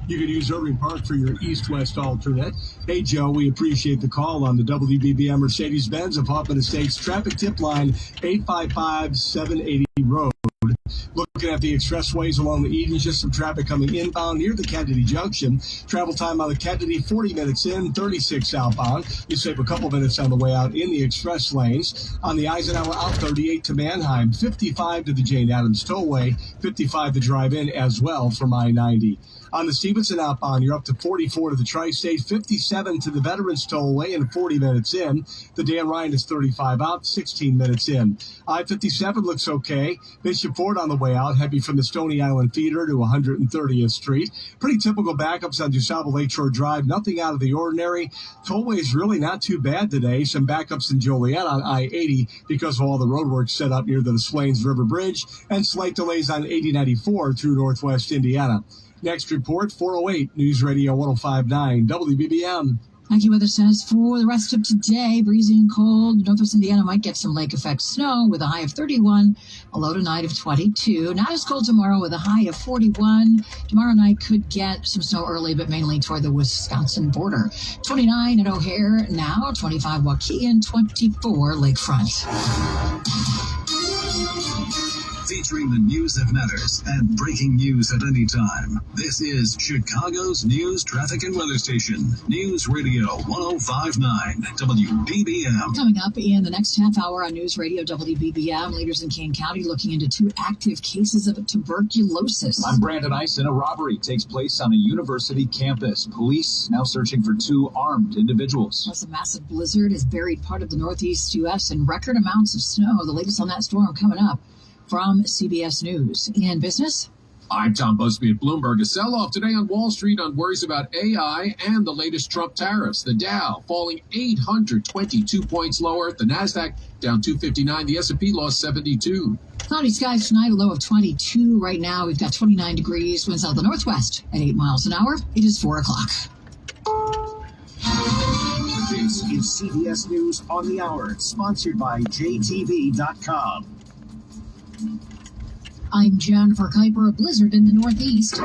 You can use Irving Park for your east-west alternate. Hey, Joe, we appreciate the call on the WBBM Mercedes-Benz of Hoffman Estates traffic tip line 855-780 Road. Looking at the expressways along the Eden, just some traffic coming inbound near the Kennedy Junction. Travel time on the Kennedy, 40 minutes in, 36 outbound. You save a couple minutes on the way out in the express lanes. On the Eisenhower out 38 to Mannheim, 55 to the Jane Addams Tollway, 55 to drive in as well from I-90. On the Stevenson outbound, you're up to 44 to the Tri-State, 57 to the Veterans Tollway, and 40 minutes in. The Dan Ryan is 35 out, 16 minutes in. I-57 looks okay. Bishop Ford on the way out, heavy from the Stony Island feeder to 130th Street. Pretty typical backups on DuSable Lakeshore Drive, nothing out of the ordinary. Tollway is really not too bad today. Some backups in Joliet on I-80 because of all the roadwork set up near the Des Plaines River Bridge, and slight delays on 8094 through northwest Indiana. Next report, 408 News Radio 105.9 WBBM. AccuWeather says for the rest of today, breezy and cold. Northwest Indiana might get some lake effect snow with a high of 31, a low tonight of 22. Not as cold tomorrow with a high of 41. Tomorrow night could get some snow early, but mainly toward the Wisconsin border. 29 at O'Hare now, 25 Waukegan, 24 Lakefront. Featuring the news that matters and breaking news at any time. This is Chicago's news, traffic, and weather station. News Radio 105.9 WBBM. Coming up in the next half hour on News Radio WBBM, leaders in Kane County looking into 2 active cases of tuberculosis. I'm Brandon Eisen. A robbery takes place on a university campus. Police now searching for 2 armed individuals. Plus, a massive blizzard has buried part of the northeast U.S. and record amounts of snow. The latest on that storm coming up. From CBS News. In business? I'm Tom Busby at Bloomberg. A sell-off today on Wall Street on worries about AI and the latest Trump tariffs. The Dow falling 822 points lower. The Nasdaq down 259. The S&P lost 72. Cloudy skies tonight, a low of 22. Right now, we've got 29 degrees. Winds out the northwest at 8 miles an hour. It is 4 o'clock. This is CBS News on the Hour, sponsored by JTV.com. I'm Jennifer Kuiper. A blizzard in the northeast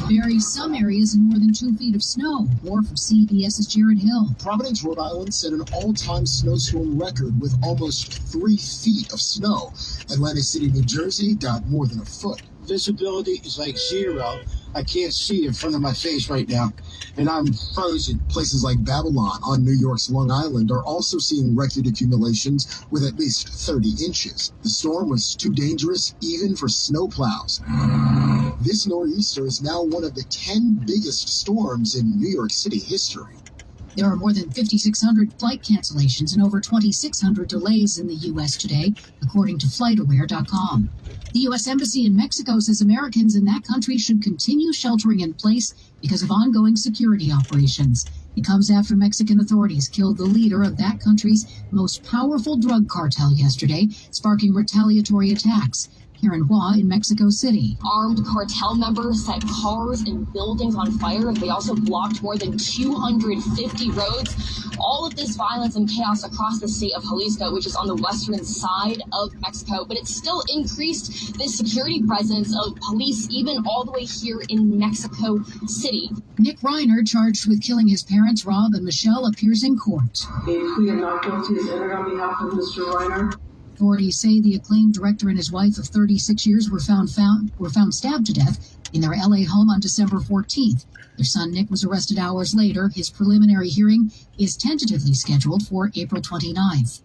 buries some areas in more than 2 feet of snow. More from CBS's Jared Hill. Providence, Rhode Island set an all-time snowstorm record with almost 3 feet of snow. Atlantic City, New Jersey got more than a foot. Visibility is like 0. I can't see in front of my face right now, and I'm frozen. Places like Babylon on New York's Long Island are also seeing record accumulations with at least 30 inches. The storm was too dangerous even for snowplows. This nor'easter is now one of the 10 biggest storms in New York City history. There are more than 5,600 flight cancellations and over 2,600 delays in the U.S. today, according to FlightAware.com. The U.S. Embassy in Mexico says Americans in that country should continue sheltering in place because of ongoing security operations. It comes after Mexican authorities killed the leader of that country's most powerful drug cartel yesterday, sparking retaliatory attacks. Karen Hua in Mexico City. Armed cartel members set cars and buildings on fire. They also blocked more than 250 roads. All of this violence and chaos across the state of Jalisco, which is on the western side of Mexico, but it still increased the security presence of police even all the way here in Mexico City. Nick Reiner, charged with killing his parents, Rob and Michelle, appears in court. A plea of not guilty is entered on behalf of Mr. Reiner. Authorities say the acclaimed director and his wife of 36 years were found stabbed to death in their L.A. home on December 14th. Their son Nick was arrested hours later. His preliminary hearing is tentatively scheduled for April 29th.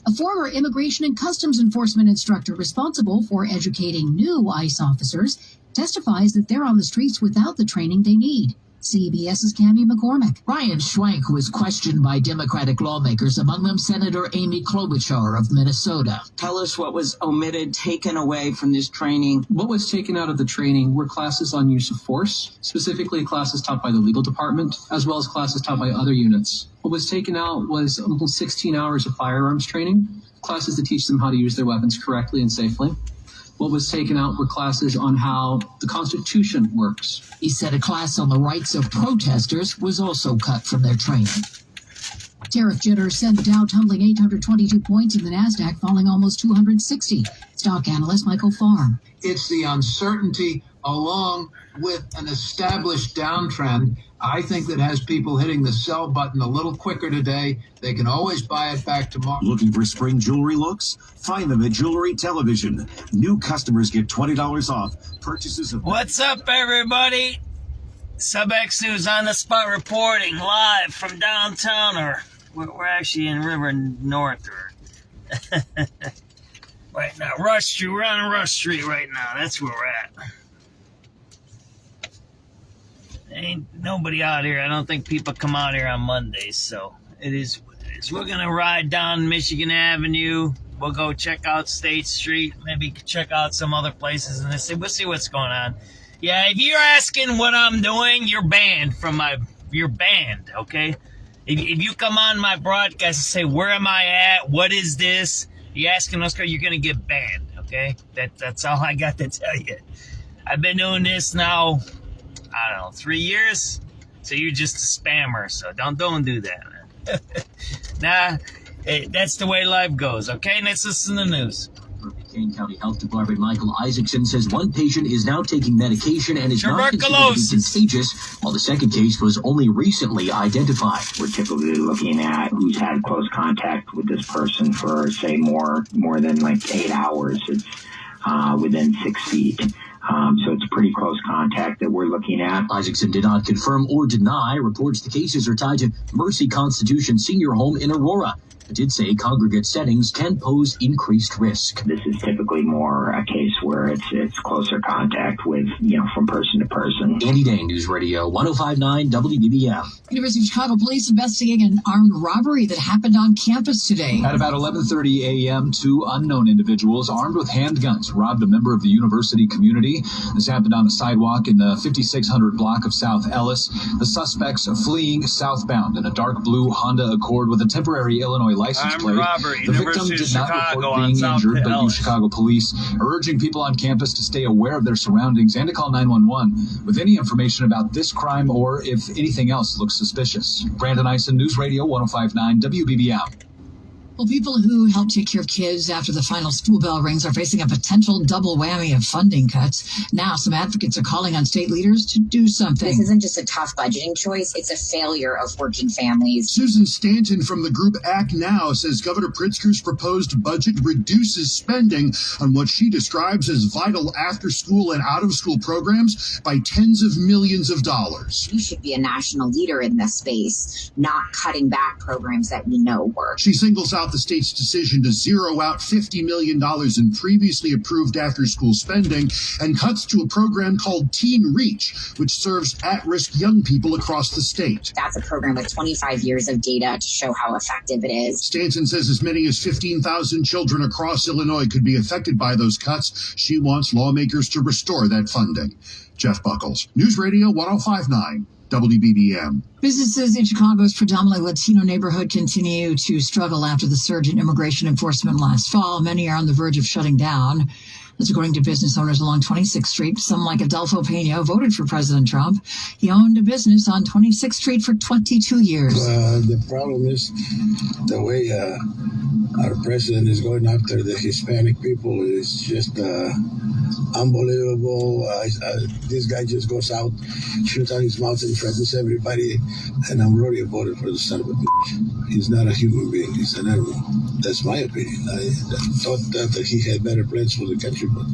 A former Immigration and Customs Enforcement instructor responsible for educating new ICE officers testifies that they're on the streets without the training they need. CBS's Cammie McCormick. Ryan Schwank was questioned by Democratic lawmakers, among them Senator Amy Klobuchar of Minnesota. Tell us what was omitted, taken away from this training. What was taken out of the training were classes on use of force, specifically classes taught by the legal department, as well as classes taught by other units. What was taken out was almost 16 hours of firearms training, classes to teach them how to use their weapons correctly and safely. What was taken out were classes on how the Constitution works. He said a class on the rights of protesters was also cut from their training. Tariff jitters sent the Dow tumbling 822 points and the Nasdaq falling almost 260. Stock analyst Michael Farr. It's the uncertainty along with an established downtrend, I think that has people hitting the sell button a little quicker today. They can always buy it back tomorrow. Looking for spring jewelry looks? Find them at Jewelry Television. New customers get $20 off purchases of... What's up, everybody? SubX.News on the spot reporting live from downtown, or we're actually in River North, or right now, Rush Street. We're on Rush Street right now. That's where we're at. Ain't nobody out here. I don't think people come out here on Mondays, so it is what it is. We're gonna ride down Michigan Avenue. We'll go check out State Street, maybe check out some other places, and we'll see what's going on. Yeah, if you're asking what I'm doing, you're banned from you're banned, okay? If you come on my broadcast and say, where am I at? What is this? You're asking us, you're gonna get banned, okay? That's all I got to tell you. I've been doing this now, I don't know, 3 years? So you're just a spammer, so don't do that, man. Nah, that's the way life goes, okay? Let's listen to the news. Kane County Health Department Michael Isaacson says one patient is now taking medication and is not considered to be contagious, while the second case was only recently identified. We're typically looking at who's had close contact with this person for, say, more than like 8 hours. It's within 6 feet. So it's pretty close contact that we're looking at. Isaacson did not confirm or deny reports the cases are tied to Mercy Constitution Senior Home in Aurora. It did say congregate settings can pose increased risk. This is typically more a case where it's closer contact with, from person to person. Andy Dang, News Radio 105.9 WBBM. University of Chicago police investigating an armed robbery that happened on campus today. At about 11:30 a.m., two unknown individuals armed with handguns robbed a member of the university community. This happened on a sidewalk in the 5600 block of South Ellis. The suspects fleeing southbound in a dark blue Honda Accord with a temporary Illinois license plate. Robbery. The victim did not report being injured, but U Chicago police are urging people on campus to stay aware of their surroundings and to call 911 with any information about this crime or if anything else looks suspicious. Brandon Eisen, News Radio 105.9 WBBM. Well, people who help take care of kids after the final school bell rings are facing a potential double whammy of funding cuts. Now, some advocates are calling on state leaders to do something. This isn't just a tough budgeting choice. It's a failure of working families. Susan Stanton from the group Act Now says Governor Pritzker's proposed budget reduces spending on what she describes as vital after-school and out-of-school programs by tens of millions of dollars. We should be a national leader in this space, not cutting back programs that we know work. She singles out the state's decision to zero out $50 million in previously approved after-school spending and cuts to a program called Teen Reach, which serves at-risk young people across the state. That's a program with 25 years of data to show how effective it is. Stanton says as many as 15,000 children across Illinois could be affected by those cuts. She wants lawmakers to restore that funding. Jeff Buckles, News Radio 105.9. WBBM. Businesses in Chicago's predominantly Latino neighborhood continue to struggle after the surge in immigration enforcement last fall. Many are on the verge of shutting down. That's according to business owners along 26th Street. Some, like Adolfo Pena, voted for President Trump. He owned a business on 26th Street for 22 years. The problem is the way our president is going after the Hispanic people is just unbelievable. This guy just goes out, shoots out his mouth and threatens everybody. And I'm already voted for the son of a bitch. He's not a human being. He's an animal. That's my opinion. I thought that he had better plans for the country, but...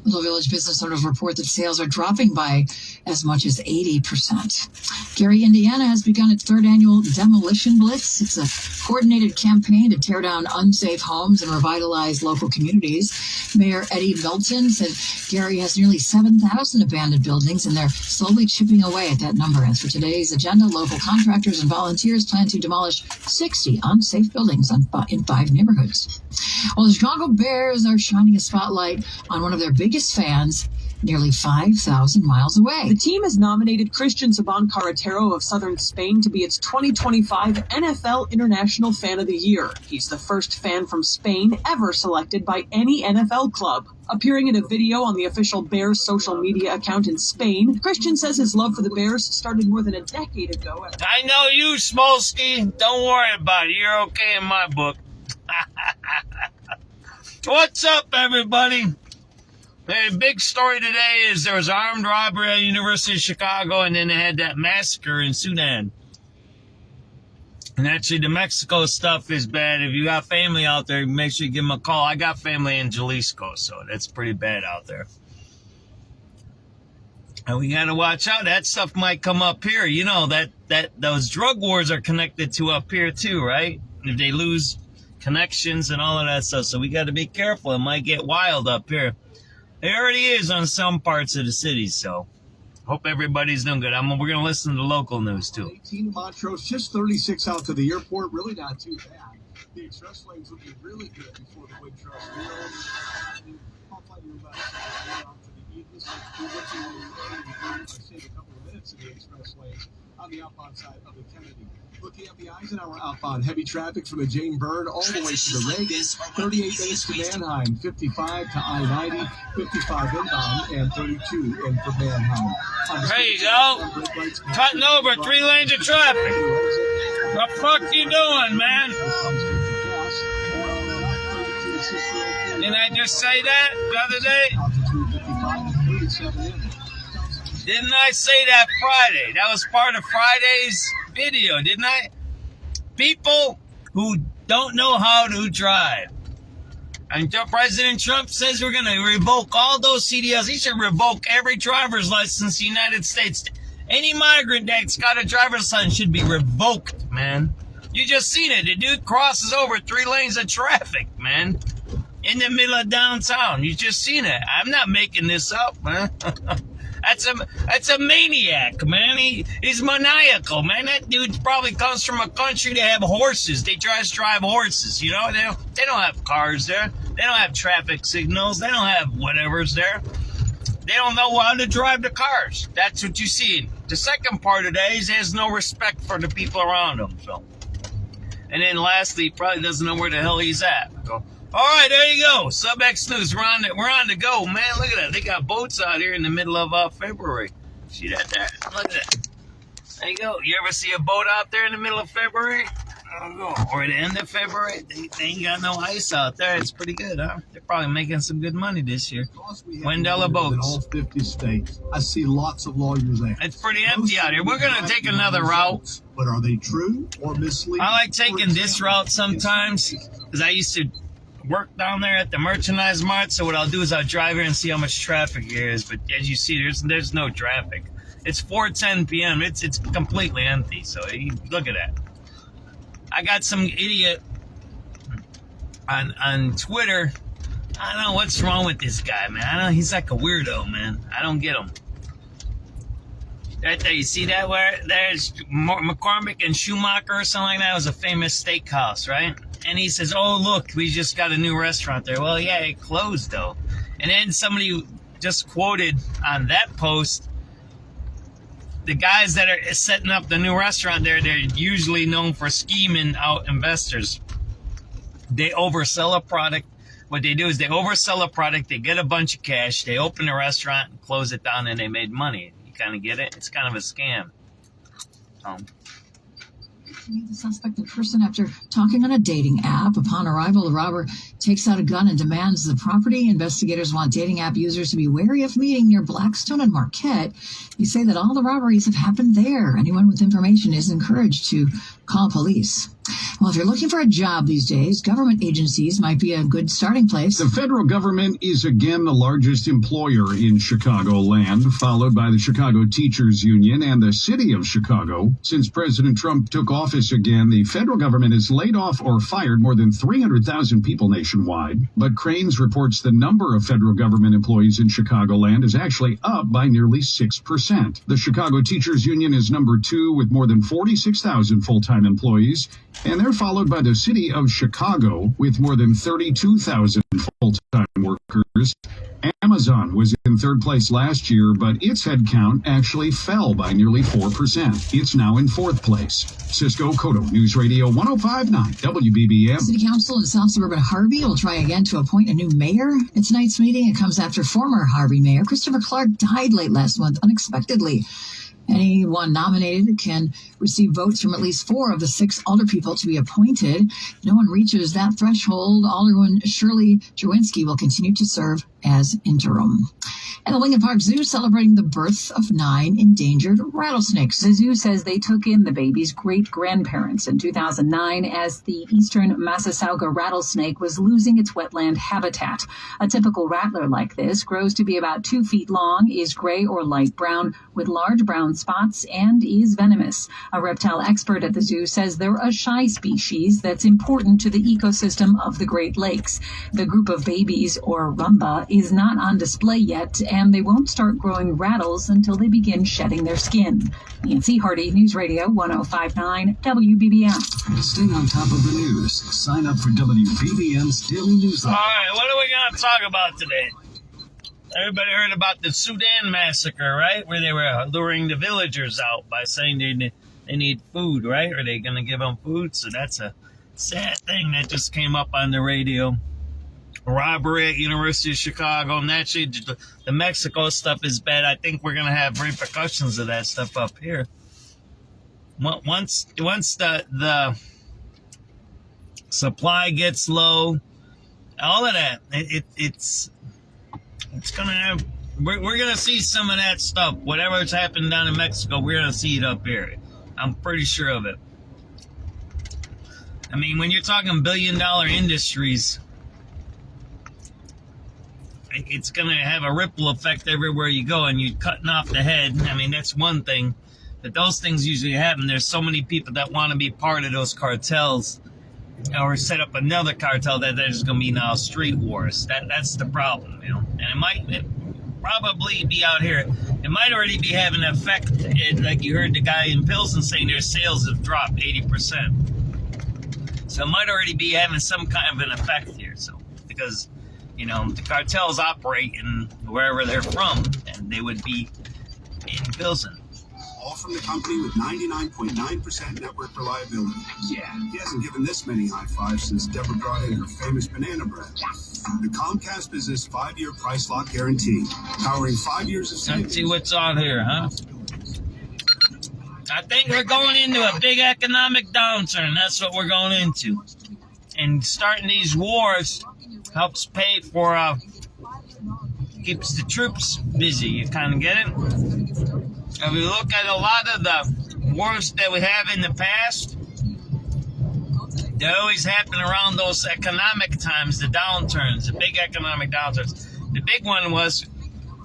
Little Village business owners report that sales are dropping by as much as 80%. Gary, Indiana has begun its third annual Demolition Blitz. It's a coordinated campaign to tear down unsafe homes and revitalize local communities. Mayor Eddie Milton said Gary has nearly 7,000 abandoned buildings, and they're slowly chipping away at that number. As for today's agenda, local contractors and volunteers plan to demolish 60 unsafe buildings in 5 neighborhoods. Well, the Chicago Bears are shining a spotlight on one of their biggest fans nearly 5,000 miles away. The team has nominated Christian Saban Carretero of southern Spain to be its 2025 NFL International Fan of the Year. He's the first fan from Spain ever selected by any NFL club. Appearing in a video on the official Bears social media account in Spain, Christian says his love for the Bears started more than a decade ago. I know you, Smolsky. Don't worry about it. You're okay in my book. What's up, everybody? The big story today is there was armed robbery at the University of Chicago, and then they had that massacre in Sudan. And actually, the Mexico stuff is bad. If you got family out there, make sure you give them a call. I got family in Jalisco, so that's pretty bad out there. And we got to watch out. That stuff might come up here. You know, that those drug wars are connected to up here too, right? If they lose connections and all of that stuff. So we got to be careful. It might get wild up here. It already is on some parts of the city, so hope everybody's doing good. We're going to listen to the local news, too. 18 Montrose, just 36 out to the airport. Really not too bad. The express lanes looking really good before the wind trucks. I'll find you about to the east. We're looking at save a couple of minutes in the express lanes on the outbound side of the Kennedy. Looking at the Eisenhower outbound, heavy traffic from the Jane Byrne all the way to the Reagan, 38 minutes to Manheim, 55 to I-90, 55 inbound, and 32 in for Manheim. There you go. Cutting over 3 lanes of traffic. What the fuck you doing, man? Didn't I just say that the other day? Didn't I say that Friday? That was part of Friday's video, didn't I? People who don't know how to drive. Until President Trump says we're going to revoke all those CDLs, he should revoke every driver's license in the United States. Any migrant that's got a driver's license should be revoked, man. You just seen it. The dude crosses over 3 lanes of traffic, man. In the middle of downtown. You just seen it. I'm not making this up, man. That's a maniac, man. He's maniacal, man. That dude probably comes from a country that have horses. They just drive horses, you know? They don't have cars there. They don't have traffic signals. They don't have whatever's there. They don't know how to drive the cars. That's what you see. The second part of that is he has no respect for the people around him. So, and then lastly, he probably doesn't know where the hell he's at. So, all right, there you go. SubX.News. We're on the go, man. Look at that. They got boats out here in the middle of February. See that there? Look at that. There you go. You ever see a boat out there in the middle of February? Or the end of February? They ain't got no ice out there. It's pretty good, huh? They're probably making some good money this year. Wendella boats. In all 50 states. I see lots of lawyers there. It's pretty empty out here. We're going to take another route. But are they true or misleading? I like taking this route sometimes because I used to work down there at the merchandise mart, so what I'll do is I'll drive here and see how much traffic there is. But as you see, there's no traffic. It's 4:10 p.m. It's completely empty. So look at that. I got some idiot on Twitter. I don't know what's wrong with this guy, man. I know he's like a weirdo, man. I don't get him. Right there, you see that where there's McCormick and Schumacher or something like that. It was a famous steakhouse, right? And he says, oh, look, we just got a new restaurant there. Well, yeah, it closed, though. And then somebody just quoted on that post, the guys that are setting up the new restaurant there, they're usually known for scheming out investors. They oversell a product. What they do is they oversell a product, they get a bunch of cash, they open the restaurant, and close it down, and they made money. You kind of get it? It's kind of a scam. The suspect in person after talking on a dating app. Upon arrival, the robber takes out a gun and demands the property. Investigators want dating app users to be wary of meeting near Blackstone and Marquette. They say that all the robberies have happened there. Anyone with information is encouraged to call police. Well, if you're looking for a job these days, government agencies might be a good starting place. The federal government is again the largest employer in Chicagoland, followed by the Chicago Teachers Union and the city of Chicago. Since President Trump took office again, the federal government has laid off or fired more than 300,000 people nationwide. But Cranes reports the number of federal government employees in Chicagoland is actually up by nearly 6%. The Chicago Teachers Union is number 2 with more than 46,000 full-time employees. And they're followed by the city of Chicago with more than 32,000 full-time workers. Amazon was in third place last year, but its headcount actually fell by nearly 4%. It's now in fourth place. Cisco Kodo News Radio 105.9 WBBM. City Council in South Suburban Harvey will try again to appoint a new mayor. At tonight's meeting, it comes after former Harvey Mayor Christopher Clark died late last month unexpectedly. Anyone nominated can receive votes from at least 4 of the 6 alderpeople to be appointed. If no one reaches that threshold, Alderwoman Shirley Jawinski will continue to serve as interim. And the Lincoln Park Zoo celebrating the birth of 9 endangered rattlesnakes. The zoo says they took in the baby's great-grandparents in 2009 as the eastern Massasauga rattlesnake was losing its wetland habitat. A typical rattler like this grows to be about 2 feet long, is gray or light brown with large brown spots, and is venomous. A reptile expert at the zoo says they're a shy species that's important to the ecosystem of the Great Lakes. The group of babies, or rumba, is not on display yet, and they won't start growing rattles until they begin shedding their skin. Nancy Hardy, News Radio 1059 WBBM. Stay on top of the news. Sign up for WBBM's daily newsletter. All right, what are we going to talk about today? Everybody heard about the Sudan massacre, right? Where they were luring the villagers out by saying they need food, right? Are they going to give them food? So that's a sad thing that just came up on the radio. Robbery at University of Chicago, and actually the Mexico stuff is bad. I think we're going to have repercussions of that stuff up here. Once the supply gets low, all of that, it's going to have, we're going to see some of that stuff. Whatever's happened down in Mexico, we're going to see it up here. I'm pretty sure of it. I mean, when you're talking billion-dollar industries, it's going to have a ripple effect everywhere you go, and you're cutting off the head. I mean, that's one thing. But those things usually happen. There's so many people that want to be part of those cartels or set up another cartel that there's going to be now street wars. That's the problem, you know. And it might probably be out here. It might already be having an effect. Like you heard the guy in Pilsen saying their sales have dropped 80%. So it might already be having some kind of an effect here. So because, you know, the cartels operate in wherever they're from, and they would be in Pilsen. All from the company with 99.9% network reliability. Yeah, he hasn't given this many high fives since Deborah brought in her famous banana bread. The Comcast Business 5-year price lock guarantee, powering 5 years of savings. Let's see what's on here, huh? I think we're going into a big economic downturn. That's what we're going into. And starting these wars helps pay for, keeps the troops busy. You kind of get it? If we look at a lot of the wars that we have in the past, they always happen around those economic times, the downturns, the big economic downturns. The big one was,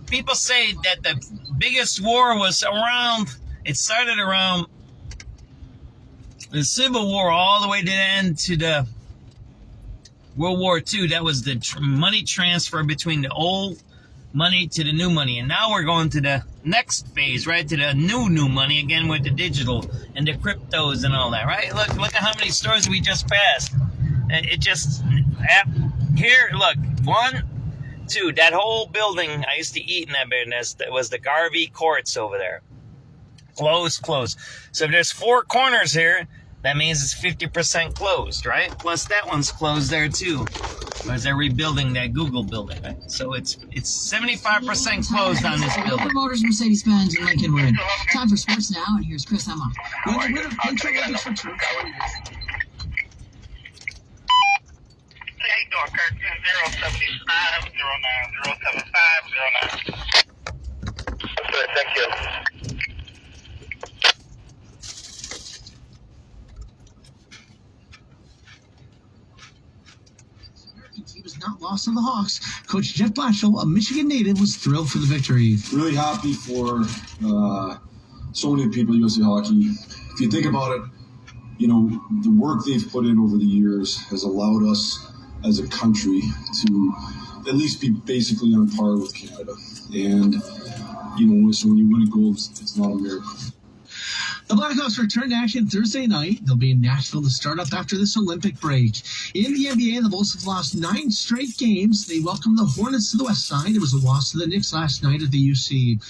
people say that the biggest war was around, it started around the Civil War all the way to the end to the World War II. That was the money transfer between the old money to the new money. And now we're going to the next phase, right? To the new money again with the digital and the cryptos and all that, right? Look at how many stores we just passed. It just, here, look, 1, 2, that whole building, I used to eat in that building, that was the Garvey Courts over there. Closed. So if there's 4 corners here, that means it's 50% closed, right? Plus that one's closed there too, because they're rebuilding that Google building, right? So it's 75% closed on this building. Motors, Mercedes-Benz, and Lincoln win. Time for sports now, and here's Chris Emma. How you doing, Kurt? 075-09-075-09. Good, thank you. Team is not lost on the Hawks. Coach Jeff Blatchel, a Michigan native, was thrilled for the victory. Really happy for so many people in USA Hockey. If you think about it, you know, the work they've put in over the years has allowed us as a country to at least be basically on par with Canada. And, you know, so when you win a gold, it's not a miracle. The Blackhawks return to action Thursday night. They'll be in Nashville to start up after this Olympic break. In the NBA, the Bulls have lost 9 straight games. They welcome the Hornets to the West Side. It was a loss to the Knicks last night at the UC.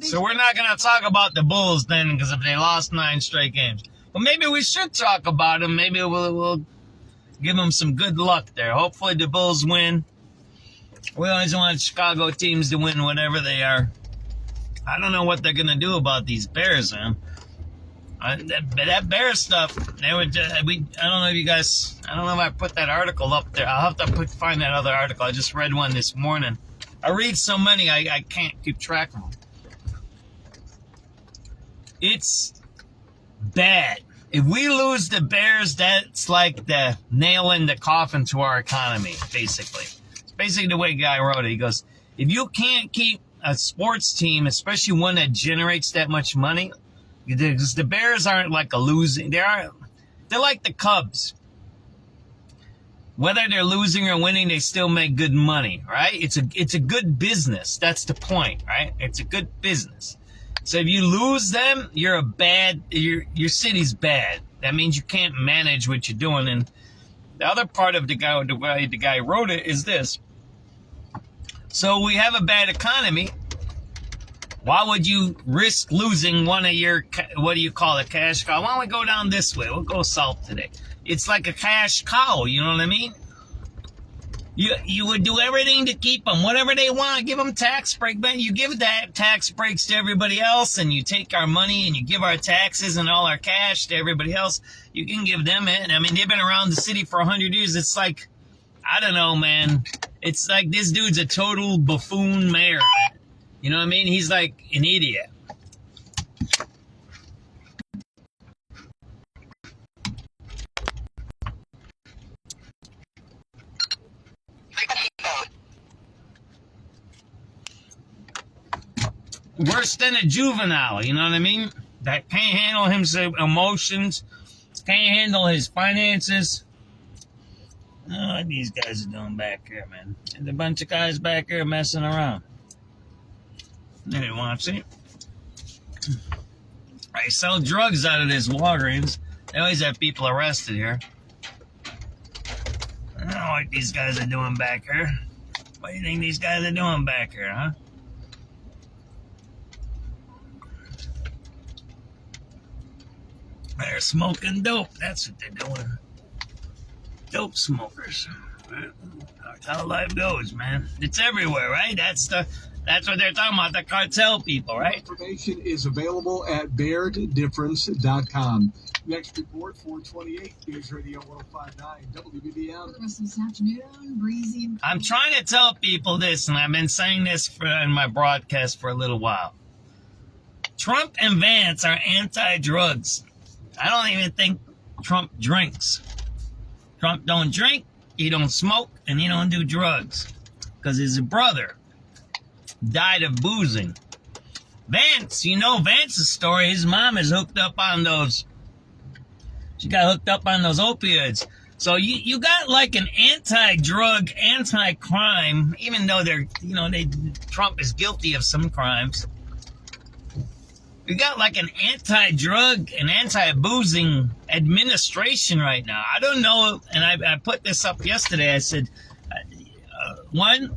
So we're not going to talk about the Bulls then, because if they lost 9 straight games. Well, maybe we should talk about them. Maybe we'll give them some good luck there. Hopefully the Bulls win. We always want Chicago teams to win, whatever they are. I don't know what they're going to do about these bears, man. That bear stuff, I don't know if you guys, I don't know if I put that article up there. I'll have to find that other article. I just read one this morning. I read so many, I can't keep track of them. It's bad. If we lose the bears, that's like the nail in the coffin to our economy, basically. It's basically the way the guy wrote it. He goes, if you can't keep a sports team, especially one that generates that much money, because the Bears aren't like a losing, they're like the Cubs. Whether they're losing or winning, they still make good money, right? It's a good business. That's the point, right? It's a good business. So if you lose them, your city's bad. That means you can't manage what you're doing. And the other part of the way the guy wrote it is this. So we have a bad economy. Why would you risk losing one of your, what do you call it, cash cow? Why don't we go down this way? We'll go south today. It's like a cash cow, you know what I mean? You would do everything to keep them, whatever they want. Give them tax break, man. You give that tax breaks to everybody else, and you take our money and you give our taxes and all our cash to everybody else. You can give them it. I mean, they've been around the city for 100 years. It's like, I don't know, man. It's like this dude's a total buffoon mayor. You know what I mean? He's like an idiot. Worse than a juvenile, you know what I mean? That can't handle his emotions, can't handle his finances. Oh, what these guys are doing back here, man. There's a bunch of guys back here messing around. They want to see. I sell drugs out of this Walgreens. They always have people arrested here. I don't know what these guys are doing back here. What do you think these guys are doing back here, huh? They're smoking dope. That's what they're doing. Dope smokers. That's how life goes, man. It's everywhere, right? That's what they're talking about, the cartel people, right? Information is available at bairdifference.com. Next report, 428, News Radio 1059, WBBM. For the rest of this afternoon, breezy. I'm trying to tell people this, and I've been saying this in my broadcast for a little while. Trump and Vance are anti-drugs. I don't even think Trump drinks. Trump don't drink, he don't smoke, and he don't do drugs. Because his brother died of boozing. Vance, you know Vance's story. His mom is hooked up on those. She got hooked up on those opioids. So you got like an anti-drug, anti-crime, even though Trump is guilty of some crimes. We got like an anti-drug and anti-boozing administration right now. I don't know, and I put this up yesterday. I said, one,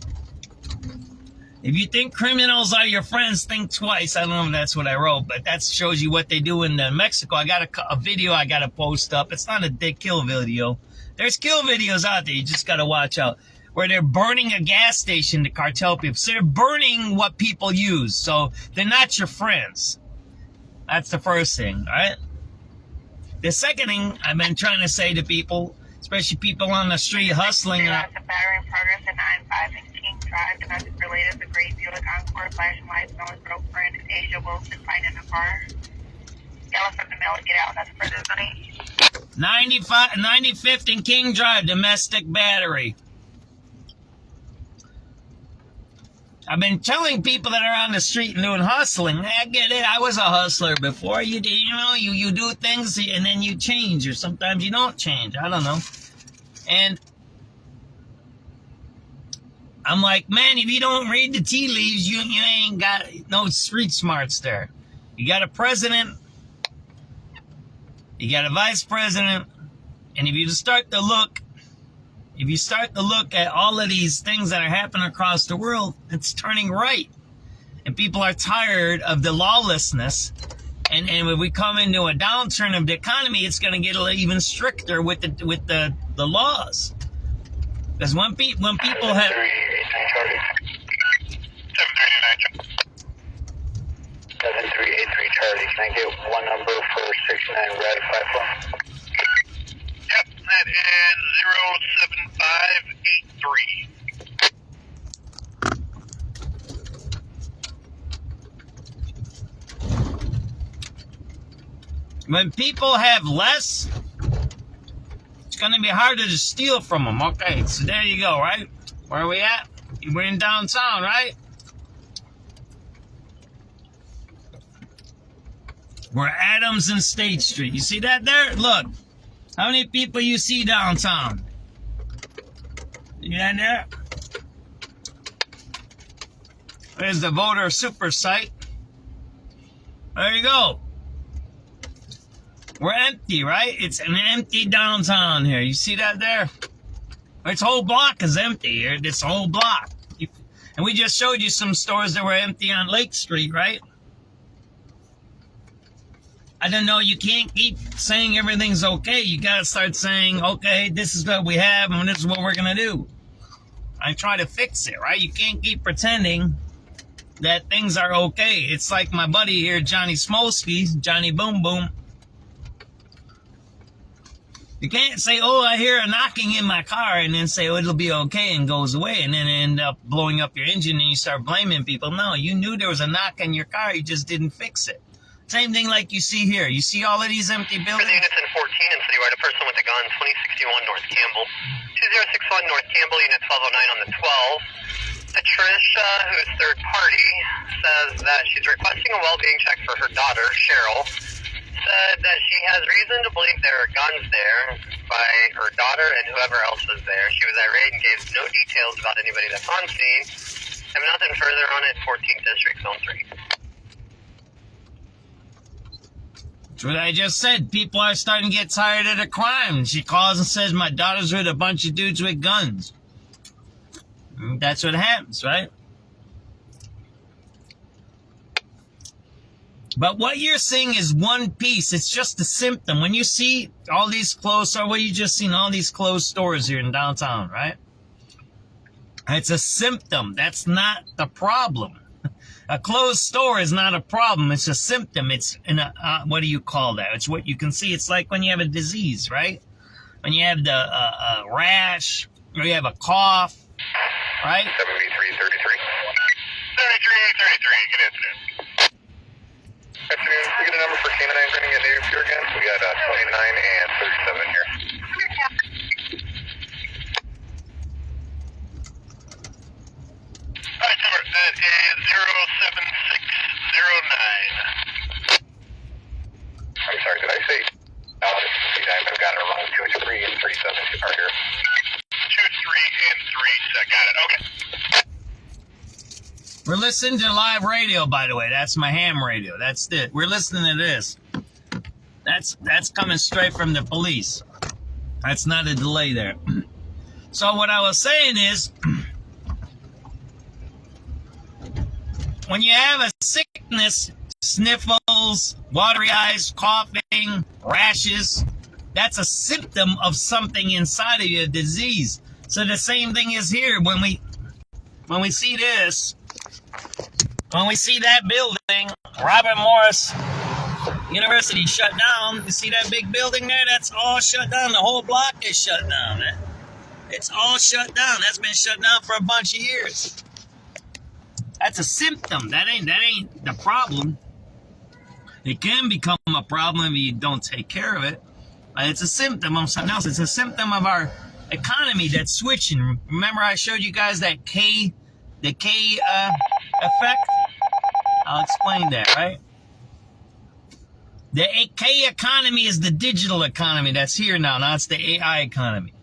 if you think criminals are your friends, think twice. I don't know if that's what I wrote, but that shows you what they do in Mexico. I got a video I got to post up. It's not a kill video. There's kill videos out there. You just got to watch out. Where they're burning a gas station, the cartel people. So they're burning what people use. So they're not your friends. That's the first thing, all right? The second thing I've been trying to say to people, especially people on the street hustling. Lots of battery in progress at 9-5 and King Drive. Domestic related, the gray Buick Encore, flashing lights, no one's girlfriend, Asia Wilson, fighting in the car. Yellow from the mill to get out, that's further money. 95th and King Drive, domestic battery. I've been telling people that are on the street and doing hustling. I get it. I was a hustler before. You do things and then you change, or sometimes you don't change. I don't know. And I'm like, man, if you don't read the tea leaves, you ain't got no street smarts there. You got a president, you got a vice president, and if you start to look at all of these things that are happening across the world, it's turning right. And people are tired of the lawlessness. And when we come into a downturn of the economy, it's going to get even stricter with the laws. Because when people have... 7383 Charlie. Can I get one number for 69 Red 54? Yep, that is 07583. When people have less, it's going to be harder to steal from them. Okay, so there you go, right? Where are we at? We're in downtown, right? We're Adams and State Street. You see that there? Look. How many people you see downtown? You got there? There's the voter super site. There you go. We're empty, right? It's an empty downtown here. You see that there? This whole block is empty here. This whole block. And we just showed you some stores that were empty on Lake Street, right? I don't know. You can't keep saying everything's okay. You got to start saying, okay, this is what we have and this is what we're going to do. I try to fix it, right? You can't keep pretending that things are okay. It's like my buddy here, Johnny Smolsky, Johnny Boom Boom. You can't say, oh, I hear a knocking in my car, and then say, oh, it'll be okay, and goes away, and then end up blowing up your engine, and you start blaming people. No, you knew there was a knock in your car, you just didn't fix it. Same thing like you see here. You see all of these empty buildings? For the units in 14 and citywide, a person with a gun, 2061 North Campbell. 2061 North Campbell, unit 1209 on the 12. Patricia, who is third party, says that she's requesting a well-being check for her daughter, Cheryl. Said that she has reason to believe there are guns there by her daughter and whoever else was there. She was irate and gave no details about anybody that's on scene. Have nothing further on it, 14th District, Zone 3. That's what I just said. People are starting to get tired of the crime. She calls and says, my daughter's with a bunch of dudes with guns. That's what happens, right? But what you're seeing is one piece. It's just a symptom. When you see all these closed stores, well, you just seen all these closed stores here in downtown, right? It's a symptom. That's not the problem. A closed store is not a problem. It's a symptom. It's what do you call that? It's what you can see. It's like when you have a disease, right? When you have the rash or you have a cough, right? 7333. 7333, good incident. Afternoon, we get a number for K9 running at native here again. We got 29 and 37 here. Alright, number, that is 07609. I'm sorry, did I say Alex 69? I've got it wrong. 2, 3, and 37 are here. 2, 3, and 3, got it, okay. We're listening to live radio, by the way. That's my ham radio. That's it. We're listening to this. That's coming straight from the police. That's not a delay there. So what I was saying is, when you have a sickness, sniffles, watery eyes, coughing, rashes, that's a symptom of something inside of you, a disease. So the same thing is here. When we see this, when we see that building, Robert Morris University shut down, you see that big building there? That's all shut down. The whole block is shut down, man. It's all shut down. That's been shut down for a bunch of years. That's a symptom. That ain't the problem. It can become a problem if you don't take care of it. But it's a symptom of something else. It's a symptom of our economy that's switching. Remember I showed you guys that the K effect? I'll explain that, right? The K economy is the digital economy that's here now. Now it's the AI economy.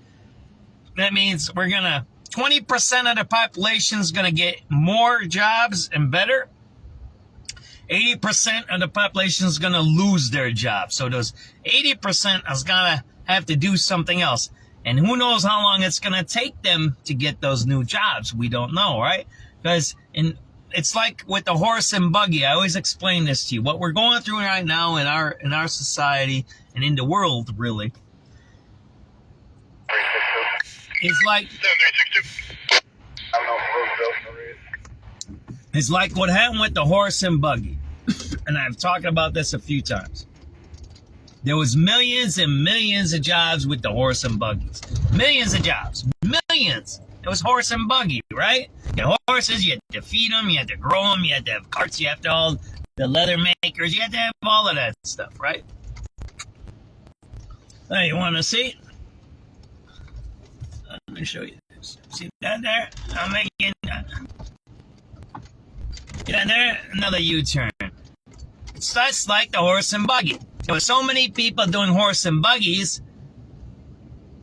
That means 20% of the population is going to get more jobs and better. 80% of the population is going to lose their jobs. So those 80% is going to have to do something else. And who knows how long it's going to take them to get those new jobs. We don't know, right? Because it's like with the horse and buggy. I always explain this to you. What we're going through right now in our society and in the world, really, is like it's like what happened with the horse and buggy. and I've talked about this a few times. There was millions and millions of jobs with the horse and buggies. Millions of jobs. Millions. It was horse and buggy, right? You had horses, you had to feed them, you had to grow them, you had to have carts, you have to all the leather makers, you had to have all of that stuff, right? Hey, you want to see? Let me show you this. See that there? I'm making... Yeah, there, another U-turn. It's just like the horse and buggy. There were so many people doing horse and buggies,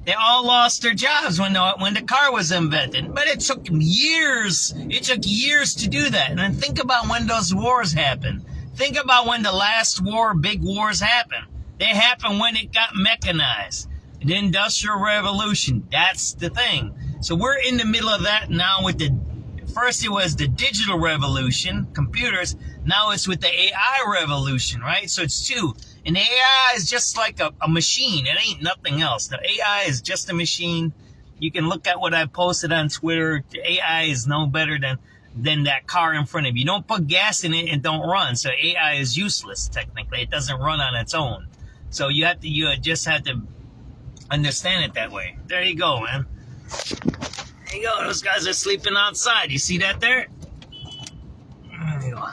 they all lost their jobs when the car was invented. But it took years. It took years to do that. And then think about when those wars happened. Think about when the last war, big wars happened. They happened when it got mechanized. The Industrial Revolution. That's the thing. So we're in the middle of that now with first it was the digital revolution, computers. Now it's with the AI revolution, right? So it's two. And AI is just like a machine. It ain't nothing else. The AI is just a machine. You can look at what I posted on Twitter. The AI is no better than that car in front of you. Don't put gas in it and don't run. So AI is useless, technically. It doesn't run on its own. So you just have to understand it that way. There you go, man. There you go. Those guys are sleeping outside. You see that there? There you go.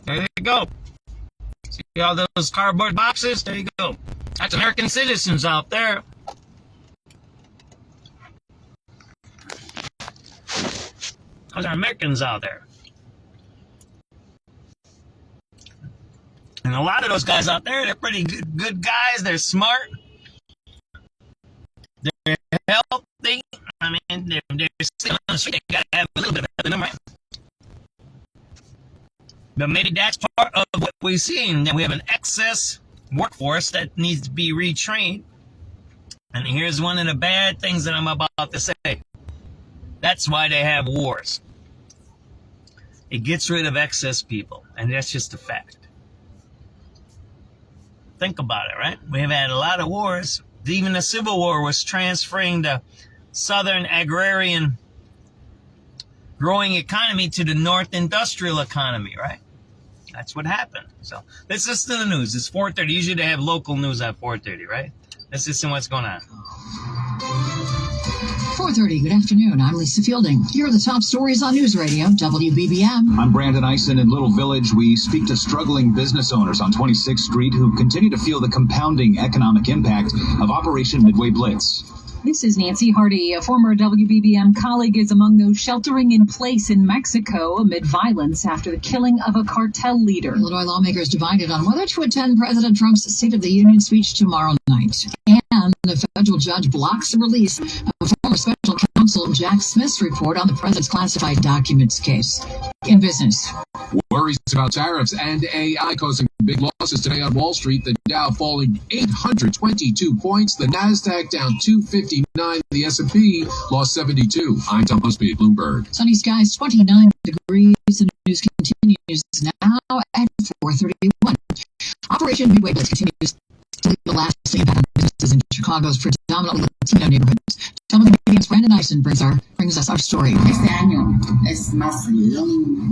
There you go. See all those cardboard boxes? There you go. That's American citizens out there. Those are Americans out there. And a lot of those guys out there, they're pretty good guys. They're smart. They're healthy. I mean, they're still on the street. They got to have a little bit of them, right? But maybe that's part of what we're seeing, that we have an excess workforce that needs to be retrained. And here's one of the bad things that I'm about to say. That's why they have wars. It gets rid of excess people, and that's just a fact. Think about it, right? We have had a lot of wars. Even the Civil War was transferring the Southern agrarian growing economy to the North industrial economy, right? That's what happened. So let's listen to the news. It's 4:30. Usually they have local news at 4:30, right? Let's listen to what's going on. 4:30. Good afternoon. I'm Lisa Fielding. Here are the top stories on News Radio WBBM. I'm Brandon Eisen. In Little Village, we speak to struggling business owners on 26th Street who continue to feel the compounding economic impact of Operation Midway Blitz. This is Nancy Hardy. A former WBBM colleague is among those sheltering in place in Mexico amid violence after the killing of a cartel leader. Illinois lawmakers divided on whether to attend President Trump's State of the Union speech tomorrow night. And the federal judge blocks the release of former special counsel Jack Smith's report on the president's classified documents case. In business. Worries about tariffs and AI causing big losses today on Wall Street. The Dow falling 822 points. The Nasdaq down 259. The S&P lost 72. I'm Tom Busby at Bloomberg. Sunny skies, 29 degrees. The news continues now at 4:31. Operation Midway Blitz continues to leave a lasting impact on businesses in Chicago's predominantly Latino neighborhoods. WBBM's Brandon Eisen brings us our story. Este año es más long.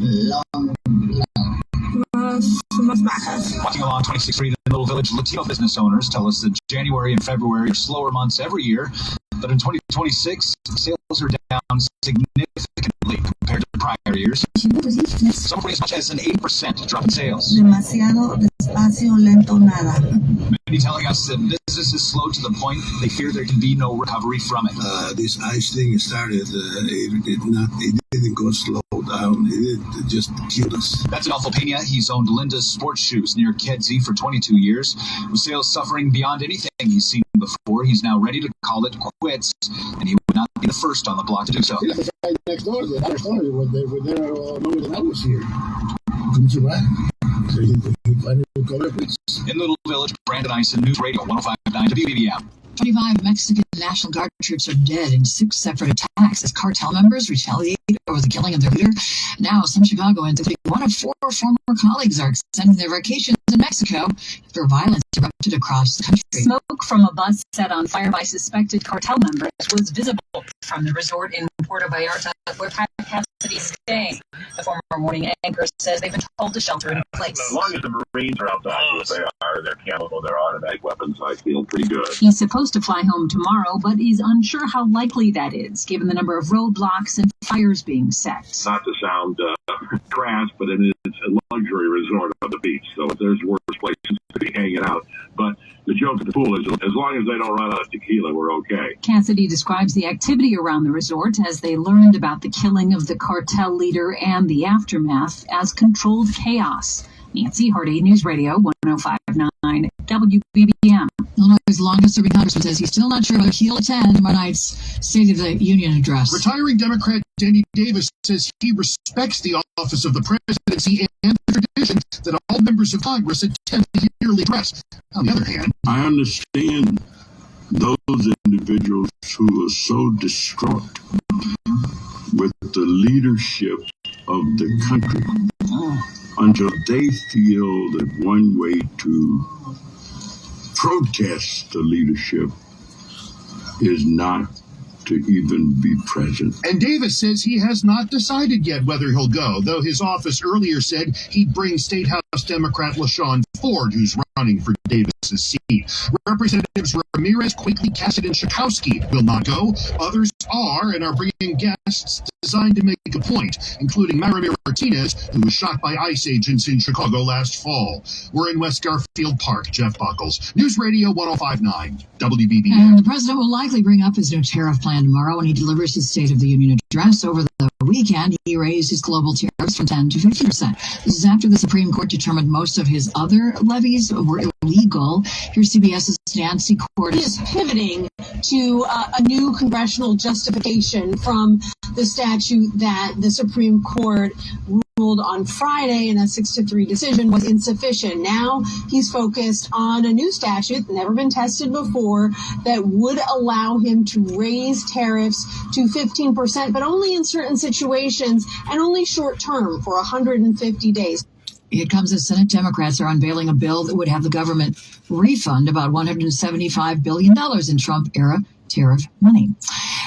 Walking along 26th Street in Little Village, Latino business owners tell us that January and February are slower months every year, but in 2026, sales are down significantly compared to prior years. Somewhere as much as an 8% drop in sales. Demasiado despacio, lento, nada. Many telling us that business is slow to the point they fear there can be no recovery from it. This ICE thing started, it didn't go slow down, it just killed us. That's Adolfo Pena. He's owned Linda's Sports Shoes near Kedzie for 22 years. With sales suffering beyond anything he's seen before, he's now ready to call it quits, and he would not be the first on the block to do so. Yeah, the guy next door, the other store, they were there longer than I was here. Couldn't survive. So he finally called it quits. In Little Village, Brandon Eisen, News Radio 105.9 WBBM. 25 Mexican National Guard troops are dead in 6 separate attacks as cartel members retaliate over the killing of their leader. Now, some Chicagoans, including one of 4 former colleagues, are extending their vacations in Mexico after violence erupted across the country. Smoke from a bus set on fire by suspected cartel members was visible from the resort in Puerto Vallarta, where Pat Cassidy is staying. The former morning anchor says they've been told to shelter in place. As long as the Marines are outside what they are, their chemical, their automatic weapons, I feel pretty good. He's supposed to fly home tomorrow, but is unsure how likely that is, given the number of roadblocks and fires being set. Not to sound crass, but it's a luxury resort on the beach, so there's worse places to be hanging out. But the joke of the pool is, as long as they don't run out of tequila, we're okay. Cassidy describes the activity around the resort as they learned about the killing of the cartel leader and the aftermath as controlled chaos. Nancy Hardy, News Radio 105.9 WBBM. Illinois' longest-serving congressman says he's still not sure whether he'll attend tomorrow night's State of the Union address. Retiring Democrat Danny Davis says he respects the office of the presidency and the tradition that all members of Congress attend the yearly address. On the other hand, I understand those individuals who are so distraught with the leadership of the country until they feel that one way to protest the leadership is not to even be present. And Davis says he has not decided yet whether he'll go, though his office earlier said he'd bring State House Democrat LaShawn Ford, who's running for Davis's seat. Representatives Ramirez, Quigley, Cassidy, and Schakowsky will not go. Others are and are bringing guests designed to make a point, including Maramir Martinez, who was shot by ICE agents in Chicago last fall. We're in West Garfield Park. Jeff Buckles, News Radio 105.9 WBBM. And the president will likely bring up his new tariff plan tomorrow when he delivers his State of the Union address. Over the weekend, he raised his global tariffs from 10 to 50%. This is after the Supreme Court determined most of his other levies were illegal. Here's CBS's Nancy Cordes. He is pivoting to a new congressional justification from the statute that the Supreme Court ruled on Friday in a 6-3 decision was insufficient. Now he's focused on a new statute, never been tested before, that would allow him to raise tariffs to 15%, but only in certain situations and only short term for 150 days. It comes as Senate Democrats are unveiling a bill that would have the government refund about $175 billion in Trump-era tariff money.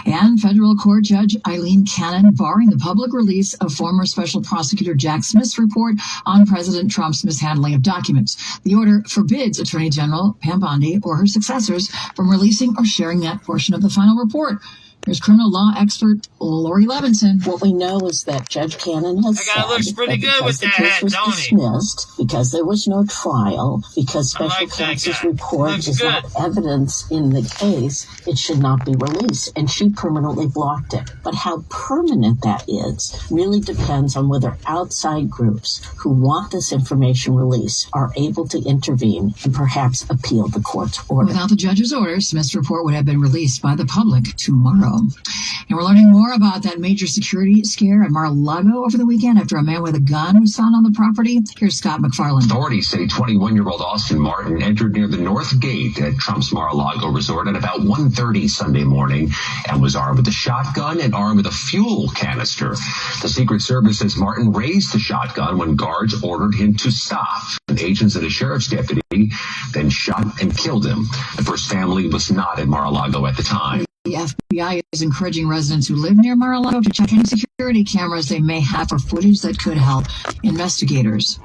And federal court judge Eileen Cannon barring the public release of former special prosecutor Jack Smith's report on President Trump's mishandling of documents. The order forbids Attorney General Pam Bondi or her successors from releasing or sharing that portion of the final report. Here's criminal law expert Lori Levinson. What we know is that Judge Cannon has that guy looks pretty good with that hat, was don't he? dismissed because there was no trial, because special counsel's report is not evidence in the case, it should not be released, and she permanently blocked it. But how permanent that is really depends on whether outside groups who want this information released are able to intervene and perhaps appeal the court's order. Without the judge's order, Smith's report would have been released by the public tomorrow. And we're learning more about that major security scare at Mar-a-Lago over the weekend after a man with a gun was found on the property. Here's Scott McFarland. Authorities say 21-year-old Austin Martin entered near the north gate at Trump's Mar-a-Lago resort at about 1:30 Sunday morning and was armed with a shotgun and armed with a fuel canister. The Secret Service says Martin raised the shotgun when guards ordered him to stop. And agents and a sheriff's deputy then shot and killed him. The first family was not in Mar-a-Lago at the time. The FBI is encouraging residents who live near Mar-a-Lago to check any security cameras they may have for footage that could help investigators.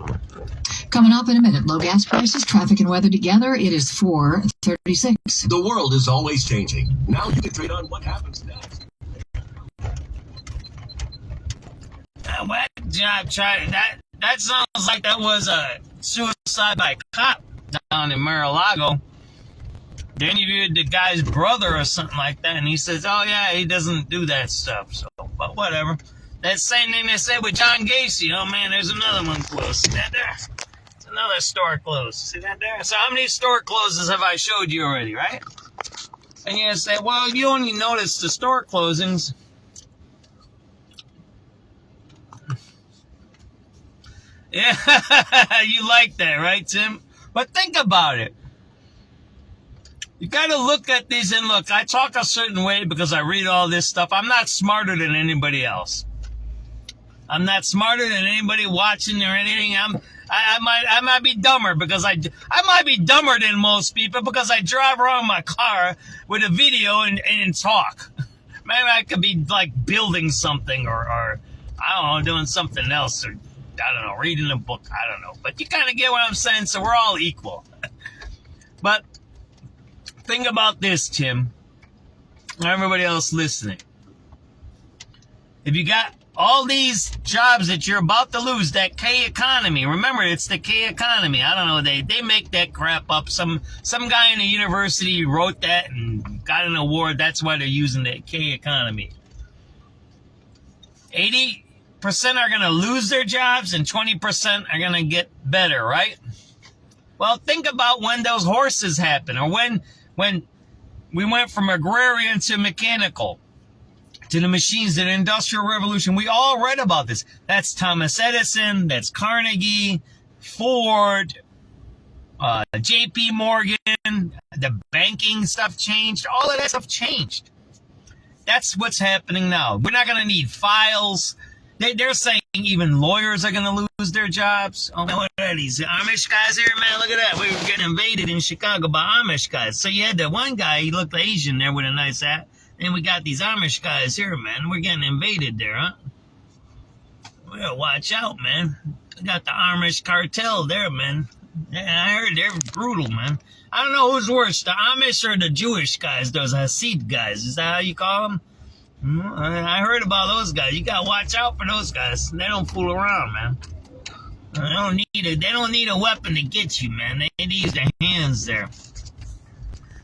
Coming up in a minute, low gas prices, traffic and weather together. It is 4:36. The world is always changing. Now you can trade on what happens next. That sounds like that was a suicide by cop down in Mar-a-Lago. They interviewed the guy's brother or something like that, and he says, oh, yeah, he doesn't do that stuff. So, but whatever. That same thing they said with John Gacy. Oh, man, there's another one closed. See that there? It's another store closed. See that there? So how many store closes have I showed you already, right? And you say, well, you only notice the store closings. Yeah, you like that, right, Tim? But think about it. You got to look at these and look. I talk a certain way because I read all this stuff. I'm not smarter than anybody else. I'm not smarter than anybody watching or anything. I might be dumber because I might be dumber than most people because I drive around my car with a video and talk. Maybe I could be like building something or I don't know, doing something else, or I don't know, reading a book. I don't know. But you kind of get what I'm saying. So we're all equal. But think about this, Tim, and everybody else listening. If you got all these jobs that you're about to lose, that K economy. Remember, it's the K economy. I don't know. They make that crap up. Some guy in the university wrote that and got an award. That's why they're using the K economy. 80% are going to lose their jobs and 20% are going to get better, right? Well, think about when those horses happen, or when we went from agrarian to mechanical, to the machines, to the Industrial Revolution. We all read about this. That's Thomas Edison, that's Carnegie, Ford, J.P. Morgan, the banking stuff changed. All of that stuff changed. That's what's happening now. We're not going to need files. They're saying even lawyers are going to lose their jobs. Oh, what are these Amish guys here, man? Look at that. We were getting invaded in Chicago by Amish guys. So you had that one guy, he looked Asian there with a nice hat. And we got these Amish guys here, man. We're getting invaded there, huh? We gotta watch out, man. We got the Amish cartel there, man. I heard they're brutal, man. I don't know who's worse, the Amish or the Jewish guys, those Hasid guys. Is that how you call them? I heard about those guys. You gotta watch out for those guys. They don't fool around, man. They don't need a weapon to get you, man. They need to use their hands there.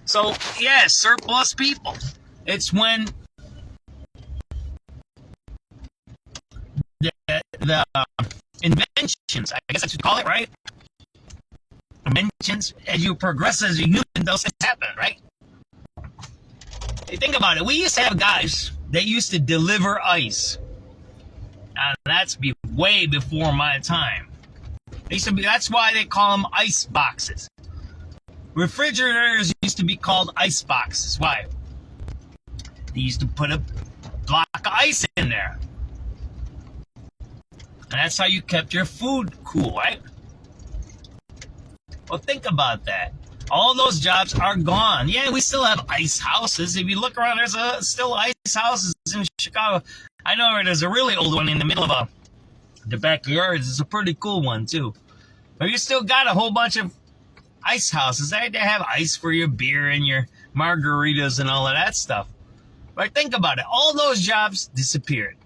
So, yeah, surplus people. It's when the inventions, I guess I should call it, right? Inventions, as you progress as a human, those things happen, right? Hey, think about it. We used to have guys that used to deliver ice. Now, that's way before my time. That's why they call them ice boxes. Refrigerators used to be called ice boxes. Why? They used to put a block of ice in there. And that's how you kept your food cool, right? Well, think about that. All those jobs are gone. Yeah, we still have ice houses. If you look around, there's still ice houses in Chicago. I know there's a really old one in the middle of the backyards. It's a pretty cool one, too. But you still got a whole bunch of ice houses. They have ice for your beer and your margaritas and all of that stuff. But think about it. All those jobs disappeared.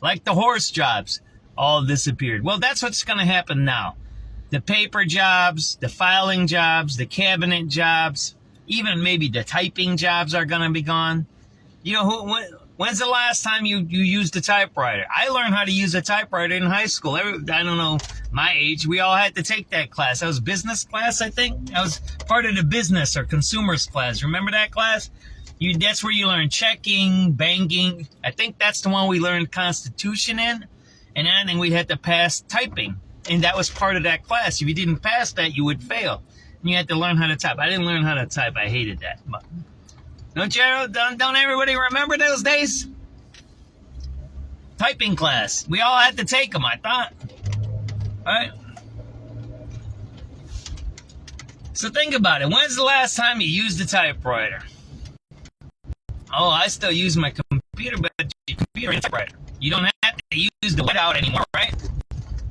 Like the horse jobs, all disappeared. Well, that's what's going to happen now. The paper jobs, the filing jobs, the cabinet jobs, even maybe the typing jobs are going to be gone. You know, when's the last time you used a typewriter? I learned how to use a typewriter in high school. I don't know my age. We all had to take that class. That was business class, I think. I was part of the business or consumers class. Remember that class? That's where you learn checking, banking. I think that's the one we learned Constitution in. And I think we had to pass typing. And that was part of that class. If you didn't pass that, you would fail. And you had to learn how to type. I didn't learn how to type. I hated that. But don't everybody remember those days? Typing class. We all had to take them, I thought. All right? So think about it. When's the last time you used a typewriter? Oh, I still use my computer, but your computer is a typewriter. You don't have to use the whiteout anymore, right?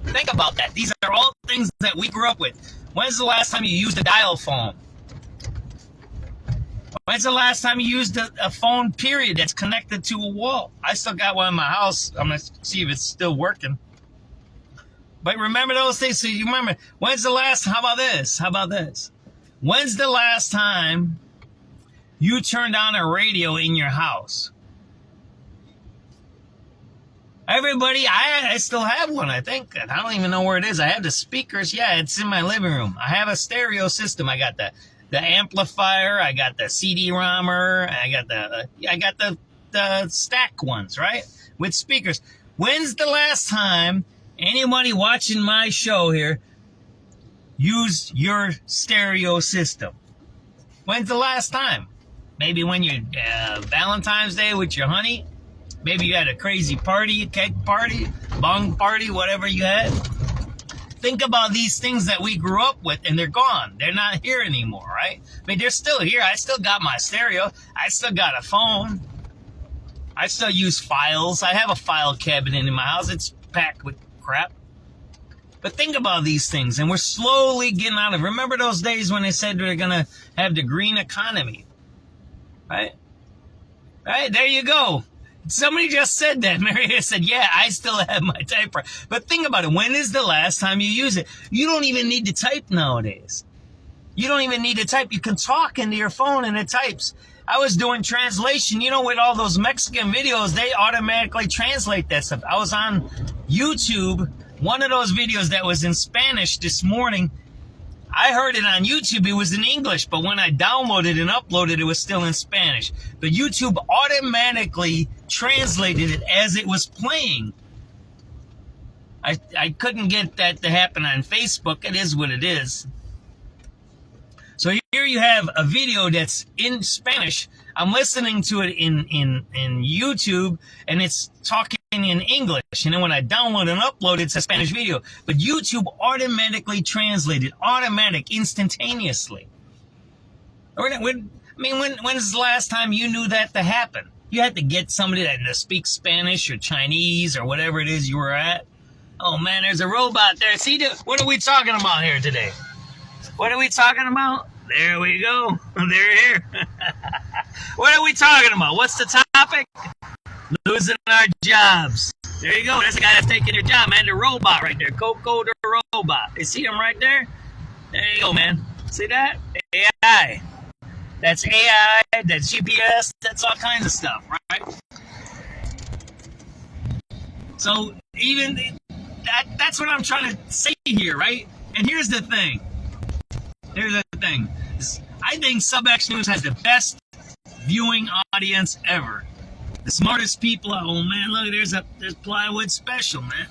Think about that. These are all things that we grew up with. When's the last time you used a dial phone? When's the last time you used a phone, period, that's connected to a wall? I still got one in my house. I'm going to see if it's still working. But remember those things. So you remember, when's the last, how about this? When's the last time you turned on a radio in your house? Everybody, I still have one, I think. I don't even know where it is. I have the speakers. Yeah, it's in my living room. I have a stereo system. I got the amplifier. I got the CD-ROMer. I got the stack ones, right? With speakers. When's the last time anybody watching my show here used your stereo system? When's the last time? Maybe when you Valentine's Day with your honey. Maybe you had a crazy party, cake party, bong party, whatever you had. Think about these things that we grew up with, and they're gone. They're not here anymore, right? I mean, they're still here. I still got my stereo. I still got a phone. I still use files. I have a file cabinet in my house. It's packed with crap. But think about these things, and we're slowly getting out of it. Remember those days when they said they're going to have the green economy, right? Right, there you go. Somebody just said that. Maria said, yeah, I still have my typewriter. But think about it. When is the last time you use it? You don't even need to type nowadays. You don't even need to type. You can talk into your phone and it types. I was doing translation. You know, with all those Mexican videos, they automatically translate that stuff. I was on YouTube, one of those videos that was in Spanish this morning. I heard it on YouTube. It was in English, but when I downloaded and uploaded, it was still in Spanish. But YouTube automatically translated it as it was playing. I couldn't get that to happen on Facebook. It is what it is. So here you have a video that's in Spanish. I'm listening to it in YouTube, and it's talking in English. And then when I download and upload, it's a Spanish video. But YouTube automatically translated, instantaneously. When's the last time you knew that to happen? You had to get somebody that speaks Spanish or Chinese or whatever it is you were at. Oh, man, there's a robot there. See, what are we talking about here today? What are we talking about? There we go. They're here. What are we talking about? What's the topic? Losing our jobs. There you go. That's the guy that's taking your job, man. The robot right there. Coco the robot. You see him right there? There you go, man. See that? AI. That's AI. That's GPS. That's all kinds of stuff, right? So even that's what I'm trying to say here, right? And here's the thing. I think SubX.News has the best viewing audience ever. The smartest people. Oh man, look, there's plywood special, man.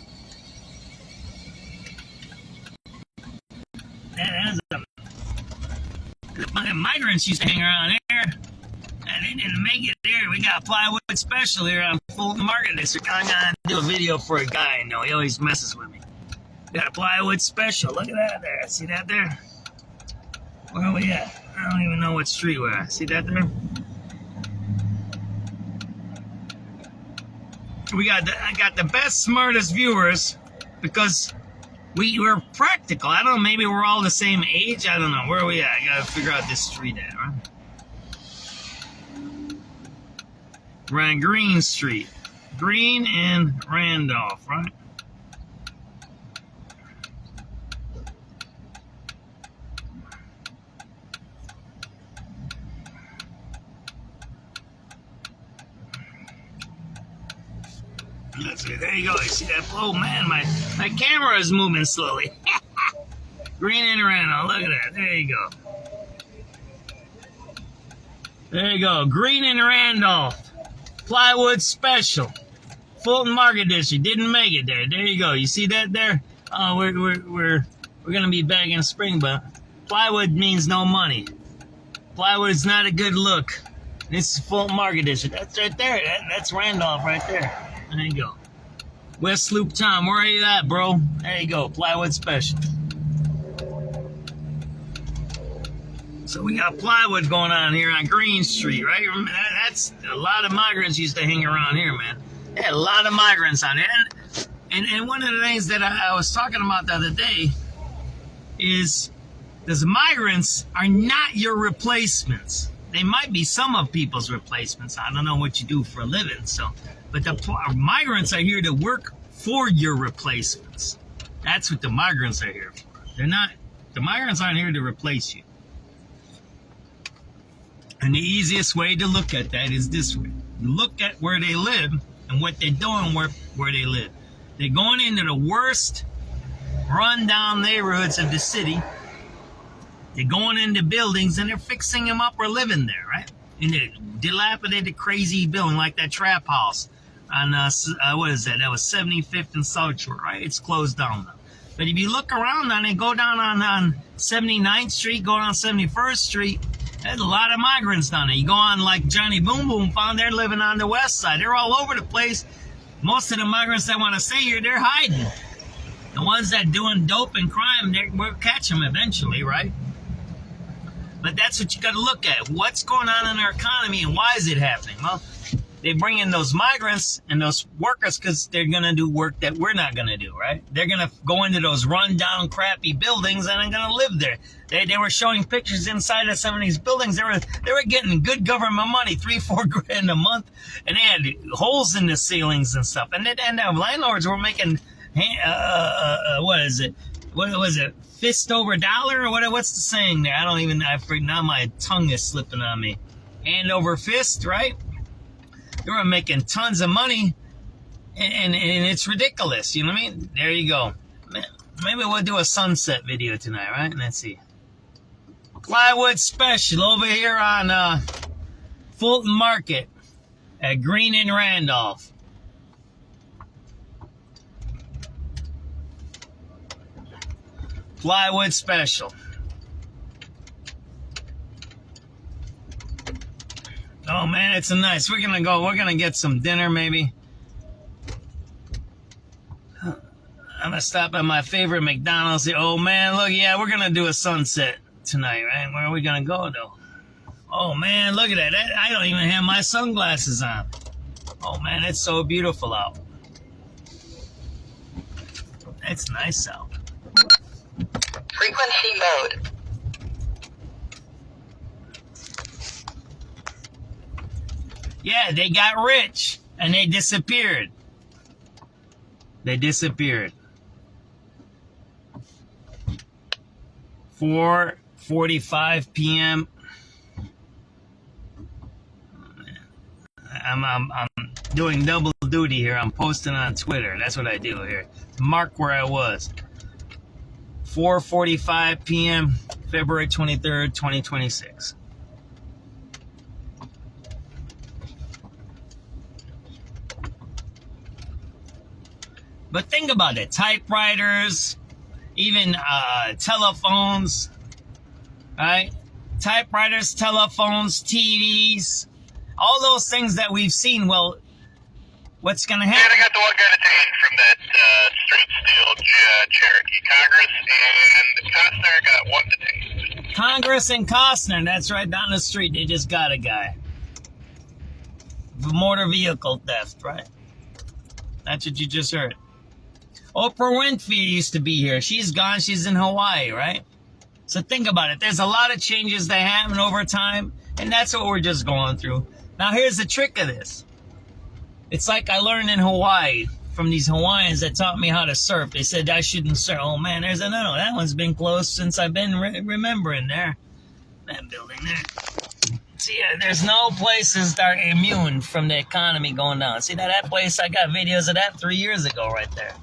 Migrants used to hang around here, and they didn't make it there. We got plywood special here on Fulton Market District. I'm gonna do a video for a guy I know. He always messes with me. Got a plywood special. Look at that there. See that there? Where are we at? I don't even know what street we're at. See that there? I got the best, smartest viewers because we're practical. I don't know, maybe we're all the same age. I don't know. Where are we at? I gotta figure out this street at, right? We're on Green Street. Green and Randolph, right? There you go. You see that? Oh man, my camera is moving slowly. Green and Randolph. Look at that. There you go. There you go. Green and Randolph. Plywood special. Fulton Market District. Didn't make it there. There you go. You see that there? Oh, we're gonna be back in spring, but plywood means no money. Plywood is not a good look. This is Fulton Market District. That's right there. That's Randolph right there. There you go. West Loop Tom, where are you at, bro? There you go, plywood special. So we got plywood going on here on Green Street, right? That's a lot of migrants used to hang around here, man. They had a lot of migrants on here. And one of the things that I was talking about the other day is the migrants are not your replacements. They might be some of people's replacements. I don't know what you do for a living, but the migrants are here to work for your replacements. That's what the migrants are here for. The migrants aren't here to replace you. And the easiest way to look at that is this way. Look at where they live and what they're doing where they live. They're going into the worst run-down neighborhoods of the city. They're going into buildings and they're fixing them up or living there, right? In the dilapidated, crazy building like that trap house on, what is that? That was 75th and South Shore, right? It's closed down now. But if you look around on it, go down on 79th Street, go down 71st Street, There's a lot of migrants down there. You go on like Johnny Boom Boom found, they're living on the west side. They're all over the place. Most of the migrants that want to stay here, they're hiding. The ones that doing dope and crime, we'll catch them eventually, right? But that's what you got to look at. What's going on in our economy and why is it happening? Well, they bring in those migrants and those workers because they're going to do work that we're not going to do, right? They're going to go into those run-down, crappy buildings and they're going to live there. They were showing pictures inside of some of these buildings. They were getting good government money, $3-4 grand a month, and they had holes in the ceilings and stuff. And the landlords were making, what is it? What was it? Fist over dollar, or what's the saying there? I forget, now my tongue is slipping on me. Hand over fist, right? They were making tons of money, and it's ridiculous. You know what I mean? There you go. Maybe we'll do a sunset video tonight, right? Let's see. Plywood special over here on Fulton Market at Green and Randolph. Plywood special. Oh man, it's a nice. We're gonna get some dinner maybe. I'm gonna stop at my favorite McDonald's here. Oh man, look, yeah, we're gonna do a sunset tonight, right? Where are we gonna go though? Oh man, look at that. I don't even have my sunglasses on. Oh man, it's so beautiful out. It's nice out. Frequency mode. Yeah, they got rich and they disappeared. They disappeared. 4:45 p.m. I'm doing double duty here. I'm posting on Twitter. That's what I do here. Mark where I was. 4:45 p.m. February 23rd, 2026. But think about it. Typewriters, even telephones, right? Typewriters, telephones, TVs, all those things that we've seen. Well, what's going to happen? And I got the one guy detained from that straight steel Cherokee. Congress and Costner got one detained. Congress and Costner, that's right down the street. They just got a guy. Motor vehicle theft, right? That's what you just heard. Oprah Winfrey used to be here. She's gone. She's in Hawaii, right? So think about it. There's a lot of changes that happen over time, and that's what we're just going through. Now, here's the trick of this. It's like I learned in Hawaii from these Hawaiians that taught me how to surf. They said I shouldn't surf. Oh, man, there's another one. That one's been closed since I've been remembering there. That building there. See, there's no places that are immune from the economy going down. See, that place, I got videos of that 3 years ago right there.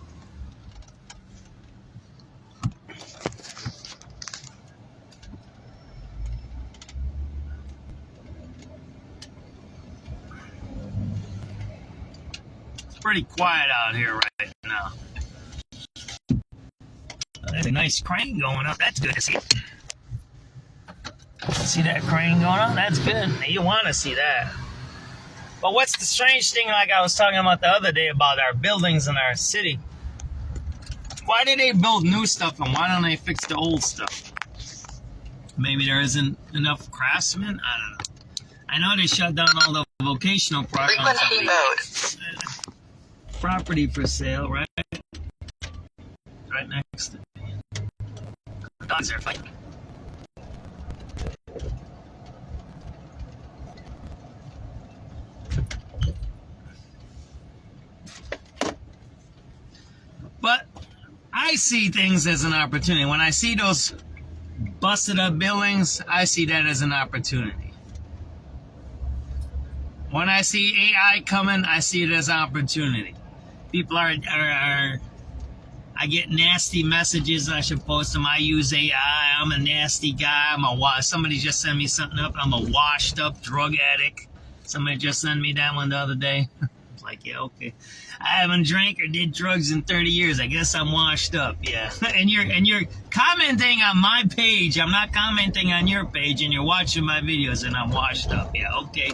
Pretty quiet out here right now. There's a nice crane going up. That's good to see. See that crane going up? That's good. You want to see that. But what's the strange thing, like I was talking about the other day about our buildings in our city? Why do they build new stuff and why don't they fix the old stuff? Maybe there isn't enough craftsmen? I don't know. I know they shut down all the vocational programs. Frequency mode. Property for sale, right? Right next to me. Dogs are fighting. But I see things as an opportunity. When I see those busted up buildings, I see that as an opportunity. When I see AI coming, I see it as an opportunity. People I get nasty messages. I should post them. I use AI. I'm a nasty guy. Somebody just sent me something up. I'm a washed up drug addict. Somebody just sent me that one the other day. It's like, yeah, okay. I haven't drank or did drugs in 30 years. I guess I'm washed up, yeah. And you're commenting on my page. I'm not commenting on your page, and you're watching my videos, and I'm washed up. Yeah, okay.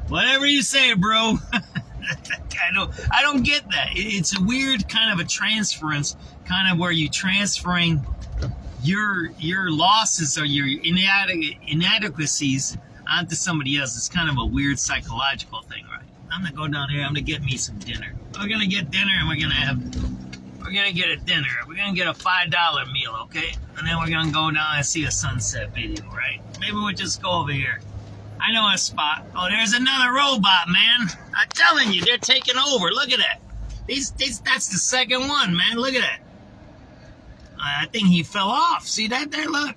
Whatever you say, bro. I don't get that. It's a weird kind of a transference, kind of where you're transferring your losses or your inadequacies onto somebody else. It's kind of a weird psychological thing, right? I'm gonna go down here. I'm gonna get me some dinner. We're gonna get dinner, and we're gonna get a dinner. We're gonna get a $5 meal, okay? And then we're gonna go down and see a sunset video, right? Maybe we'll just go over here. I know a spot. Oh, there's another robot, man. I'm telling you, they're taking over. Look at that. That's the second one, man. Look at that. I think he fell off. See that there? Look.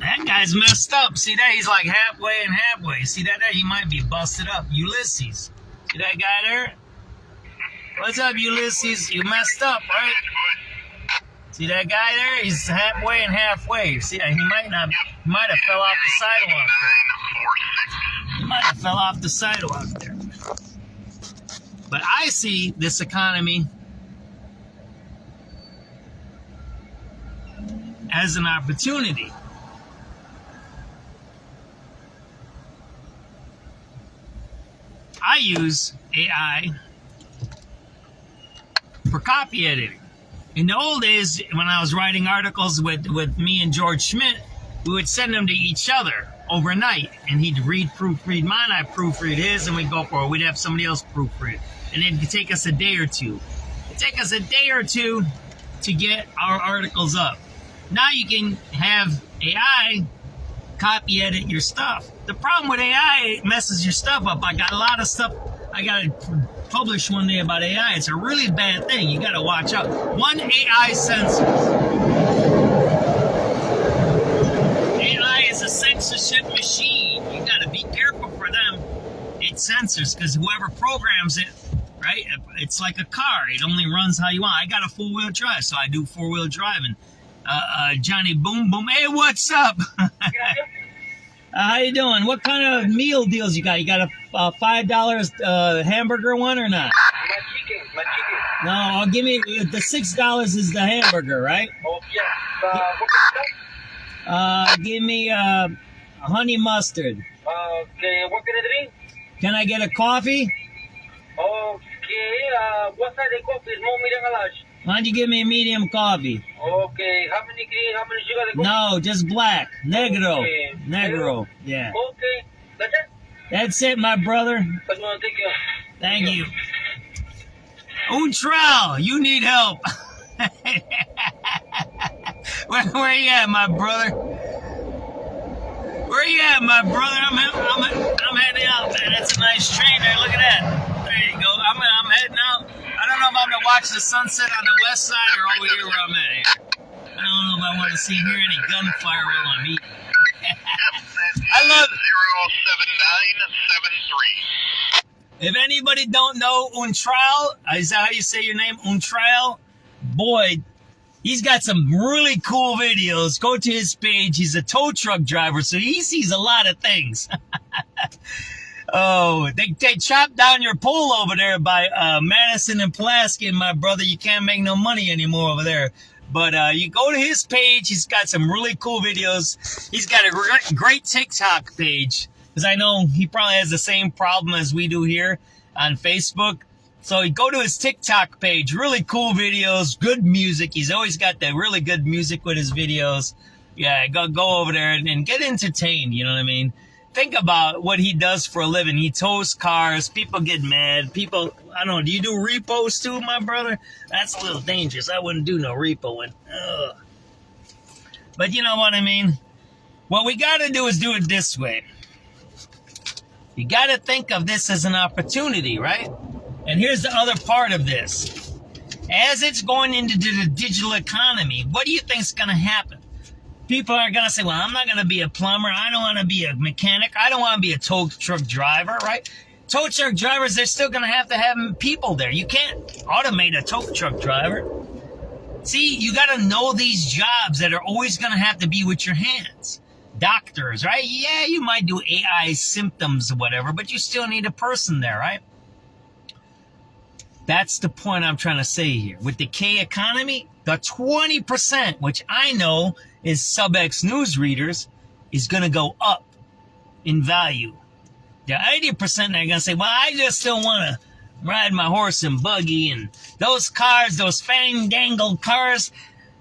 That guy's messed up. See that? He's like halfway and halfway. See that there? He might be busted up. Ulysses. See that guy there? What's up, Ulysses? You messed up, right? See that guy there? He's halfway and halfway. See, he might have fell off the sidewalk there. He might have fell off the sidewalk there. But I see this economy as an opportunity. I use AI for copy editing. In the old days, when I was writing articles with me and George Schmidt, we would send them to each other overnight, and he'd proofread mine, I'd proofread his, and we'd go for it. We'd have somebody else proofread, and it'd take us a day or two. It'd take us a day or two to get our articles up. Now you can have AI copy edit your stuff. The problem with AI, it messes your stuff up. I got a lot of stuff I got to publish one day about AI. It's a really bad thing. You got to watch out. One, AI censors. AI is a censorship machine. You got to be careful for them. It censors because whoever programs it, right? It's like a car. It only runs how you want. I got a 4-wheel drive, so I do 4-wheel driving. Johnny Boom Boom. Hey, what's up? How you doing? What kind of meal deals you got? You got a $5 hamburger one or not? My chicken. No, I'll give me the $6 is the hamburger, right? Oh yeah. Give me honey mustard. Okay, what can I drink? Can I get a coffee? Okay. What size of coffee? Small, medium, or large? Why don't you give me a medium coffee? Okay. How many cream? How many sugar? No, just black. Negro. Okay. Negro. Yeah. Okay. That's it? That's it, my brother. Thank you. Thank you. Untral, you need help. Where you at, my brother? Where you at, my brother? I'm heading out, man. That's a nice train there. Look at that. There you go. I'm heading out. I don't know if I'm going to watch the sunset on the west side or over here where I'm at. I don't know if I want to hear any gunfire while I'm eating. I love 07973. If anybody don't know Untral, is that how you say your name? Untral? Boy, he's got some really cool videos. Go to his page. He's a tow truck driver, so he sees a lot of things. Oh, they chopped down your pole over there by Madison and Pulaski, my brother. You can't make no money anymore over there. But you go to his page. He's got some really cool videos. He's got a great TikTok page. Because I know he probably has the same problem as we do here on Facebook. So you go to his TikTok page. Really cool videos. Good music. He's always got that really good music with his videos. Yeah, go over there and get entertained. You know what I mean? Think about what he does for a living. He tows cars. People get mad. People, I don't know, do you do repos too, my brother? That's a little dangerous. I wouldn't do no repoing. Ugh. But you know what I mean? What we got to do is do it this way. You got to think of this as an opportunity, right? And here's the other part of this. As it's going into the digital economy, what do you think is going to happen? People are going to say, well, I'm not going to be a plumber. I don't want to be a mechanic. I don't want to be a tow truck driver, right? Tow truck drivers, they're still going to have people there. You can't automate a tow truck driver. See, you got to know these jobs that are always going to have to be with your hands. doctors, right? Yeah, you might do AI symptoms or whatever, but you still need a person there, right? That's the point I'm trying to say here. With the K economy, the 20%, which I know is SubX.News readers, is going to go up in value. The 80% are going to say, well, I just still want to ride my horse and buggy, and those cars, those fandangled cars,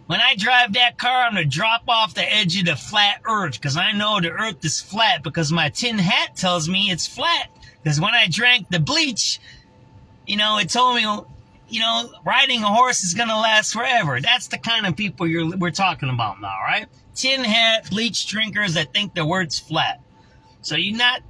when I drive that car, I'm going to drop off the edge of the flat earth, because I know the earth is flat, because my tin hat tells me it's flat. Because when I drank the bleach, it told me, riding a horse is going to last forever. That's the kind of people we're talking about now, right? Tin hat, bleach drinkers that think the world's flat. So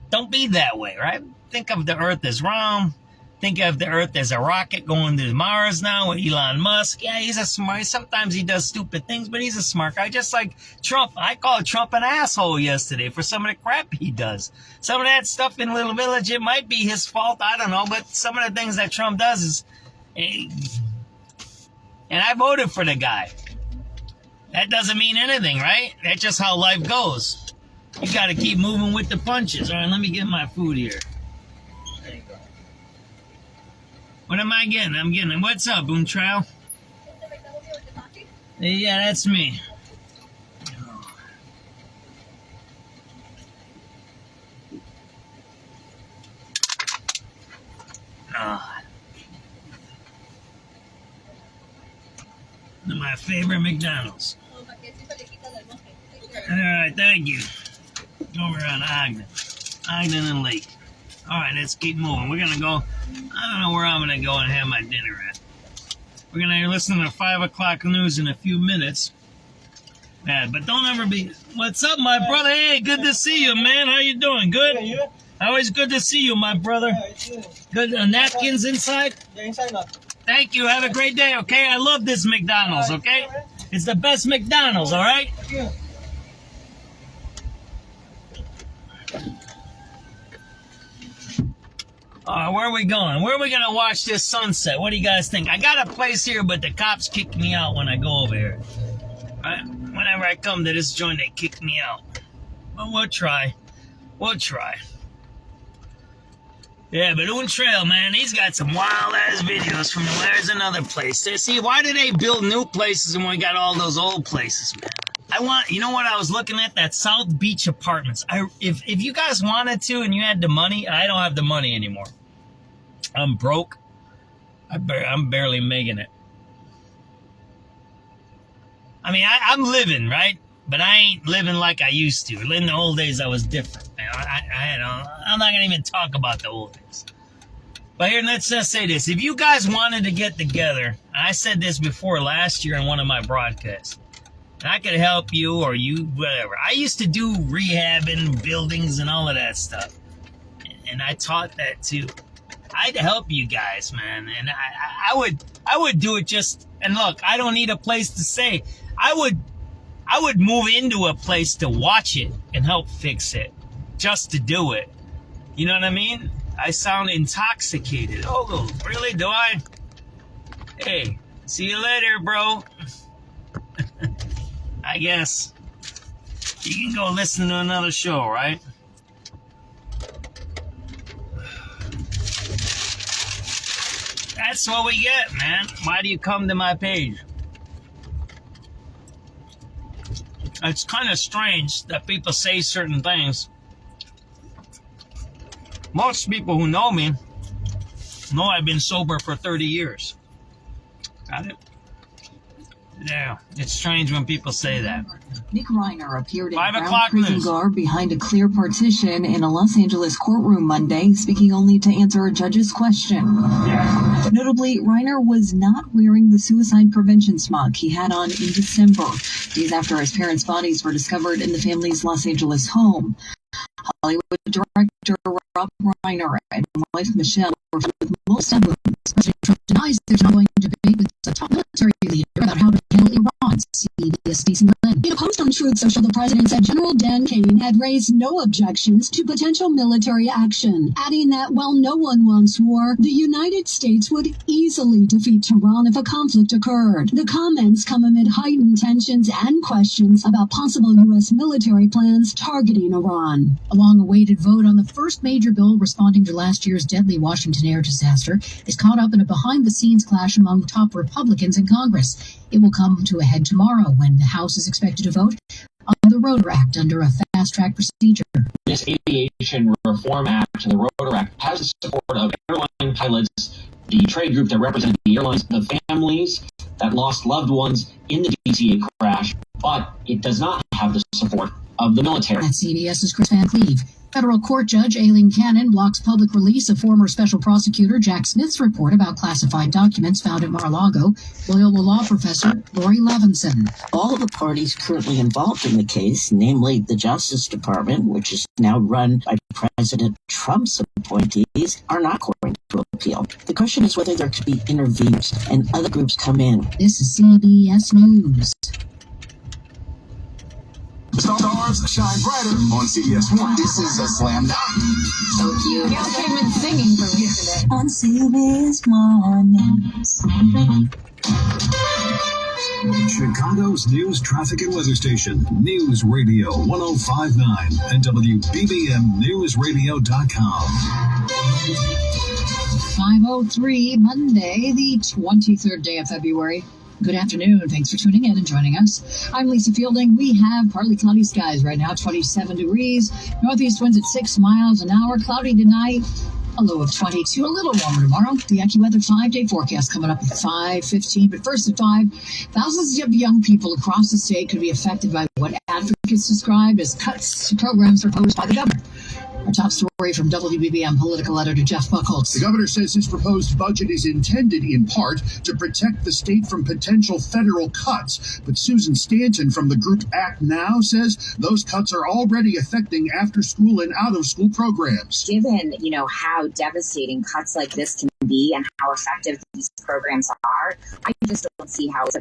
don't be that way, right? Think of the earth as round. Think of the earth as a rocket going to Mars now with Elon Musk. Yeah, he's a smart. Sometimes he does stupid things, but he's a smart guy. Just like Trump. I called Trump an asshole yesterday for some of the crap he does. Some of that stuff in Little Village, it might be his fault. I don't know. But some of the things that Trump does is... And I voted for the guy. That doesn't mean anything, right? That's just how life goes. You got to keep moving with the punches. All right, let me get my food here. There you go. What am I getting? I'm getting... What's up, Boom Trail? Yeah, that's me. My favorite McDonald's. Alright, thank you. Over on Ogden and Lake. Alright, let's keep moving. We're gonna go, I don't know where I'm gonna go and have my dinner at. We're gonna listen to 5 o'clock news in a few minutes. Yeah, but don't ever be... What's up, my brother? Hey, good to see you, man. How you doing? Good? Always good to see you, my brother. Good. Napkins inside? Yeah, inside now. Thank you. Have a great day, okay? I love this McDonald's, okay? It's the best McDonald's, all right? Where are we going? Where are we going to watch this sunset? What do you guys think? I got a place here, but the cops kick me out when I go over here. Right? Whenever I come to this joint, they kick me out. But we'll try. We'll try. Yeah, but Oon Trail, man, he's got some wild-ass videos from there's another place. See, why do they build new places when we got all those old places, man? You know what I was looking at? That South Beach Apartments. If you guys wanted to and you had the money, I don't have the money anymore. I'm broke. I'm barely making it. I mean, I'm living, right? But I ain't living like I used to. In the old days, I was different. I'm not going to even talk about the old days. But here, let's just say this. If you guys wanted to get together, I said this before last year in one of my broadcasts, and I could help you or you, whatever. I used to do rehabbing buildings and all of that stuff. And I taught that too. I'd help you guys, man. And I would do it just, and look, I don't need a place to stay. I would move into a place to watch it and help fix it. Just to do it. You know what I mean? I sound intoxicated. Oh, really? Do I? Hey, see you later, bro. I guess. You can go listen to another show, right? That's what we get, man. Why do you come to my page? It's kind of strange that people say certain things. Most people who know me know I've been sober for 30 years. Got it? Yeah, it's strange when people say that. Nick Reiner appeared in 5 brown o'clock prison news. garb behind a clear partition in a Los Angeles courtroom Monday, speaking only to answer a judge's question. Notably, Reiner was not wearing the suicide prevention smock he had on in December, days after his parents' bodies were discovered in the family's Los Angeles home. Hollywood director Rob Reiner and wife Michelle were with most wounds. President Trump denies there's an ongoing debate with the top military leader about how to handle Iran. CBS Stacey Lynn. In a post on Truth Social, the president said General Dan Kane had raised no objections to potential military action, adding that while no one wants war, the United States would easily defeat Tehran if a conflict occurred. The comments come amid heightened tensions and questions about possible U.S. military plans targeting Iran. A long-awaited vote on the first major bill responding to last year's deadly Washington air disaster is caught up in a behind-the-scenes clash among top Republicans in Congress. It will come to a head tomorrow when the House is expected to vote on the Rotor Act under a fast-track procedure. This Aviation Reform Act, the Rotor Act, has the support of airline pilots, the trade group that represented the airlines, the families that lost loved ones in the DCA crash, but it does not have the support of the military. At CBS's Chris Van Cleve. Federal court judge Aileen Cannon blocks public release of former special prosecutor Jack Smith's report about classified documents found at Mar-a-Lago. Loyola law professor Lori Levinson. All of the parties currently involved in the case, namely the Justice Department, which is now run by President Trump's appointees, are not going to appeal. The question is whether there could be interveners and other groups come in. This is CBS News. Stars shine brighter on CBS1. This is a slam dunk. So cute. Y'all came in singing for me today. On CBS Mornings. Chicago's news, traffic, and weather station. News Radio 1059 and WBBMNewsRadio.com. 5:03, Monday, the 23rd day of February. Good afternoon. Thanks for tuning in and joining us. I'm Lisa Fielding. We have partly cloudy skies right now, 27 degrees. Northeast winds at 6 miles an hour. Cloudy tonight, a low of 22. A little warmer tomorrow. The AccuWeather 5-day forecast coming up at 5:15. But first at 5, thousands of young people across the state could be affected by what advocates describe as cuts to programs proposed by the governor. Our top story from WBBM political editor Jeff Buchholz. The governor says his proposed budget is intended in part to protect the state from potential federal cuts. But Susan Stanton from the group Act Now says those cuts are already affecting after-school and out-of-school programs. Given, how devastating cuts like this can be and how effective these programs are, I just don't see how it's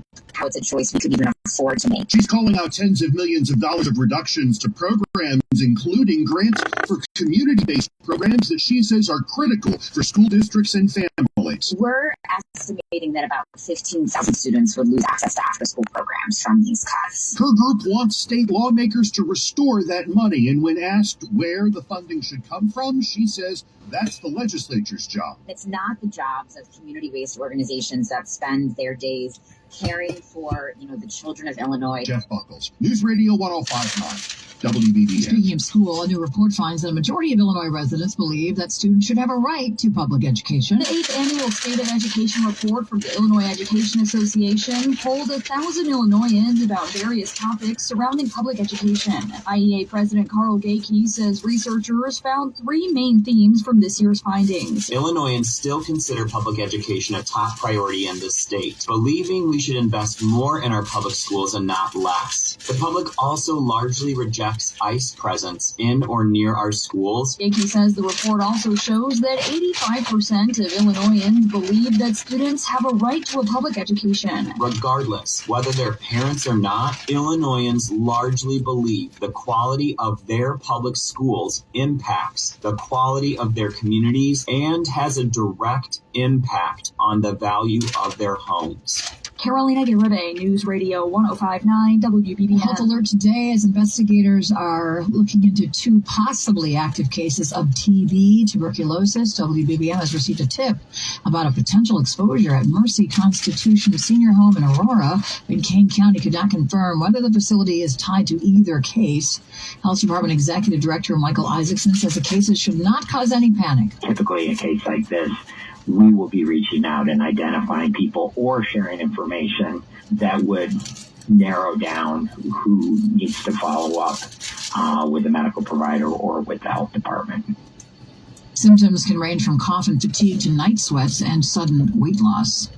a choice we could even afford to make. She's calling out tens of millions of dollars of reductions to programs, including grants for community-based programs that she says are critical for school districts and families. We're estimating that about 15,000 students would lose access to after-school programs from these cuts. Her group wants state lawmakers to restore that money, and when asked where the funding should come from, she says that's the legislature's job. It's not the jobs of community-based organizations that spend their days caring for, the children of Illinois. Jeff Buchholz, News Radio 1059. WBBM. Speaking of school, a new report finds that a majority of Illinois residents believe that students should have a right to public education. The 8th annual State of Education report from the Illinois Education Association polled 1,000 Illinoisans about various topics surrounding public education. IEA President Carl Gakey says researchers found 3 main themes from this year's findings. Illinoisans still consider public education a top priority in this state, believing we should invest more in our public schools and not less. The public also largely rejects ICE presence in or near our schools. Gakey says the report also shows that 85% of Illinoisans believe that students have a right to a public education. Regardless, whether they're parents or not, Illinoisans largely believe the quality of their public schools impacts the quality of their communities and has a direct impact on the value of their homes. Carolina Garibay, News Radio 1059 WBBM. Health alert today as investigators are looking into 2 possibly active cases of TB, tuberculosis. WBBM has received a tip about a potential exposure at Mercy Constitution Senior Home in Aurora. In Kane County could not confirm whether the facility is tied to either case. Health Department Executive Director Michael Isaacson says the cases should not cause any panic. Typically, a case like this, we will be reaching out and identifying people or sharing information that would narrow down who needs to follow up with a medical provider or with the health department. Symptoms can range from cough and fatigue to night sweats and sudden weight loss.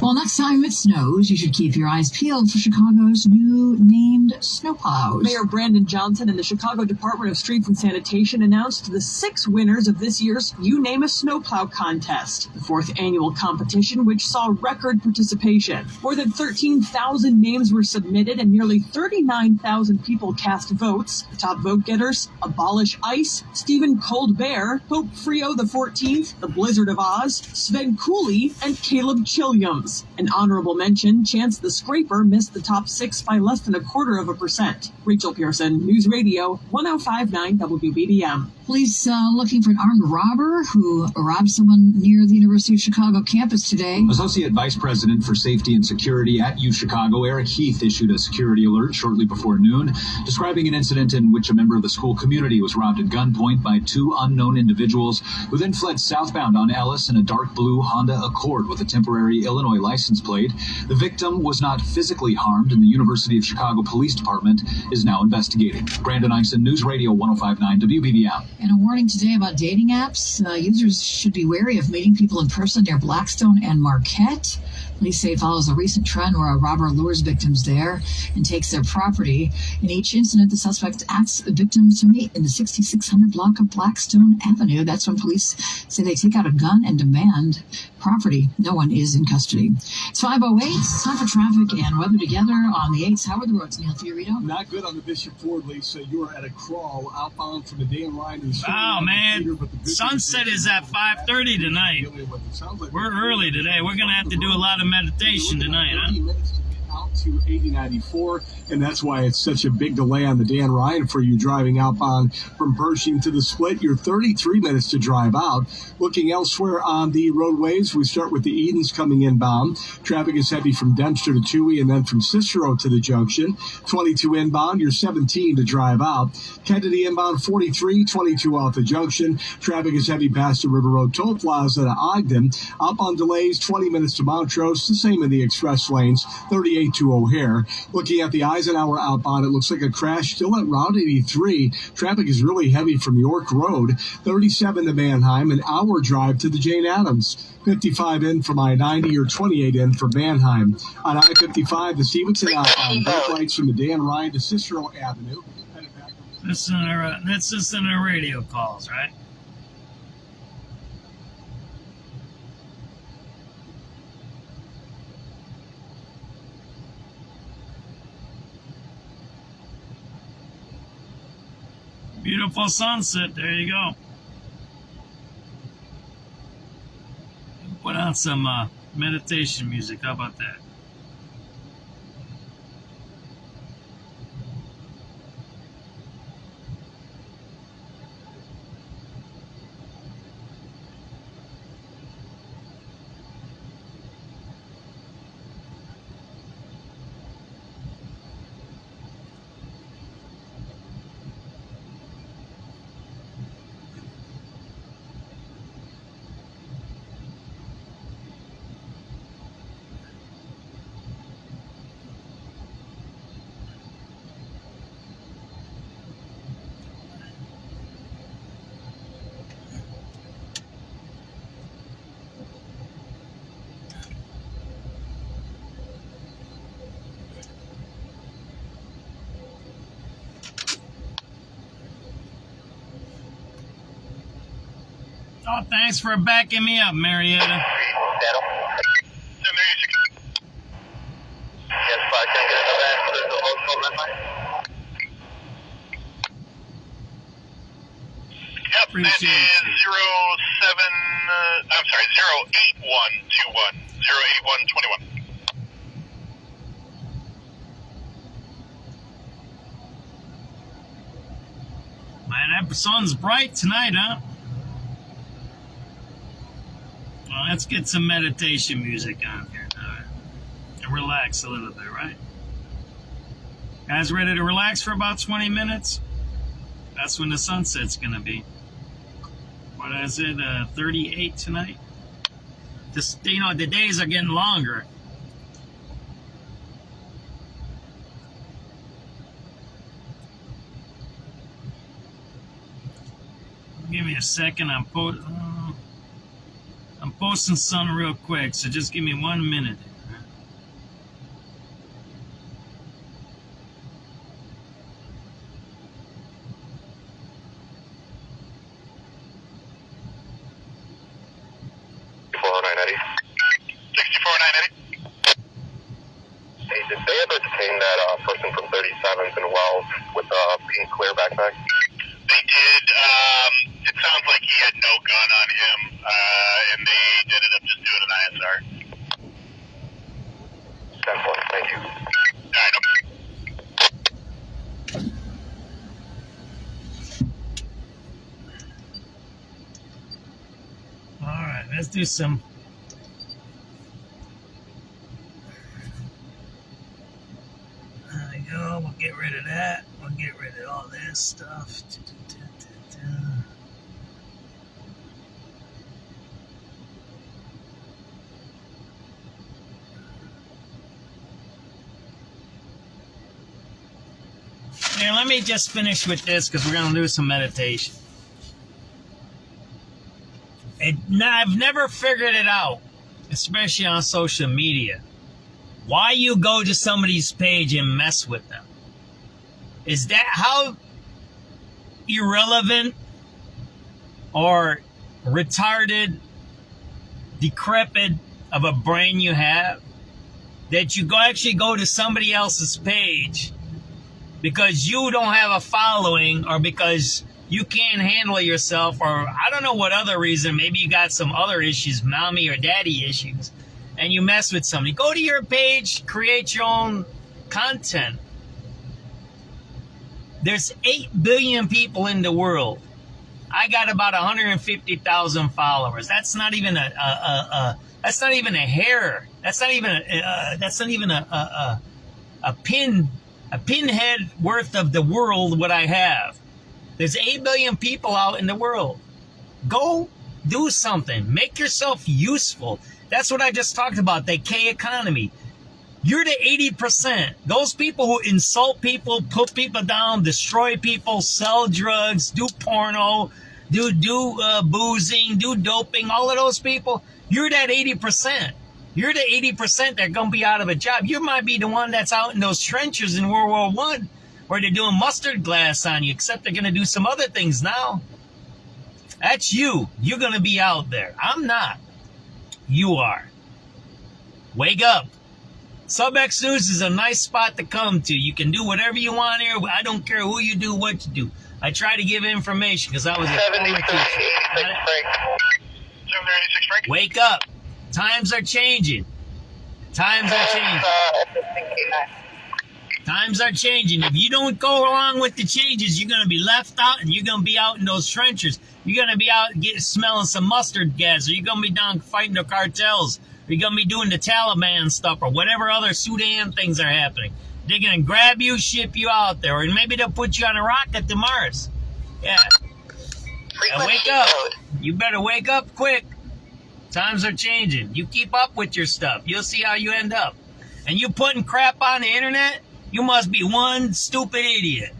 Well, next time it snows, you should keep your eyes peeled for Chicago's new named snowplows. Mayor Brandon Johnson and the Chicago Department of Streets and Sanitation announced the 6 winners of this year's You Name a Snowplow contest, the 4th annual competition, which saw record participation. More than 13,000 names were submitted and nearly 39,000 people cast votes. The top vote getters: Abolish Ice, Stephen Cold-Bear, Pope Frio XIV, The Blizzard of Oz, Sven Cooley, and Caleb Chilliams. An honorable mention, Chance the Scraper missed the top 6 by less than 0.25%. Rachel Pearson, News Radio, 105.9 WBBM. Police looking for an armed robber who robbed someone near the University of Chicago campus today. Associate Vice President for Safety and Security at UChicago, Eric Heath, issued a security alert shortly before noon, describing an incident in which a member of the school community was robbed at gunpoint by 2 unknown individuals who then fled southbound on Ellis in a dark blue Honda Accord with a temporary Illinois license plate. The victim was not physically harmed, and the University of Chicago Police Department is now investigating. Brandon Eisen, News Radio 105.9 WBBM. And a warning today about dating apps. Users should be wary of meeting people in person near Blackstone and Marquette. Police say it follows a recent trend where a robber lures victims there and takes their property. In each incident, the suspect asks the victim to meet in the 6600 block of Blackstone Avenue. That's when police say they take out a gun and demand property. No one is in custody. It's 5:08. It's time for traffic and weather together on the 8s. How are the roads, Neil Fiorito? Not good on the Bishop Ford, Lisa. You are at a crawl outbound from the Dan Ryan. Wow, man. Sunset is at 5:30 tonight. We're early today. We're going to have to do a lot of meditation tonight, huh? Out to 8094, and that's why it's such a big delay on the Dan Ryan for you driving outbound from Pershing to the Split. You're 33 minutes to drive out. Looking elsewhere on the roadways, we start with the Edens coming inbound. Traffic is heavy from Dempster to Toohey and then from Cicero to the junction. 22 inbound, you're 17 to drive out. Kennedy inbound 43, 22 off the junction. Traffic is heavy past the River Road Toll Plaza to Ogden. Outbound delays 20 minutes to Montrose, the same in the express lanes. 38 to O'Hare. Looking at the Eisenhower outbound, it looks like a crash still at Route 83. Traffic is really heavy from York Road. 37 to Manheim, an hour drive to the Jane Addams. 55 in from I-90 or 28 in from Manheim. On I-55, the Stevenson outbound, brake lights from the Dan Ryan to Cicero Avenue. This is in our radio calls, right? Beautiful sunset. There you go. Put on some meditation music. How about that? Oh, thanks for backing me up, Marietta. Appreciate it. 08121. 08121. Man, that sun's bright tonight, huh? Well, let's get some meditation music on here. All right. And relax a little bit, right? Guys ready to relax for about 20 minutes? That's when the sunset's going to be. What is it, 38 tonight? Just, you know, the days are getting longer. Give me a second. I'm posting something real quick, so just give me 1 minute. asking clear backpack? They did. It sounds like he had no gun on him, and they ended up just doing an ISR. 10-4, thank you. All right, no. All right, let's do some. There we go. We'll get rid of that. We'll get rid of all this stuff. Here, let me just finish with this because we're going to do some meditation. I've never figured it out, especially on social media, why you go to somebody's page and mess with them. Is that how irrelevant or retarded, decrepit of a brain you have that you actually go to somebody else's page because you don't have a following or because you can't handle yourself, or I don't know what other reason. Maybe you got some other issues, mommy or daddy issues, and you mess with somebody. Go to your page, create your own content. There's 8 billion people in the world. I got about 150,000 followers. That's not even a that's not even a hair. That's not even a pinhead worth of the world what I have. There's 8 billion people out in the world. Go do something. Make yourself useful. That's what I just talked about, the K economy. You're the 80%. Those people who insult people, put people down, destroy people, sell drugs, do porno, do boozing, do doping, all of those people, you're that 80%. You're the 80% that are going to be out of a job. You might be the one that's out in those trenches in World War I. Where they're doing mustard gas on you, except they're going to do some other things now. That's you. You're going to be out there. I'm not. You are. Wake up. SubX.News is a nice spot to come to. You can do whatever you want here. I don't care who you do, what you do. I try to give information because I was a former teacher. Wake up. Times are changing. Times are changing. Times are changing. If you don't go along with the changes, you're going to be left out and you're going to be out in those trenches. You're going to be out smelling some mustard gas, or you're going to be down fighting the cartels, or you're going to be doing the Taliban stuff, or whatever other Sudan things are happening. They're going to grab you, ship you out there, or maybe they'll put you on a rocket to Mars. Yeah. Wake up. You better wake up quick. Times are changing. You keep up with your stuff. You'll see how you end up. And you putting crap on the internet, you must be one stupid idiot.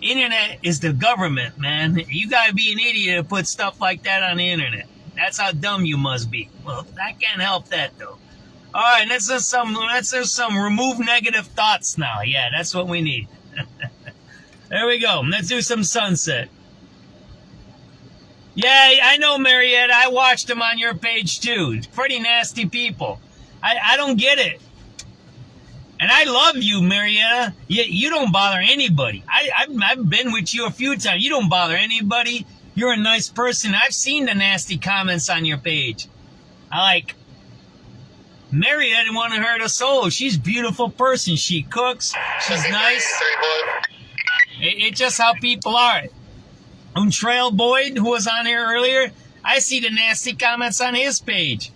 Internet is the government, man. You gotta be an idiot to put stuff like that on the internet. That's how dumb you must be. Well, I can't help that though. All right, let's do some remove negative thoughts now. Yeah, that's what we need. There we go. Let's do some sunset. Yeah, I know, Marietta. I watched them on your page too. Pretty nasty people. I don't get it. And I love you, Marietta. You don't bother anybody. I've been with you a few times. You don't bother anybody. You're a nice person. I've seen the nasty comments on your page. Marietta didn't want to hurt a soul. She's a beautiful person. She cooks. She's nice. It's just how people are. Trail Boyd, who was on here earlier, I see the nasty comments on his page.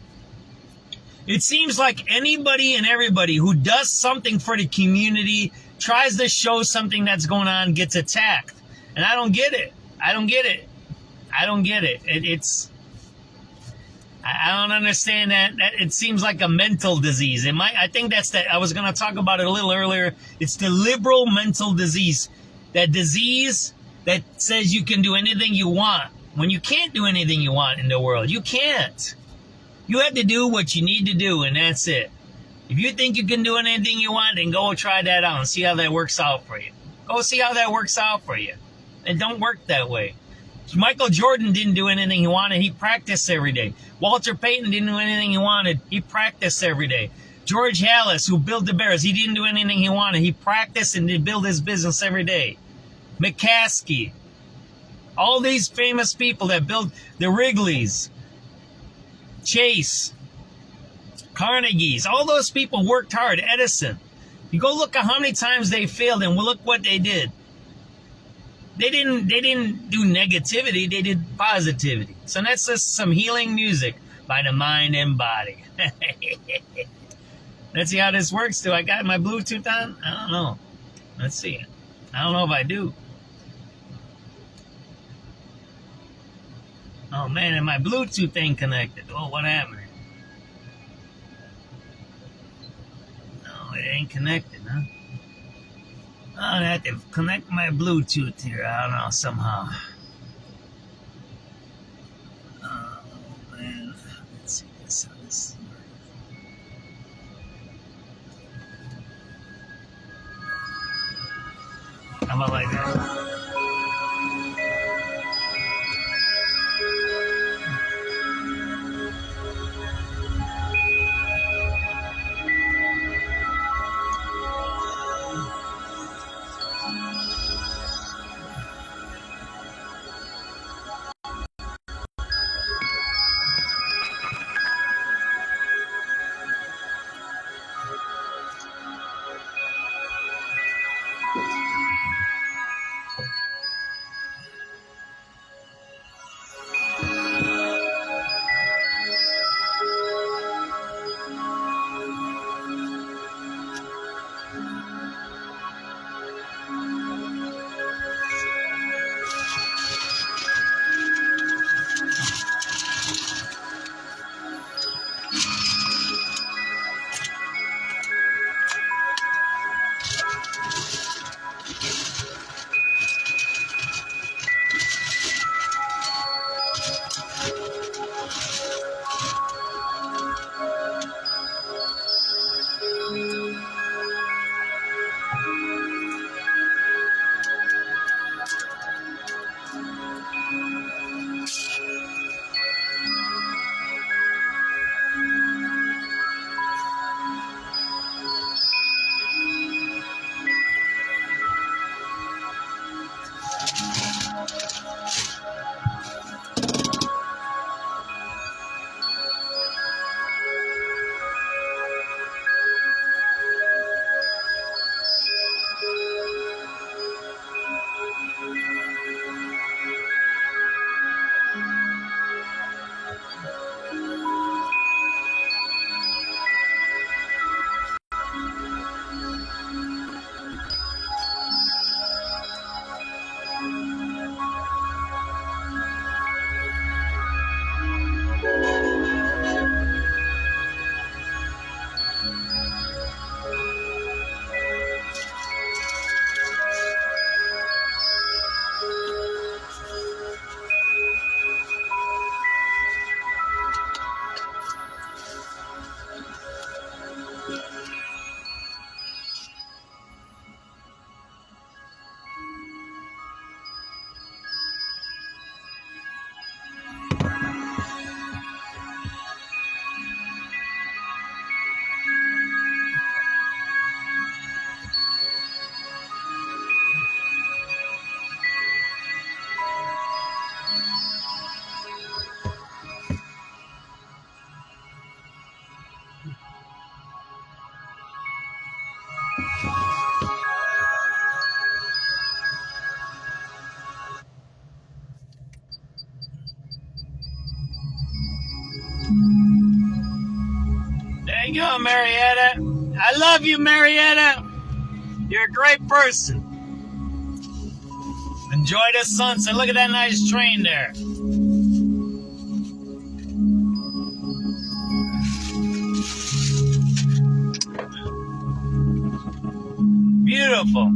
It seems like anybody and everybody who does something for the community, tries to show something that's going on, gets attacked. And I don't get it. I don't get it. I don't understand that. It seems like a mental disease. I think that's that. I was going to talk about it a little earlier. It's the liberal mental disease. That disease that says you can do anything you want when you can't do anything you want in the world. You can't. You have to do what you need to do, and that's it. If you think you can do anything you want, then go try that out and see how that works out for you. Go see how that works out for you. It don't work that way. Michael Jordan didn't do anything he wanted. He practiced every day. Walter Payton didn't do anything he wanted. He practiced every day. George Hallis, who built the Bears, he didn't do anything he wanted. He practiced and he built his business every day. McCaskey. All these famous people that built the Wrigleys, Chase, Carnegie's, all those people worked hard. Edison. You go look at how many times they failed and look what they did. They didn't do negativity, they did positivity. So that's just some healing music by the mind and body. Let's see how this works. Do I got my Bluetooth on? I don't know. Let's see. I don't know if I do. Oh man, and my Bluetooth ain't connected. Oh, what happened? No, it ain't connected, huh? I have to connect my Bluetooth here. I don't know, somehow. Oh man, let's see this. How about like that? There you go, Marietta. I love you, Marietta. You're a great person. Enjoy the sunset. Look at that nice train there. Beautiful.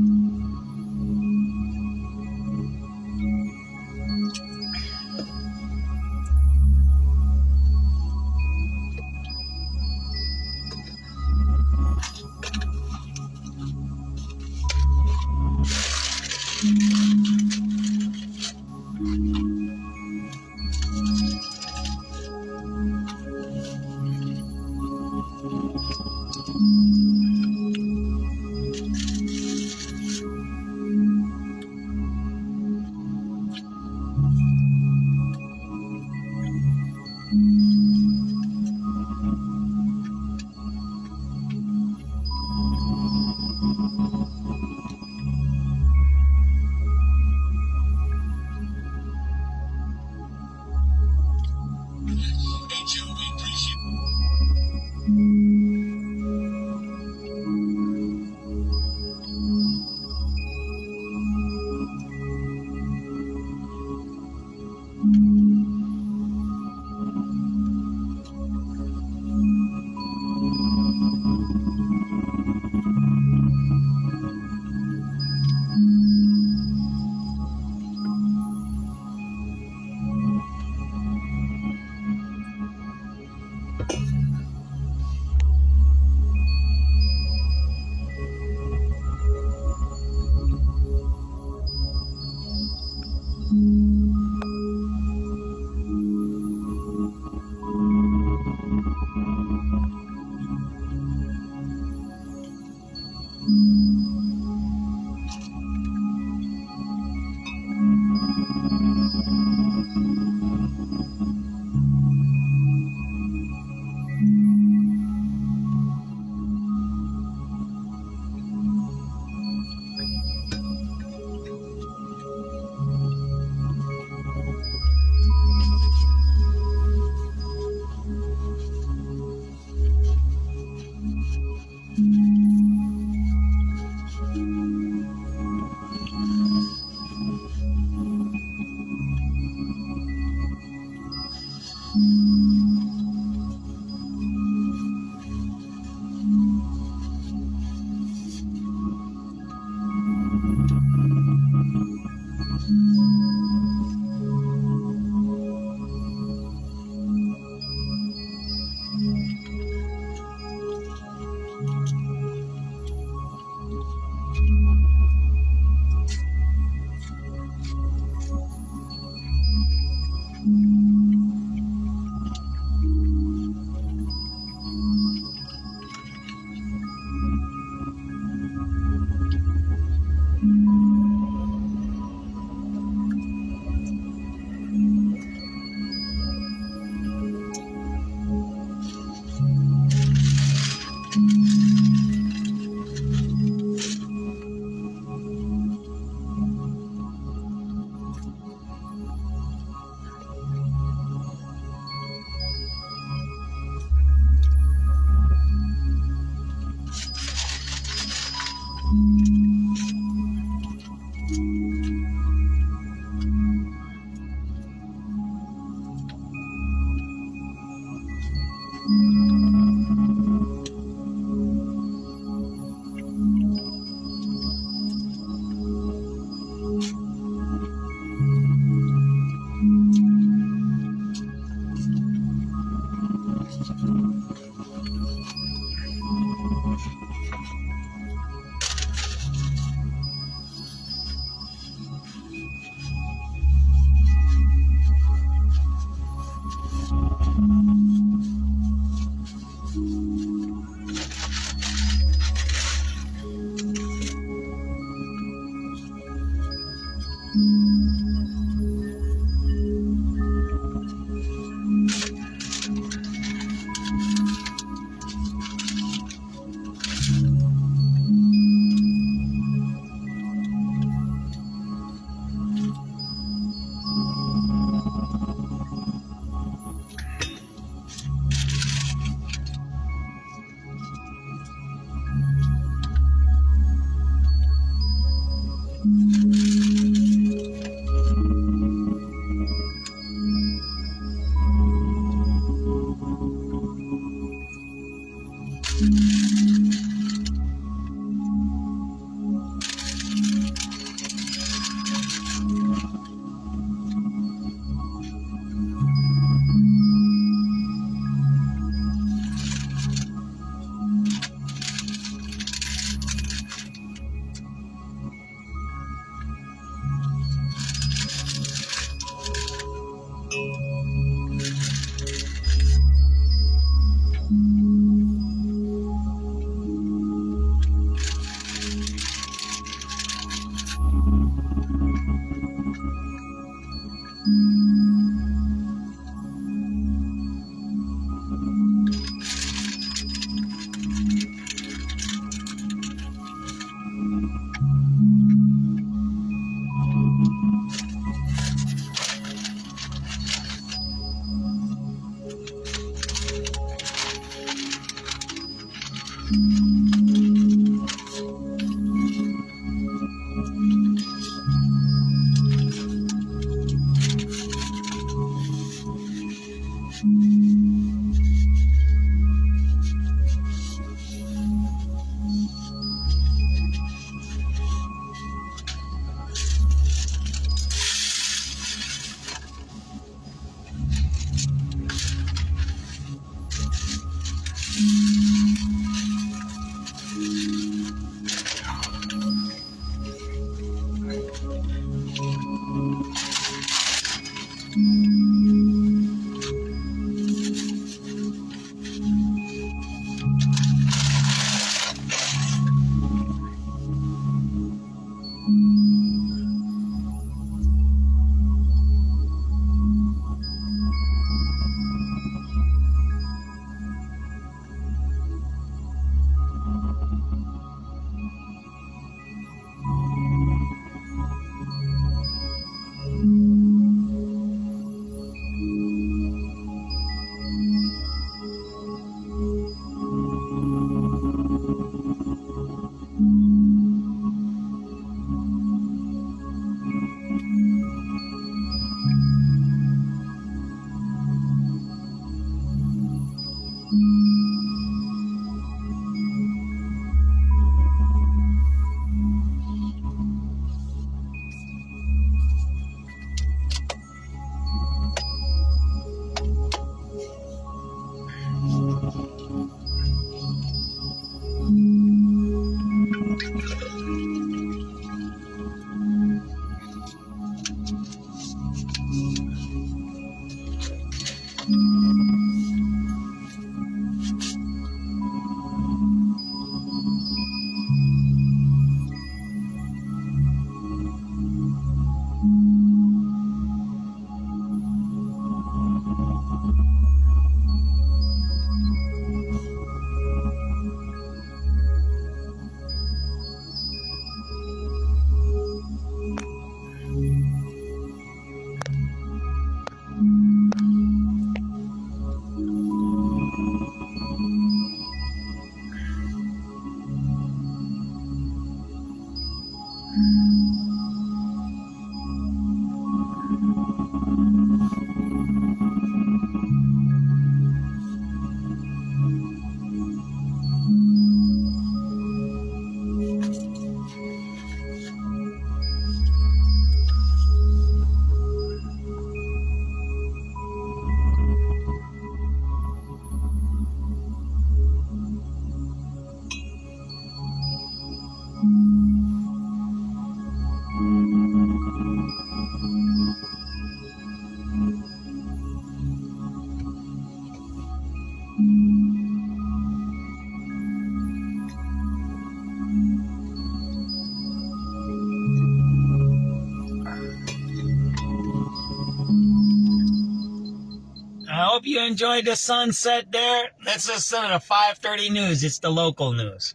I hope you enjoyed the sunset there. That's just some of the 5:30 news. It's the local news.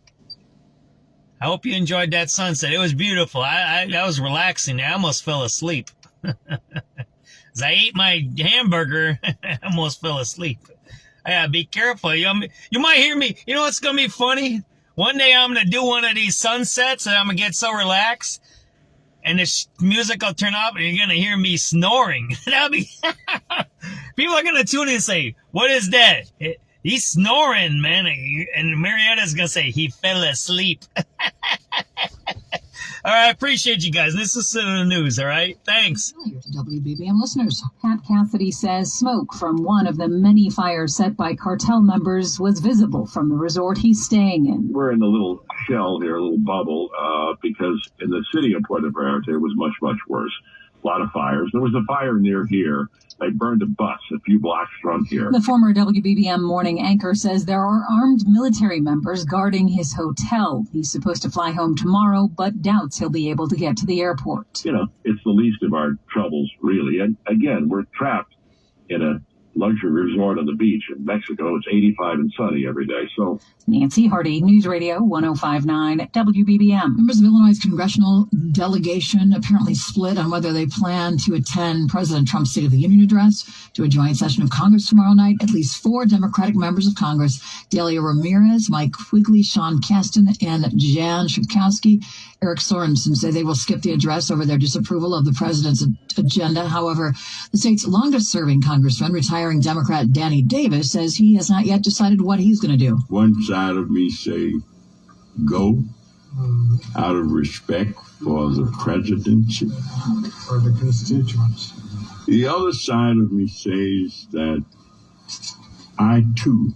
I hope you enjoyed that sunset. It was beautiful. I was relaxing. I almost fell asleep. As I ate my hamburger, I almost fell asleep. I gotta be careful. You might hear me. You know what's gonna be funny? One day I'm gonna do one of these sunsets and I'm gonna get so relaxed. And the music will turn up and you're gonna hear me snoring. That'll be... People are gonna tune in and say, "What is that? He's snoring, man." And Marietta's gonna say, "He fell asleep." All right, I appreciate you guys. This is the news, all right? Thanks. WBBM listeners. Pat Cassidy says smoke from one of the many fires set by cartel members was visible from the resort he's staying in. We're in a little shell here, a little bubble, because in the city of Puerto Vallarta, it was much, much worse. A lot of fires. There was a fire near here. They burned a bus a few blocks from here. The former WBBM morning anchor says there are armed military members guarding his hotel. He's supposed to fly home tomorrow, but doubts he'll be able to get to the airport. You know, it's the least of our troubles, really. And again, we're trapped in a luxury resort on the beach in Mexico. It's 85 and sunny every day. So Nancy Hardy, News Radio 105.9 WBBM. Members of Illinois' congressional delegation apparently split on whether they plan to attend President Trump's State of the Union address to a joint session of Congress tomorrow night. At least 4 Democratic members of Congress, Delia Ramirez, Mike Quigley, Sean Casten, and Jan Schakowsky, Eric Sorensen, say they will skip the address over their disapproval of the president's agenda. However, the state's longest-serving congressman, retiring Democrat Danny Davis, says he has not yet decided what he's going to do. one side of me say go out of respect for the presidency. For the constituents. The other side of me says that I too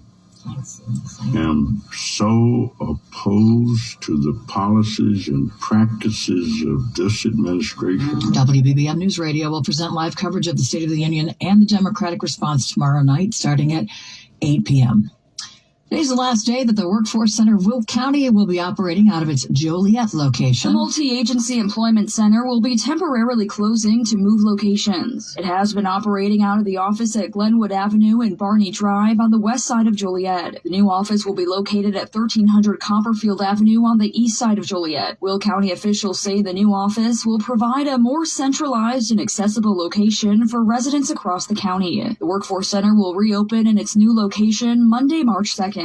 am so opposed to the policies and practices of this administration. WBBM News Radio will present live coverage of the State of the Union and the Democratic response tomorrow night, starting at 8 p.m. Today's the last day that the Workforce Center of Will County will be operating out of its Joliet location. The multi-agency employment center will be temporarily closing to move locations. It has been operating out of the office at Glenwood Avenue and Barney Drive on the west side of Joliet. The new office will be located at 1300 Copperfield Avenue on the east side of Joliet. Will County officials say the new office will provide a more centralized and accessible location for residents across the county. The Workforce Center will reopen in its new location Monday, March 2nd.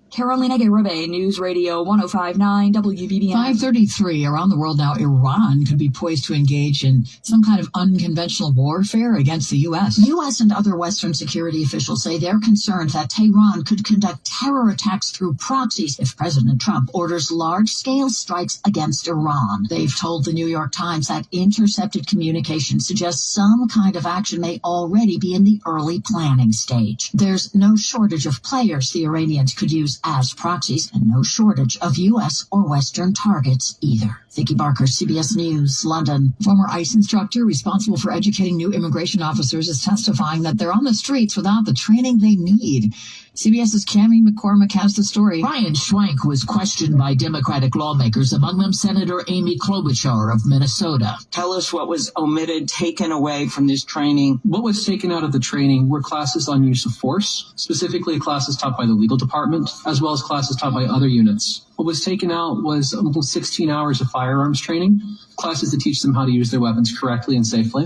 Carolina Garibay, News Radio 105.9 WBBM. 5:33 around the world now. Iran could be poised to engage in some kind of unconventional warfare against the U.S. U.S. and other Western security officials say they're concerned that Tehran could conduct terror attacks through proxies if President Trump orders large-scale strikes against Iran. They've told the New York Times that intercepted communication suggests some kind of action may already be in the early planning stage. There's no shortage of players the Iranians could use drones as proxies, and no shortage of U.S. or Western targets either. Vicki Barker, CBS News, London. Former ICE instructor responsible for educating new immigration officers is testifying that they're on the streets without the training they need. CBS's Cammie McCormick has the story. Brian Schwank was questioned by Democratic lawmakers, among them Senator Amy Klobuchar of Minnesota. Tell us what was omitted, taken away from this training. What was taken out of the training were classes on use of force, specifically classes taught by the legal department, as well as classes taught by other units. What was taken out was almost 16 hours of firearms training, classes to teach them how to use their weapons correctly and safely.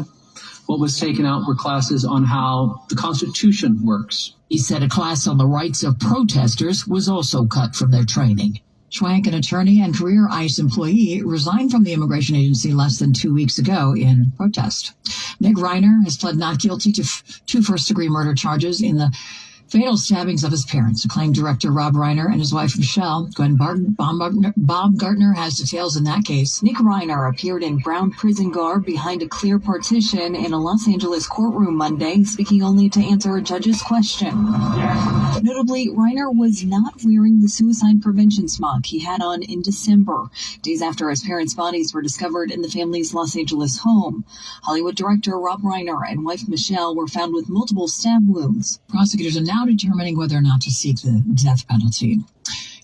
What was taken out were classes on how the Constitution works. He said a class on the rights of protesters was also cut from their training. Schwank, an attorney and career ICE employee, resigned from the immigration agency less than 2 weeks ago in protest. Meg Reiner has pled not guilty to two first-degree murder charges in the fatal stabbings of his parents. Acclaimed director Rob Reiner and his wife Michelle. Gwen Baumgartner has details in that case. Nick Reiner appeared in brown prison garb behind a clear partition in a Los Angeles courtroom Monday, speaking only to answer a judge's question. Notably, Reiner was not wearing the suicide prevention smock he had on in December, days after his parents' bodies were discovered in the family's Los Angeles home. Hollywood director Rob Reiner and wife Michelle were found with multiple stab wounds. Prosecutors are now determining whether or not to seek the death penalty.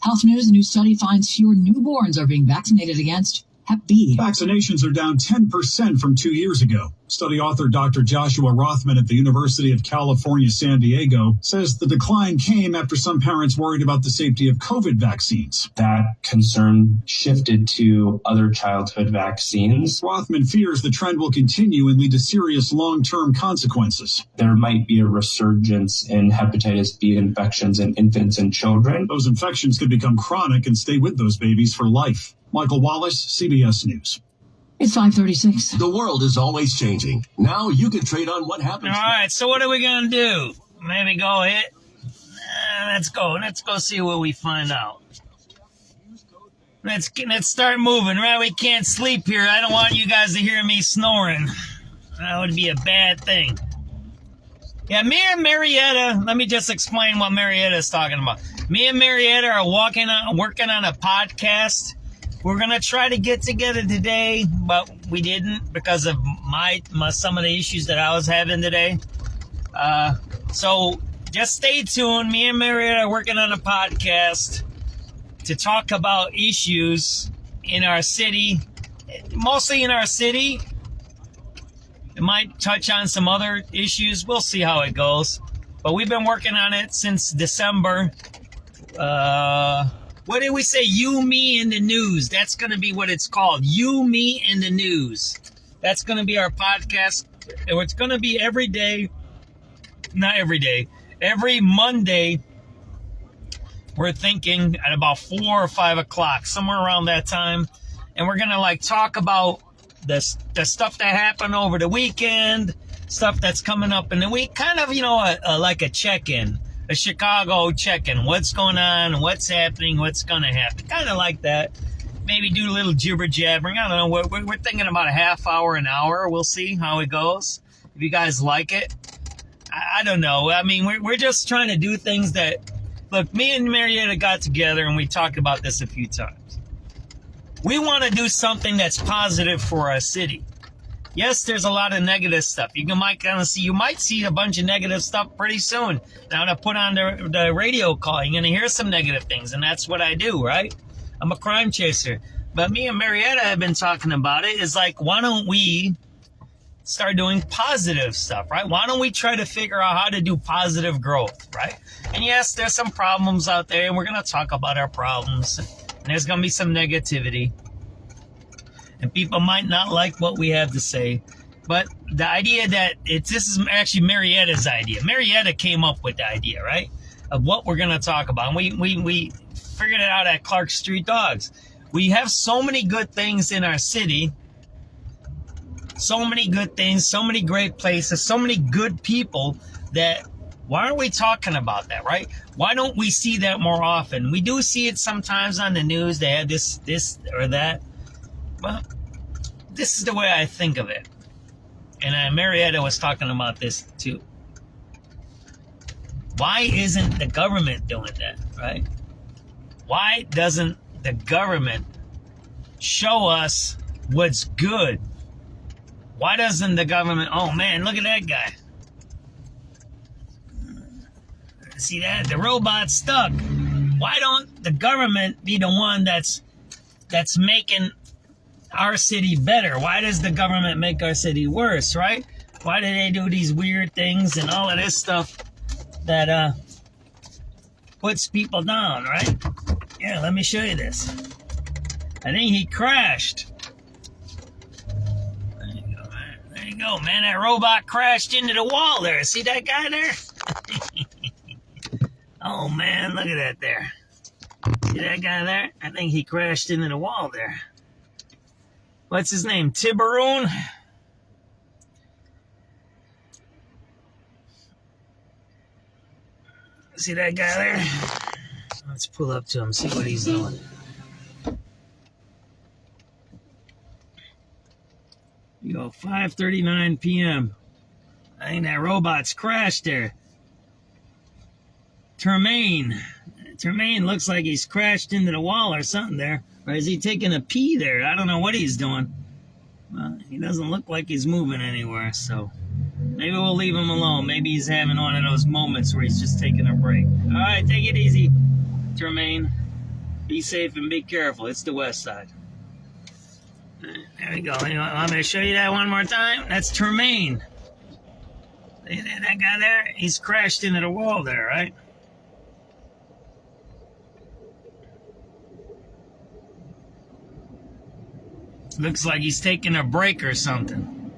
Health news, a new study finds fewer newborns are being vaccinated against Hep B. Vaccinations are down 10% from 2 years ago. Study author Dr. Joshua Rothman at the University of California, San Diego, says the decline came after some parents worried about the safety of COVID vaccines. That concern shifted to other childhood vaccines. Rothman fears the trend will continue and lead to serious long-term consequences. There might be a resurgence in hepatitis B infections in infants and children. Those infections could become chronic and stay with those babies for life. Michael Wallace, CBS News. It's 5:36. The world is always changing. Now you can trade on what happens. All right, so what are we going to do? Maybe go hit? Let's go. Let's go see what we find out. Let's start moving, right? We can't sleep here. I don't want you guys to hear me snoring. That would be a bad thing. Yeah, me and Marietta, let me just explain what Marietta is talking about. Me and Marietta are working on a podcast. We're going to try to get together today, but we didn't because of some of the issues that I was having today. So just stay tuned. Me and Marietta are working on a podcast to talk about issues in our city, mostly in our city. It might touch on some other issues. We'll see how it goes. But we've been working on it since December. What did we say? You, me, and the news. That's going to be what it's called. You, me, and the news. That's going to be our podcast. It's going to be every day. Not every day. Every Monday. We're thinking at about 4 or 5 o'clock. Somewhere around that time. And we're going to talk about the stuff that happened over the weekend. Stuff that's coming up in the week. Kind of, like a check-in. A Chicago check-in. What's going on? What's happening? What's going to happen? Kind of like that. Maybe do a little jibber-jabbering. I don't know. We're thinking about a half hour, an hour. We'll see how it goes. If you guys like it. I don't know. I mean, we're just trying to do things that... Look, me and Marietta got together and we talked about this a few times. We want to do something that's positive for our city. Yes, there's a lot of negative stuff. You might see a bunch of negative stuff pretty soon. Now to put on the radio call, you're gonna hear some negative things, and that's what I do, right? I'm a crime chaser. But me and Marietta have been talking about it. It's like, why don't we start doing positive stuff, right? Why don't we try to figure out how to do positive growth, right? And yes, there's some problems out there, and we're gonna talk about our problems. And there's gonna be some negativity. And people might not like what we have to say. But the idea that this is actually Marietta's idea. Marietta came up with the idea, right? Of what we're going to talk about. And we figured it out at Clark Street Dogs. We have so many good things in our city. So many good things, so many great places, so many good people that why aren't we talking about that, right? Why don't we see that more often? We do see it sometimes on the news. They have this or that. Well, this is the way I think of it. And Marietta was talking about this too. Why isn't the government doing that, right? Why doesn't the government show us what's good? Why doesn't the government... Oh, man, look at that guy. See that? The robot's stuck. Why don't the government be the one that's making our city better? Why does the government make our city worse, right? Why do they do these weird things and all of this stuff that puts people down, right? Yeah, let me show you this. I think he crashed. There you go, man. There you go, man. That robot crashed into the wall there. See that guy there? Oh, man, look at that there. See that guy there? I think he crashed into the wall there. What's his name? Tiburon? See that guy there? Let's pull up to him, see what he's doing. You go, 5:39 p.m. I think that robot's crashed there. Termaine looks like he's crashed into the wall or something there. Or is he taking a pee there? I don't know what he's doing. Well, he doesn't look like he's moving anywhere, so maybe we'll leave him alone. Maybe he's having one of those moments where he's just taking a break. All right, take it easy, Termaine. Be safe and be careful. It's the west side. There we go. I'm going to show you that one more time. That's Termaine. That guy there, he's crashed into the wall there, right? Looks like he's taking a break or something.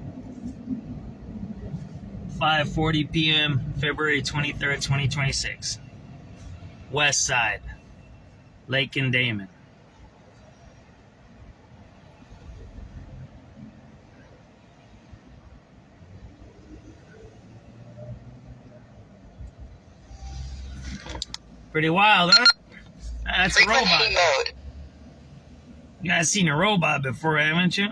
5:40 p.m., February 23rd, 2026. West Side, Lake and Damon. Pretty wild, huh? That's a robot. You guys seen a robot before, haven't you?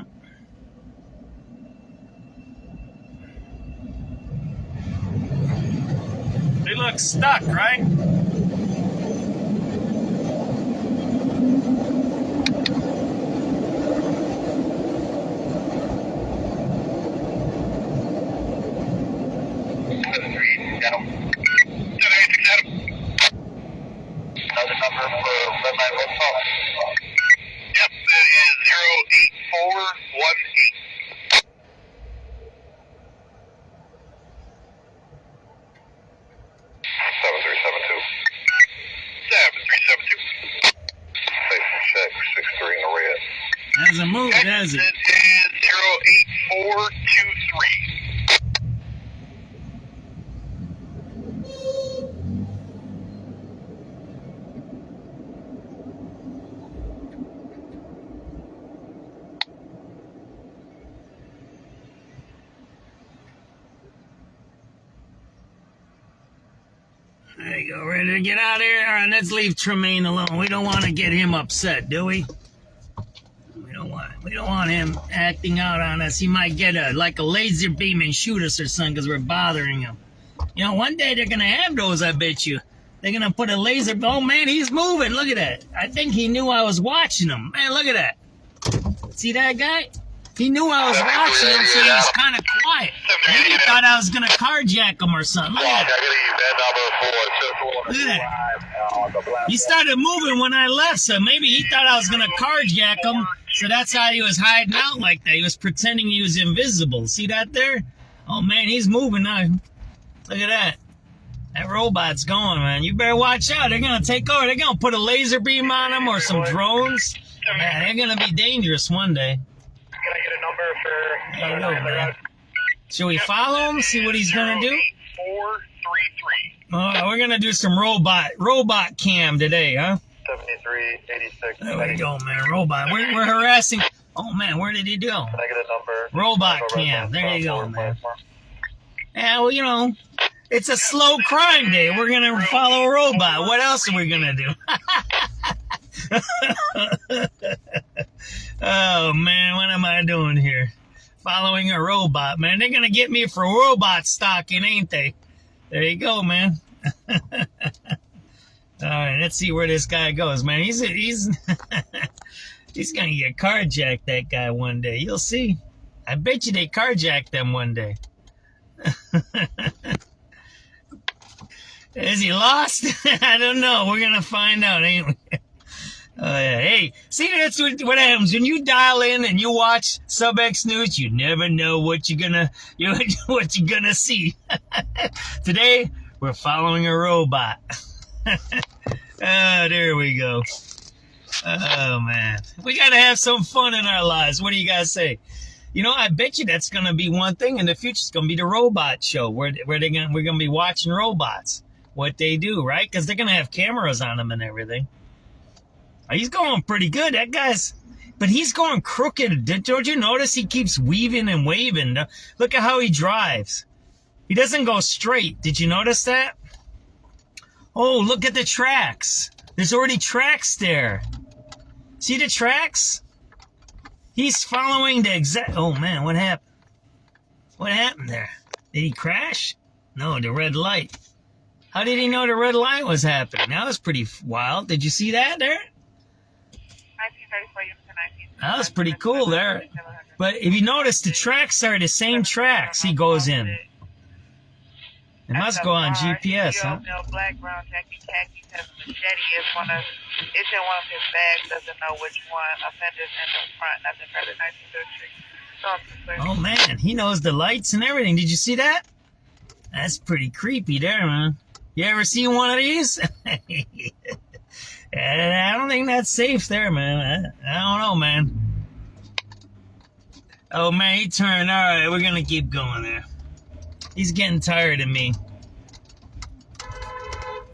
They look stuck, right? Yep, that is 08418. Hasn't moved, has it? Exit is 08423. There you go. Ready to get out of here? All right, let's leave Tremaine alone. We don't want to get him upset, do we? We don't want him acting out on us. He might get a laser beam and shoot us or something because we're bothering him. You know, one day they're going to have those, I bet you. They're going to put a laser... Oh, man, he's moving. Look at that. I think he knew I was watching him. Man, look at that. See that guy? He knew I was watching him, so he was kind of quiet. Maybe he thought I was going to carjack him or something. Look at that. Look at that. He started moving when I left, so maybe he thought I was going to carjack him. So that's how he was hiding out like that. He was pretending he was invisible. See that there? Oh, man, he's moving now. Look at that. That robot's going, man. You better watch out. They're going to take over. They're going to put a laser beam on him or some drones. Yeah, they're going to be dangerous one day. Can I get a number for... There you go, man. Should we follow him, see what he's going to do? 433. We're going to do some robot cam today, huh? 7386. There we go, man. Robot. We're harassing. Oh, man, where did he go? Can I get a number? Robot cam. There you go, man. Yeah, well, you know, it's a slow crime day. We're going to follow a robot. What else are we going to do? Oh, man, what am I doing here? Following a robot, man. They're going to get me for robot stalking, ain't they? There you go, man. All right, let's see where this guy goes, man. He's he's gonna get carjacked, that guy, one day. You'll see. I bet you they carjacked them one day. Is he lost? I don't know. We're gonna find out, ain't we? Yeah. Hey, see, that's what happens when you dial in and you watch SubX.News. You never know what you're gonna see. Today we're following a robot. There we go. Oh man, we gotta have some fun in our lives. What do you guys say? You know, I bet you that's gonna be one thing in the future. It's gonna be the robot show where we're gonna be watching robots, what they do, right? Because they're gonna have cameras on them and everything. He's going pretty good, that guy's, but he's going crooked. Don't you notice he keeps weaving and waving? Look at how he drives. He doesn't go straight. Did you notice that? Oh, look at the tracks. There's already tracks there. See the tracks? He's following the exact... Oh, man, what happened? What happened there? Did he crash? No, the red light. How did he know the red light was happening? That was pretty wild. Did you see that there? That was pretty cool there. But if you notice, the tracks are the same tracks he goes in. It must go on GPS, huh? Black, brown, khaki, has a machete. It's in one of his bags. Doesn't know which one. Offenders in the front. Nothing further. 1933. Oh man, he knows the lights and everything. Did you see that? That's pretty creepy there, man. You ever seen one of these? I don't think that's safe there, man. I don't know, man. Oh man, he turned. All right, we're gonna keep going there. He's getting tired of me.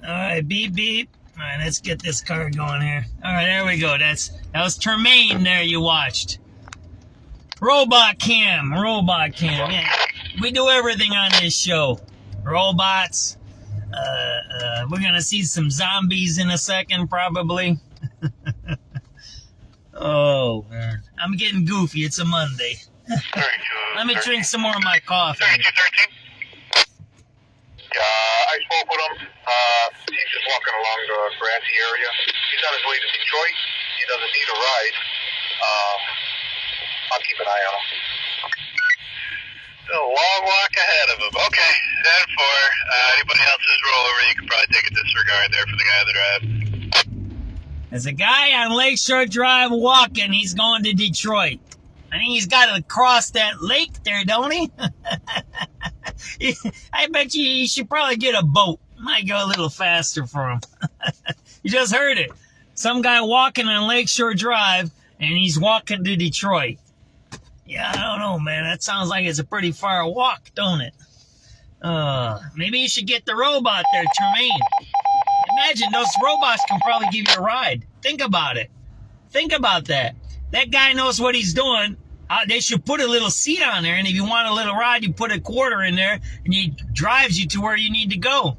All right, beep, beep. All right, let's get this car going here. All right, there we go. That was Termaine there you watched. Robot cam. Yeah, we do everything on this show. Robots. We're going to see some zombies in a second, probably. Oh, man. I'm getting goofy. It's a Monday. Let me drink some more of my coffee. 3213. I spoke with him. He's just walking along the grassy area. He's on his way to Detroit. He doesn't need a ride. I'll keep an eye on him. Still a long walk ahead of him. Okay, 10-4. Anybody else's rollover, you can probably take a disregard there for the guy that drives. There's a guy on Lakeshore Drive walking. He's going to Detroit. I think he's got to cross that lake there, don't he? I bet you should probably get a boat. Might go a little faster for him. You just heard it. Some guy walking on Lakeshore Drive, and he's walking to Detroit. Yeah, I don't know, man. That sounds like it's a pretty far walk, don't it? Maybe you should get the robot there, Termaine. Imagine those robots can probably give you a ride. Think about it. Think about that. That guy knows what he's doing. They should put a little seat on there, and if you want a little ride, you put a quarter in there, and he drives you to where you need to go.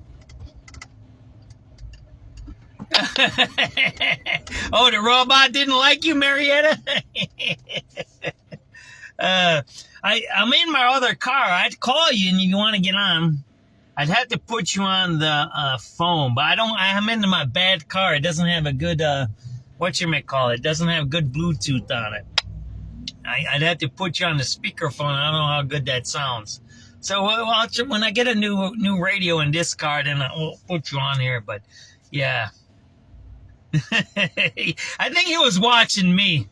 Oh, the robot didn't like you, Marietta? I'm in my other car. I'd call you, and if you want to get on, I'd have to put you on the phone, but I'm in my bad car. It doesn't have a good, it doesn't have good Bluetooth on it. I'd have to put you on the speakerphone. I don't know how good that sounds. So when I get a new radio in this car, then I'll put you on here. But yeah, I think he was watching me.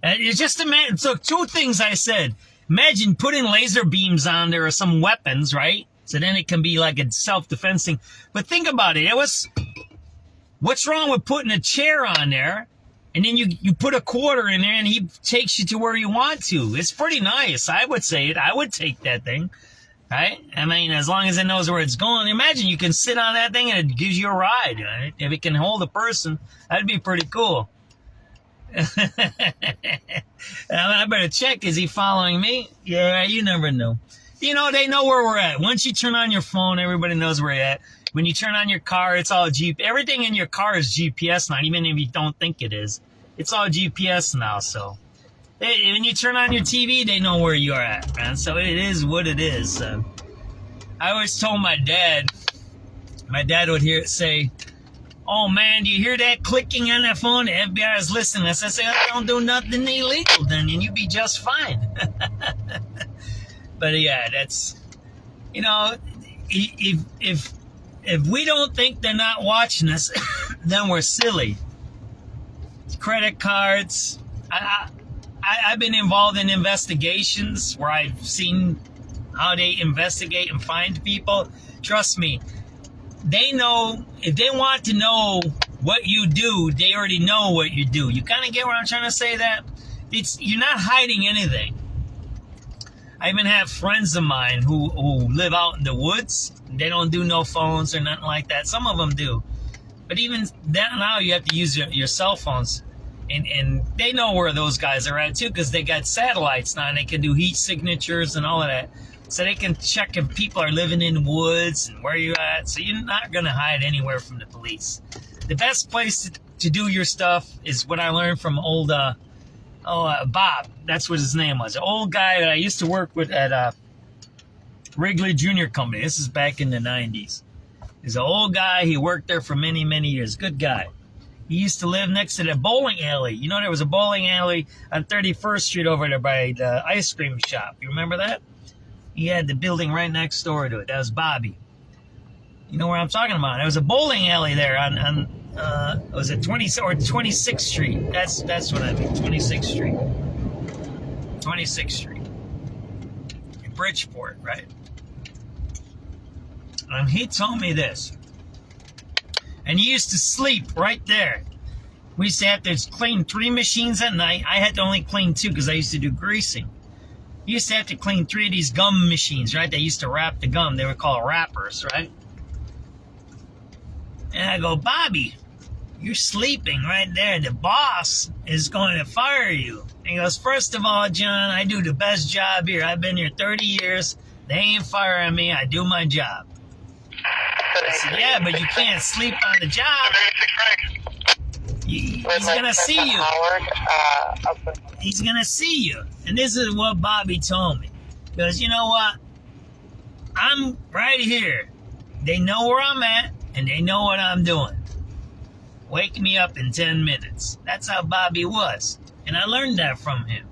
It's just imagine. So two things I said. Imagine putting laser beams on there or some weapons, right? So then it can be like a self-defense thing. But think about it. What's wrong with putting a chair on there? And then you put a quarter in there and he takes you to where you want to. It's pretty nice. I would say it. I would take that thing. Right? I mean, as long as it knows where it's going. Imagine you can sit on that thing and it gives you a ride. Right? If it can hold a person, that'd be pretty cool. I better check. Is he following me? Yeah, you never know. You know, they know where we're at. Once you turn on your phone, everybody knows where you're at. When you turn on your car, it's all everything in your car is GPS now, even if you don't think it is. It's all GPS now, so. When you turn on your TV, they know where you are at, man. So it is what it is. I always told my dad would say, oh man, do you hear that clicking on that phone? The FBI is listening. I said, don't do nothing illegal then, and you'll be just fine. But yeah, that's, you know, if we don't think they're not watching us, then we're silly. Credit cards. I've been involved in investigations where I've seen how they investigate and find people. Trust me, they know, if they want to know what you do, they already know what you do. You kind of get what I'm trying to say that? You're not hiding anything. I even have friends of mine who live out in the woods. They don't do no phones or nothing like that. Some of them do. But even that now you have to use your cell phones. And they know where those guys are at too, because they got satellites now and they can do heat signatures and all of that. So they can check if people are living in the woods and where you're at. So you're not going to hide anywhere from the police. The best place to do your stuff is what I learned from old Bob. That's what his name was. An old guy that I used to work with at Wrigley Junior Company. This is back in the 90s. He's an old guy. He worked there for many, many years. Good guy. He used to live next to the bowling alley. You know, there was a bowling alley on 31st Street over there by the ice cream shop. You remember that? He had the building right next door to it. That was Bobby. You know where I'm talking about. There was a bowling alley there on was it 26th Street? That's what I mean. 26th Street. 26th Street. In Bridgeport, right? And he told me this. And he used to sleep right there. We used to have to clean 3 machines at night. I had to only clean 2 because I used to do greasing. You used to have to clean 3 of these gum machines, right? They used to wrap the gum. They were called wrappers, right? And I go, Bobby, you're sleeping right there. The boss is going to fire you. And he goes, first of all, John, I do the best job here. I've been here 30 years. They ain't firing me. I do my job. I said, yeah, but you can't sleep on the job. He's going to see you. He's going to see you. And this is what Bobby told me. Because you know what? I'm right here. They know where I'm at, and they know what I'm doing. Wake me up in 10 minutes. That's how Bobby was. And I learned that from him.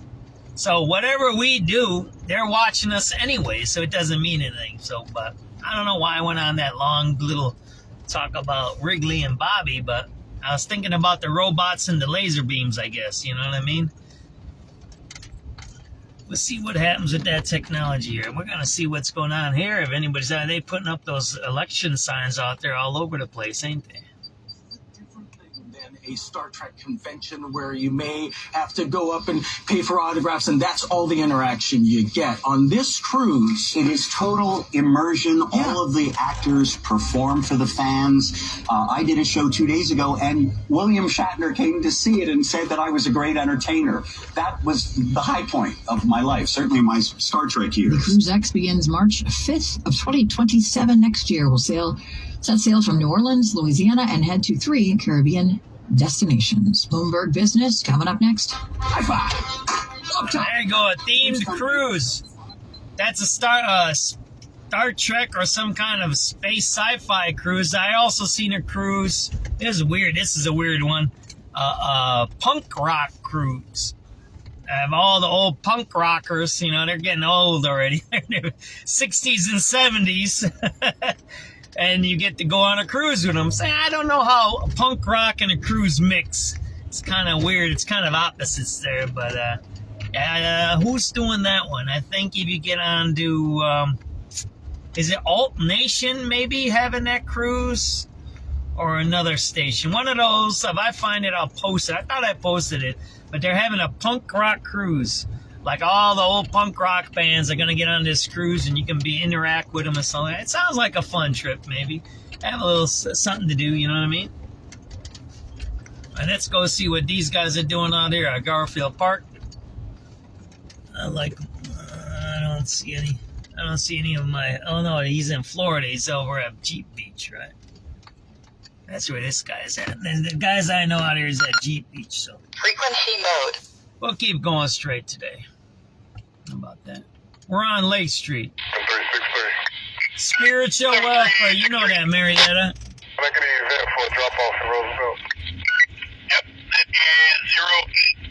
So whatever we do, they're watching us anyway, so it doesn't mean anything. So, but I don't know why I went on that long little talk about Wrigley and Bobby, but I was thinking about the robots and the laser beams, I guess. You know what I mean? We'll see what happens with that technology here. We're going to see what's going on here. If anybody's out, they putting up those election signs out there all over the place, ain't they? A Star Trek convention where you may have to go up and pay for autographs, and that's all the interaction you get. On this cruise, it is total immersion. Yeah. All of the actors perform for the fans. I did a show 2 days ago, and William Shatner came to see it and said that I was a great entertainer. That was the high point of my life, certainly my Star Trek years. The Cruise X begins March 5th of 2027 next year. We'll set sail from New Orleans, Louisiana, and head to 3 Caribbean destinations. Bloomberg Business coming up next. High five. There you go, a themed cruise. That's a Star Trek or some kind of space sci-fi cruise. I also seen a cruise. This is weird. This is a weird one. Punk rock cruise. I have all the old punk rockers. You know, they're getting old already. They're 60s and 70s. And you get to go on a cruise with them. Say, I don't know how a punk rock and a cruise mix. It's kind of weird. It's kind of opposites there. But who's doing that one? I think if you get on to, is it Alt Nation maybe having that cruise? Or another station. One of those. If I find it, I'll post it. I thought I posted it. But they're having a punk rock cruise. Like all the old punk rock bands are going to get on this cruise and you can interact with them or something. It sounds like a fun trip, maybe. Have a little something to do, you know what I mean? And let's go see what these guys are doing out here at Garfield Park. I don't see any of my... Oh, no, he's in Florida. He's over at Jeep Beach, right? That's where this guy's at. And the guys I know out here is at Jeep Beach, so... Frequency mode. We'll keep going straight today. How about that? We're on Lake Street. Spiritual welfare. You know that, Marietta. Making an event for a drop-off in Roosevelt. Yep, that is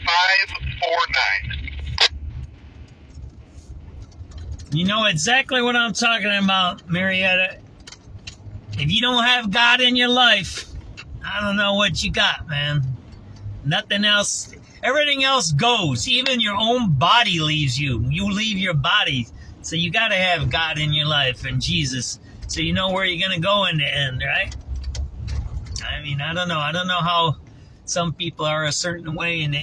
08549. You know exactly what I'm talking about, Marietta. If you don't have God in your life, I don't know what you got, man. Nothing else. Everything else goes. Even your own body leaves you. You leave your body. So you got to have God in your life and Jesus. So you know where you're going to go in the end, right? I mean, I don't know. I don't know how some people are a certain way. And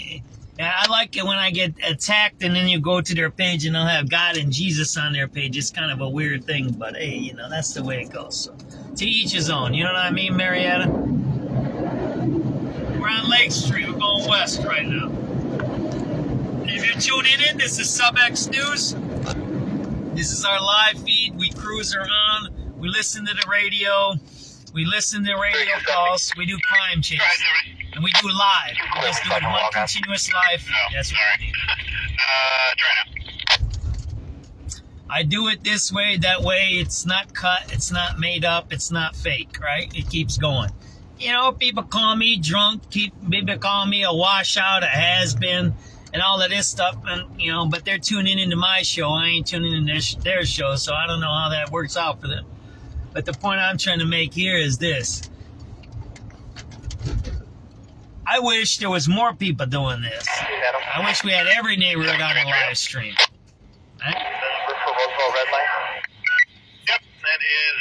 I like it when I get attacked and then you go to their page and they'll have God and Jesus on their page. It's kind of a weird thing. But, hey, you know, that's the way it goes. So, to each his own. You know what I mean, Marietta? We're on Lake Street. We're going west right now. If you're tuning in, this is SubX.News. This is our live feed. We cruise around. We listen to the radio. We listen to radio calls. We do crime chases. And we do live. We just do it one continuous live feed. That's what we do. Try now. I do it this way, that way. It's not cut. It's not made up. It's not fake, right? It keeps going. You know, people call me drunk. People call me a washout, a has-been, and all of this stuff. And you know, but they're tuning into my show. I ain't tuning in their show, so I don't know how that works out for them. But the point I'm trying to make here is this. I wish there was more people doing this. I wish we had every neighborhood on the live stream. Right? Red line. Yep, that is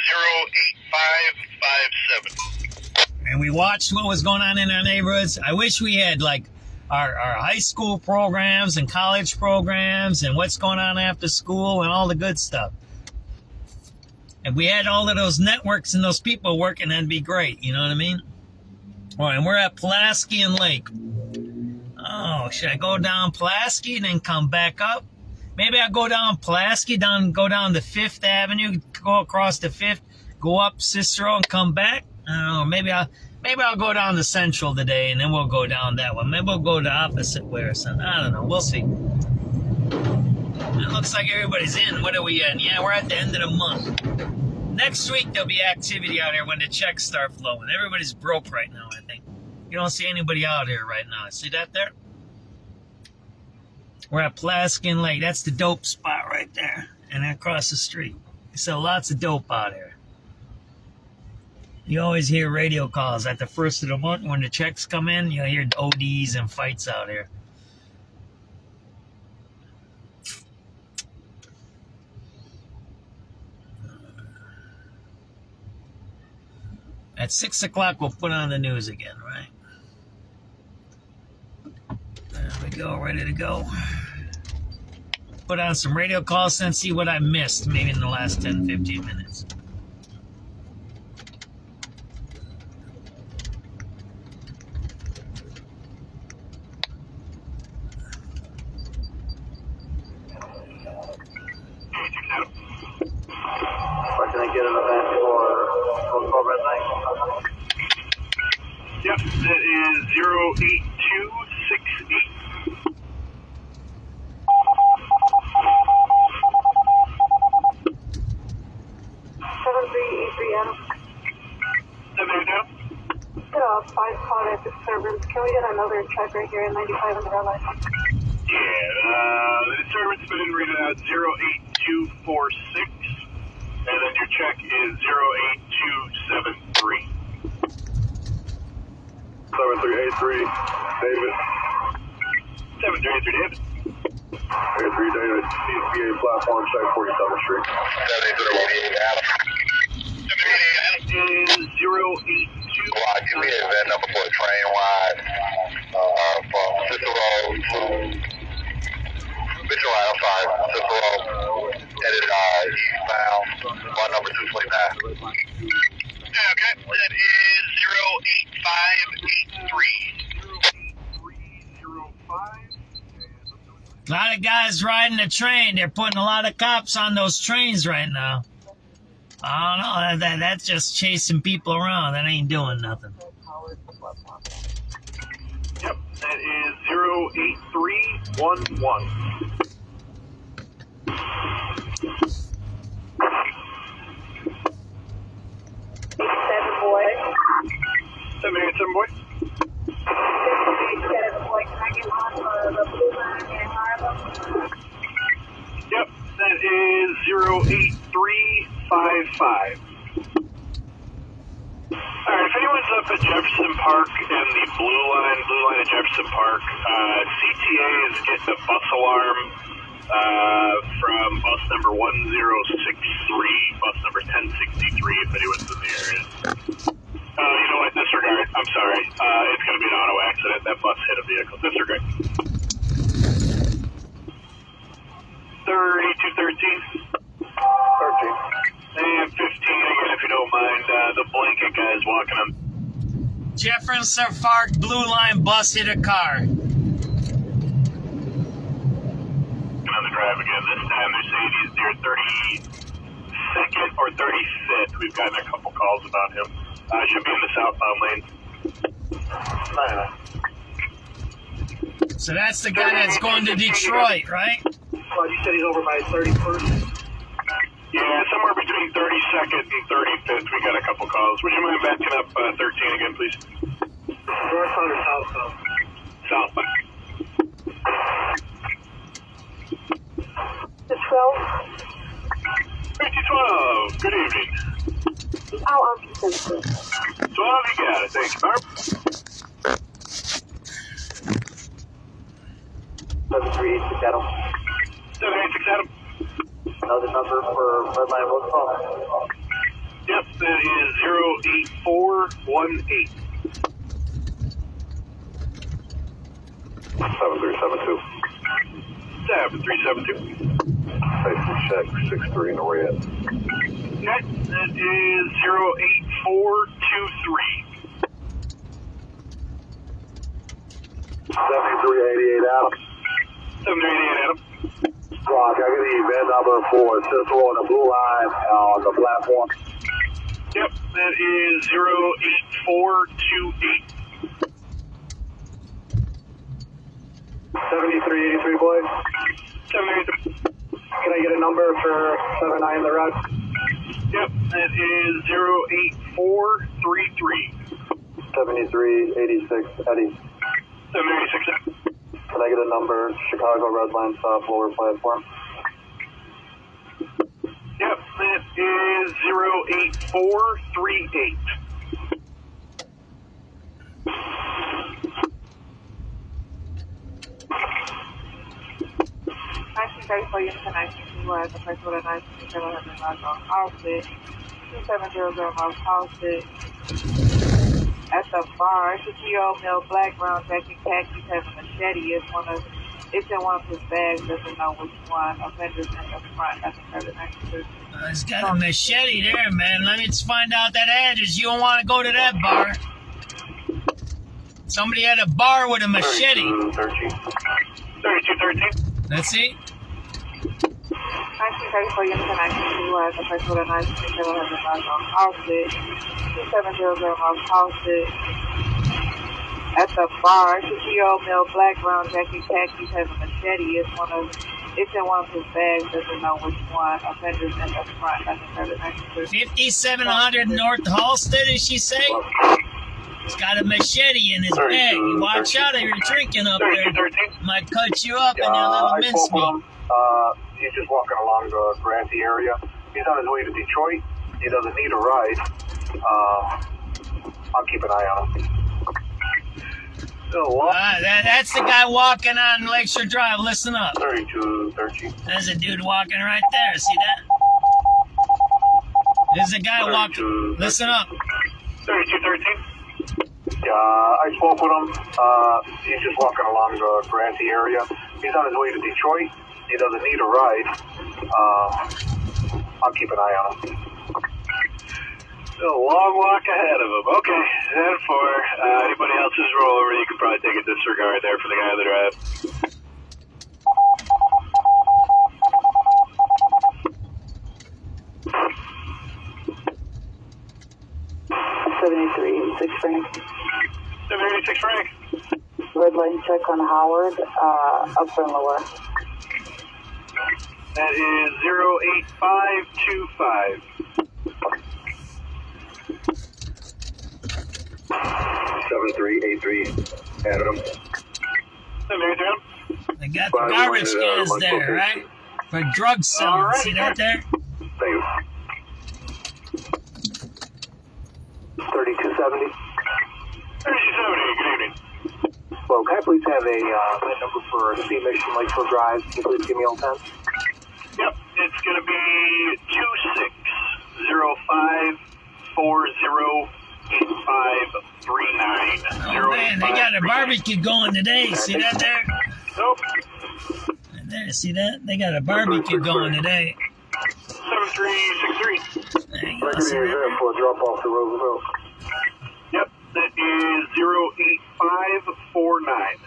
08557. And we watched what was going on in our neighborhoods. I wish we had like our high school programs and college programs and what's going on after school and all the good stuff. If we had all of those networks and those people working, that'd be great. You know what I mean? All right, and we're at Pulaski and Lake. Oh, should I go down Pulaski and then come back up? Maybe I'll go down Pulaski, go down to 5th Avenue, go across the 5th, go up Cicero and come back. I don't know. Maybe I'll go down to Central today and then we'll go down that one. Maybe we'll go the opposite way or something. I don't know. We'll see. It looks like everybody's in. What are we in? Yeah, we're at the end of the month. Next week there'll be activity out here when the checks start flowing. Everybody's broke right now, I think. You don't see anybody out here right now. See that there? We're at Pulaski and Lake. That's the dope spot right there. And across the street. They sell lots of dope out here. You always hear radio calls at the first of the month when the checks come in. You'll hear ODs and fights out here. At 6 o'clock, we'll put on the news again, right? There we go, ready to go. Put on some radio calls and see what I missed, maybe in the last 10, 15 minutes. What can I get an event for Red Line? Yep, that is 08268. 5 disturbance. Can we get another check right here at 95 on the red line? Yeah, the disturbance been rated at 08246, and then your check is 08273. 7383, David. 7383, David. 83 David, CSBA platform, check 47th Street. 78 Adam. 78 Adam is 082. Well, give me that number for a train wide from Cicero to Mitchell. I'm sorry, Cicero headed eastbound, line number 229. Okay, that is 08583. A lot of guys riding the train. They're putting a lot of cops on those trains right now. I don't know. That's just chasing people around. That ain't doing nothing. Yep, that is 08311. 87 boy. 787 boy. 787 boy, can I get on for the blue line in Harlem? Yep, that is 08355. Alright, if anyone's up at Jefferson Park and the blue line at Jefferson Park, CTA is getting a bus alarm from bus number 1063, bus number 1063, if anyone's in the area. You know what, disregard, I'm sorry. It's going to be an auto accident. That bus hit a vehicle. Disregard. 3213. 13. And 15 again, if you don't mind. The blanket guy is walking on. Jefferson Park Blue Line bus hit a car. On the drive again. This time they're saying he's near 32nd or 35th. We've gotten a couple calls about him. Should be in the southbound lane. So that's the guy that's going to Detroit, right? Well, you said he's over by 31st. Yeah, somewhere between 32nd and 35th, we got a couple calls. Would you mind backing up 13 again, please? Northbound or southbound? Southbound. The 12. 5212, good evening. Oh, I'm confused. 12, you got it. Thanks, Barb. 738 Adam. 786 Adam. Another number for Redline roll call. Yep, that is 08418. 7372. 7372. Safety check 63 in the red. Okay, that is 08423. 7388 Adam. 7388 Adam. Rock, I get the event number for Central on the blue line on the platform. Yep, that is 08428. 7383 boys. 783. Can I get a number for 79 in the red? Yep, that is 08433. 7386 Eddie. 786. Can I get a number? Chicago Red Line South lower platform. Yep, that is 08438. Units and 19 was the first with a 19 Halsted, 2700 North Halsted. At the bar, 50-year-old male, black, brown jacket, khakis, has a machete. It's in one of his bags. Doesn't know which one. Offenders in the front. I think that's the next two. It's got a machete there, man. Let me just find out that address. You don't want to go to that bar. Somebody had a bar with a machete. 3213. Let's see. 1934 units and 19 was the first with a 19 Halsted, 2700 North Halsted. At the bar, 50-year-old male, black, brown jacket, khakis, has a machete. It's in one of his bags. Doesn't know which one. Offenders in the front. I think that's the next two. 5700 North Halsted, did she say? He's got a machete in his bag. You watch out if you're drinking up there. Might cut you up in that little mincemeat. He's just walking along the Grantee area. He's on his way to Detroit. He doesn't need a ride. I'll keep an eye on him. That's the guy walking on Lakeshore Drive. Listen up. 3213. There's a dude walking right there. See that? There's a guy walking. Listen up. 3213. Yeah, I spoke with him. He's just walking along the Grantee area. He's on his way to Detroit. He doesn't need a ride. I'll keep an eye on him. A long walk ahead of him. Okay, and for anybody else's rollover, you could probably take a disregard there for the guy on the drive. $73.86 Frank. 786 Frank. Red line check on Howard, upper and lower. That is 08525. 7383 Adam. They got the garbage cans there, right? For drug selling. Right. See that there? Thank you. 3270. 3270, good evening. Well, can I please have a VIN number for C Mission Lakeshore Drive? Can you please give me all 10? Yep, it's going to be 2605408539. Oh man, they got a barbecue going today. See that there? Nope. Right there, see that? They got a barbecue going today. 7363. There you go. Record See your that? event for a drop off to Roosevelt. Yep, that is 08549.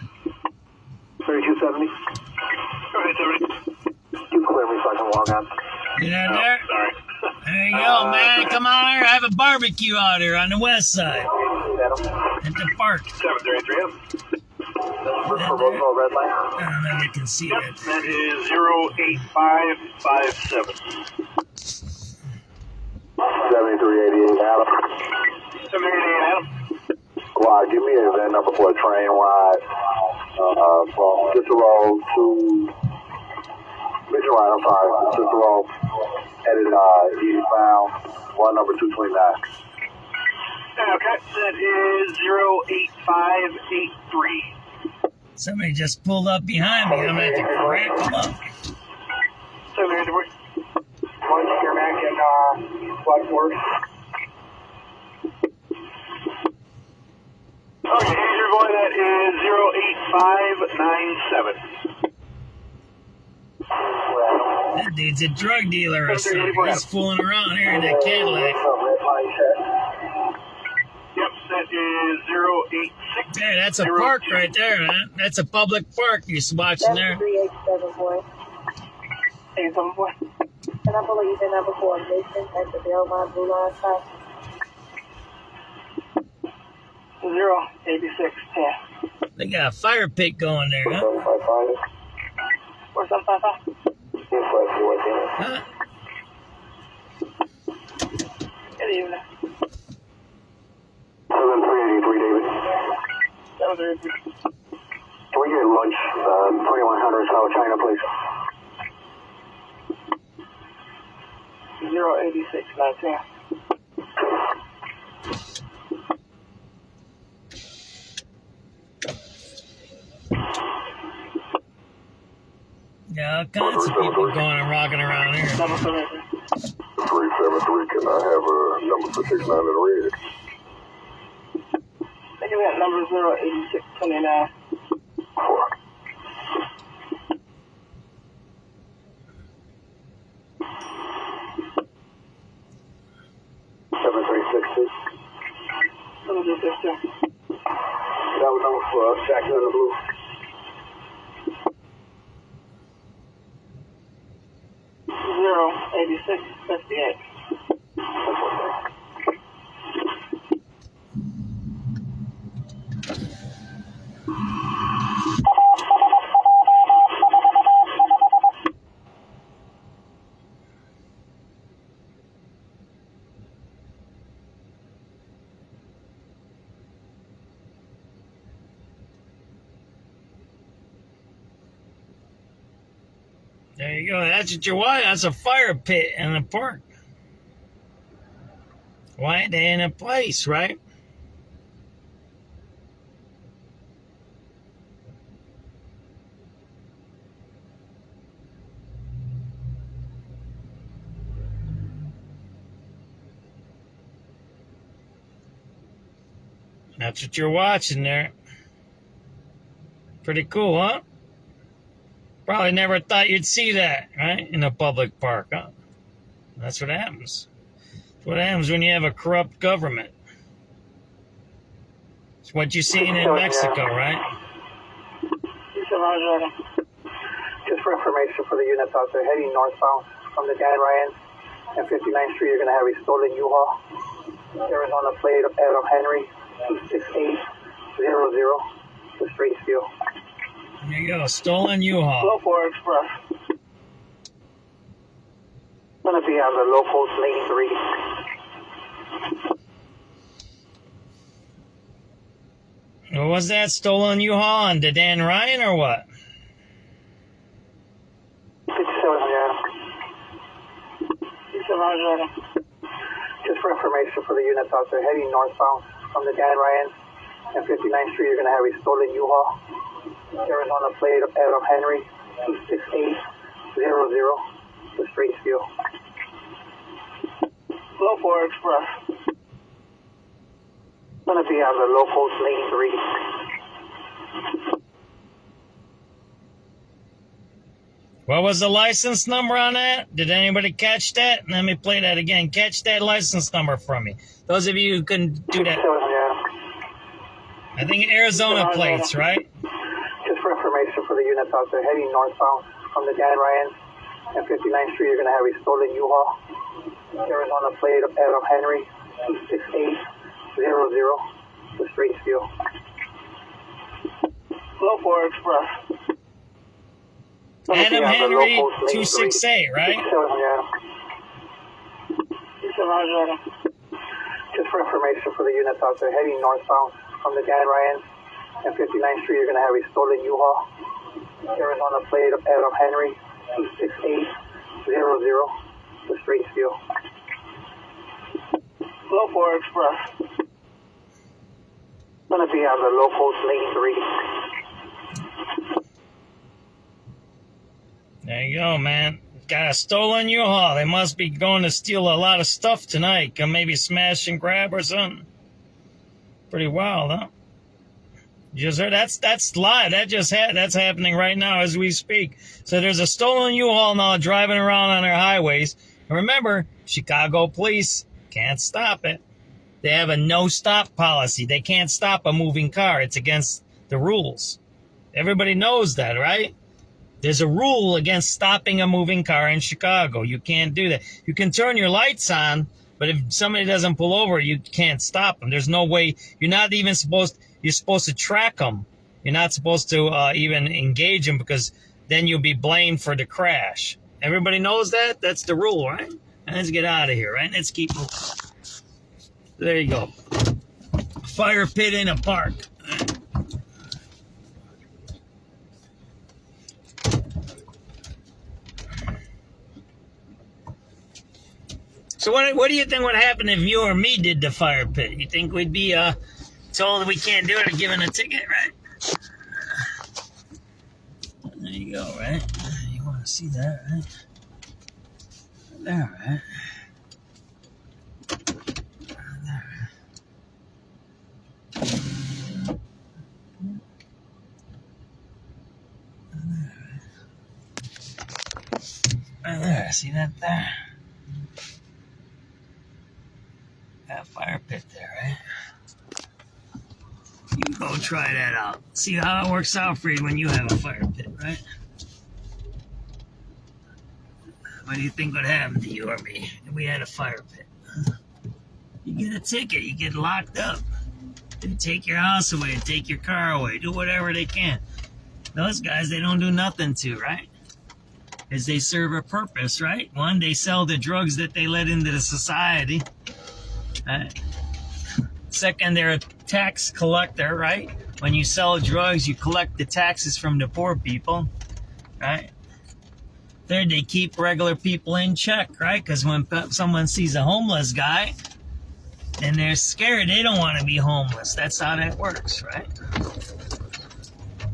3270. Go ahead, 70. You clear me so I can log on. See that there? Sorry. There you go, man. Come on here. I have a barbecue out here on the west side. At the park. 7383. Look for Roosevelt Red Line. I don't know if you can see Yep, that. that is 08557. 7388 Adam. 78 Adam. Wow, give me a VIN number for a train ride from Cicero to Mission Ride, I'm sorry, Cicero, headed eastbound, one number 229. Okay, that is 08583. Somebody just pulled up behind me. I'm going to have to crack them up. 7883. One here, Mac, and Blackworth. Okay, you're going, that is 08597. That dude's a drug dealer or something. He's fooling around here in that Cadillac. Yep, that is 086. There, that's a park right there, man. That's a public park you're watching there. 387, boy. 87, boy. And I believe in number 4 Mason at the Belmont Blue Line side. 08610. They got a fire pit going there, huh? 4755. Huh? Good evening. 7383, David. 7383. Can we get lunch, 2100 South China, please? 08619. Yeah, all kinds of people going and rocking around here. 373, can I have a number for 69 in the red? They give me that number 08629. 7362. 7362. That was number for Jackson in the blue. Zero 8658. There you go. That's what you're watching. That's a fire pit in the park. Why ain't they in a place, right? That's what you're watching there. Pretty cool, huh? Probably never thought you'd see that, right? In a public park, huh? That's what happens. That's what happens when you have a corrupt government. It's what you're seeing in Mexico, right? Just for information for the units out there heading northbound from the Dan Ryan and 59th Street, you're going to have a stolen U-Haul. Arizona plate of Adam Henry, 26800, the street steel. There you go, stolen U-Haul. Local Express. Going to be on the locals lane 3. What was that? Stolen U-Haul on to Dan Ryan or what? 5700. Just for information for the units out there heading northbound from the Dan Ryan and 59th Street, you're going to have a stolen U-Haul. Arizona plate Adam Henry 26800 with straight steel. Low 4 Express. Going to be on the local lane 3. What was the license number on that? Did anybody catch that? Let me play that again. Catch that license number from me. Those of you who couldn't do that. I think Arizona plates, right? Just for information for the units out there heading northbound from the Dan Ryan and 59th Street, you're going to have a stolen U-Haul. Arizona plate Adam Henry 26800 with straight steel. Low 4 Express. Adam Henry 268, right? 5700. Just for information for the units out there heading northbound from the Dan Ryan and 59th Street, you're going to have a stolen U-Haul. Arizona plate Adam Henry 26800 with straight steel. Low 4 Express. Going to be on the local lane 3. There you go, man. Got a stolen U-Haul. They must be going to steal a lot of stuff tonight. Come maybe smash and grab or something. Pretty wild, huh? You just heard that's live. That's happening right now as we speak. So there's a stolen U-Haul now driving around on our highways. And remember, Chicago police can't stop it. They have a no-stop policy. They can't stop a moving car. It's against the rules. Everybody knows that, right? There's a rule against stopping a moving car in Chicago. You can't do that. You can turn your lights on, but if somebody doesn't pull over, you can't stop them. There's no way. You're not even you're supposed to track them. You're not supposed to even engage them because then you'll be blamed for the crash. Everybody knows that? That's the rule, right? Let's get out of here, right? Let's keep moving. There you go. Fire pit in a park. So what do you think would happen if you or me did the fire pit? You think we'd be told we can't do it or given a ticket, right? There you go, right? You want to see that, right? There, right? Right there, see that there? Got a fire pit there, right? You go try that out. See how it works out for you when you have a fire pit, right? What do you think would happen to you or me if we had a fire pit? You get a ticket, you get locked up. They take your house away, take your car away, do whatever they can. Those guys, they don't do nothing to, right? Because they serve a purpose, right? One, they sell the drugs that they let into the society. Right? Second, they're a tax collector, right? When you sell drugs, you collect the taxes from the poor people, right? Third, they keep regular people in check, right? Because when someone sees a homeless guy and they're scared, they don't want to be homeless. That's how that works, right?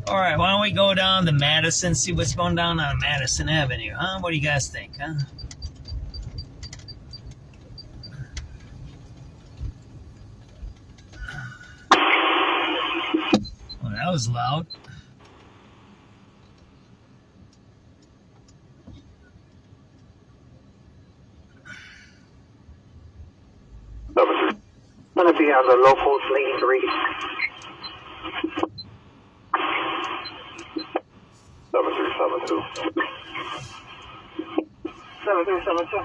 All right, why don't we go down to Madison, see what's going down on Madison Avenue, huh? What do you guys think, huh? Well, that was loud. Going to be on the locals lane 3. 7372. 7372.